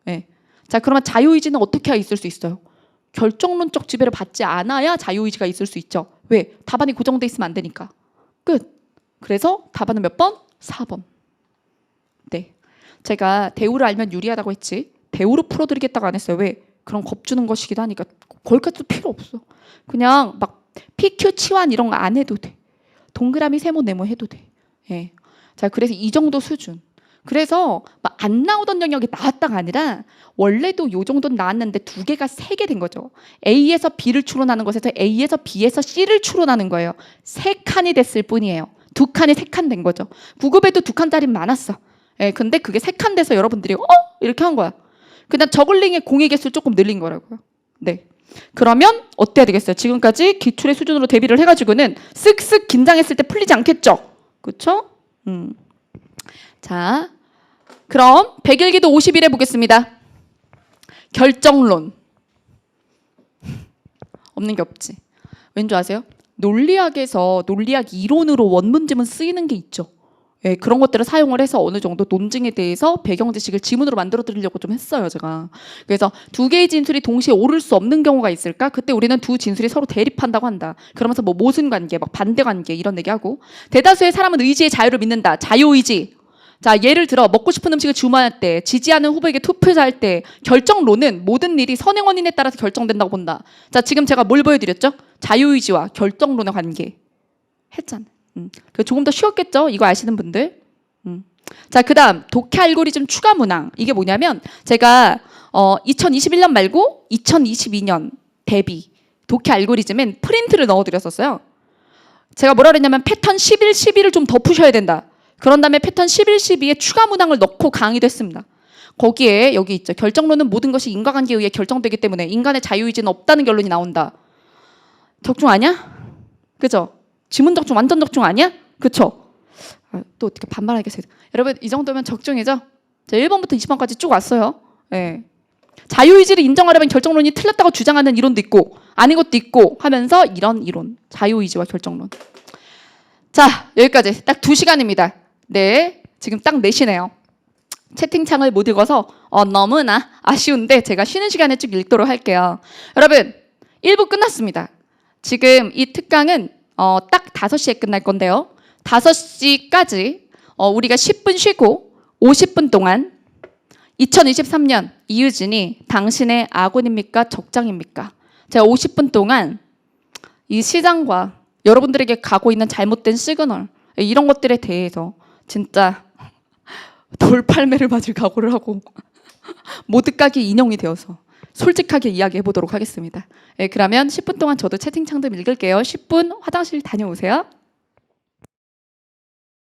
네. 자, 그러면 자유의지는 어떻게 있을 수 있어요? 결정론적 지배를 받지 않아야 자유의지가 있을 수 있죠. 왜? 답안이 고정돼 있으면 안 되니까. 끝. 그래서 답안은 몇 번? 4번. 네. 제가 대우를 알면 유리하다고 했지. 대우로 풀어드리겠다고 안 했어요. 왜? 그런 겁주는 것이기도 하니까. 거기까지도 필요 없어. 그냥 막 PQ, 치환 이런 거 안 해도 돼. 동그라미, 세모, 네모 해도 돼. 예. 자, 그래서 이 정도 수준. 그래서 막 안 나오던 영역이 나왔다가 아니라 원래도 요 정도는 나왔는데 두 개가 세 개 된 거죠. A에서 B를 추론하는 것에서 A에서 B에서 C를 추론하는 거예요. 세 칸이 됐을 뿐이에요. 두 칸이 세 칸 된 거죠. 9급에도 두 칸짜리 많았어. 예, 근데 그게 세 칸 돼서 여러분들이 이렇게 한 거야. 그냥 저글링의 공의 개수를 조금 늘린 거라고요. 네. 그러면 어때야 되겠어요? 지금까지 기출의 수준으로 대비를 해가지고는 쓱쓱 긴장했을 때 풀리지 않겠죠? 그렇죠? 자, 그럼 101기도 51에 보겠습니다. 결정론. 없는 게 없지. 왠 줄 아세요? 논리학에서 논리학 이론으로 원문지문 쓰이는 게 있죠. 예, 그런 것들을 사용을 해서 어느 정도 논증에 대해서 배경 지식을 지문으로 만들어 드리려고 좀 했어요, 제가. 그래서 두 개의 진술이 동시에 옳을 수 없는 경우가 있을까? 그때 우리는 두 진술이 서로 대립한다고 한다. 그러면서 뭐 모순 관계, 막 반대 관계 이런 얘기하고. 대다수의 사람은 의지의 자유를 믿는다. 자유의지. 자, 예를 들어 먹고 싶은 음식을 주문할 때, 지지하는 후보에게 투표할 때 결정론은 모든 일이 선행 원인에 따라서 결정된다고 본다. 자, 지금 제가 뭘 보여드렸죠? 자유의지와 결정론의 관계 했잖아요. 조금 더 쉬웠겠죠? 이거 아시는 분들. 자, 그 다음 독해 알고리즘 추가 문항. 이게 뭐냐면 제가 2021년 말고 2022년 대비 독해 알고리즘엔 프린트를 넣어드렸었어요. 제가 뭐라 그랬냐면 패턴 11, 12를 좀 더 푸셔야 된다. 그런 다음에 패턴 11, 12에 추가 문항을 넣고 강의도 했습니다. 거기에 여기 있죠. 결정론은 모든 것이 인과관계에 의해 결정되기 때문에 인간의 자유의지는 없다는 결론이 나온다. 적중 아니야? 그죠? 지문 적중 완전 적중 아니야? 그쵸? 또 어떻게 반말하겠어요. 여러분 이 정도면 적중이죠? 자, 1번부터 20번까지 쭉 왔어요. 네. 자유의지를 인정하려면 결정론이 틀렸다고 주장하는 이론도 있고 아닌 것도 있고 하면서 이런 이론. 자유의지와 결정론. 자, 여기까지 딱 2시간입니다. 네, 지금 딱 4시네요. 채팅창을 못 읽어서 너무나 아쉬운데 제가 쉬는 시간에 쭉 읽도록 할게요. 여러분 1부 끝났습니다. 지금 이 특강은 딱 5시에 끝날 건데요. 5시까지 우리가 10분 쉬고 50분 동안 2023년 이유진이 당신의 아군입니까? 적장입니까? 제가 50분 동안 이 시장과 여러분들에게 가고 있는 잘못된 시그널 이런 것들에 대해서 진짜 돌팔매를 맞을 각오를 하고 모드까기 인형이 되어서 솔직하게 이야기해 보도록 하겠습니다. 네, 그러면 10분 동안 저도 채팅창 좀 읽을게요. 10분 화장실 다녀오세요.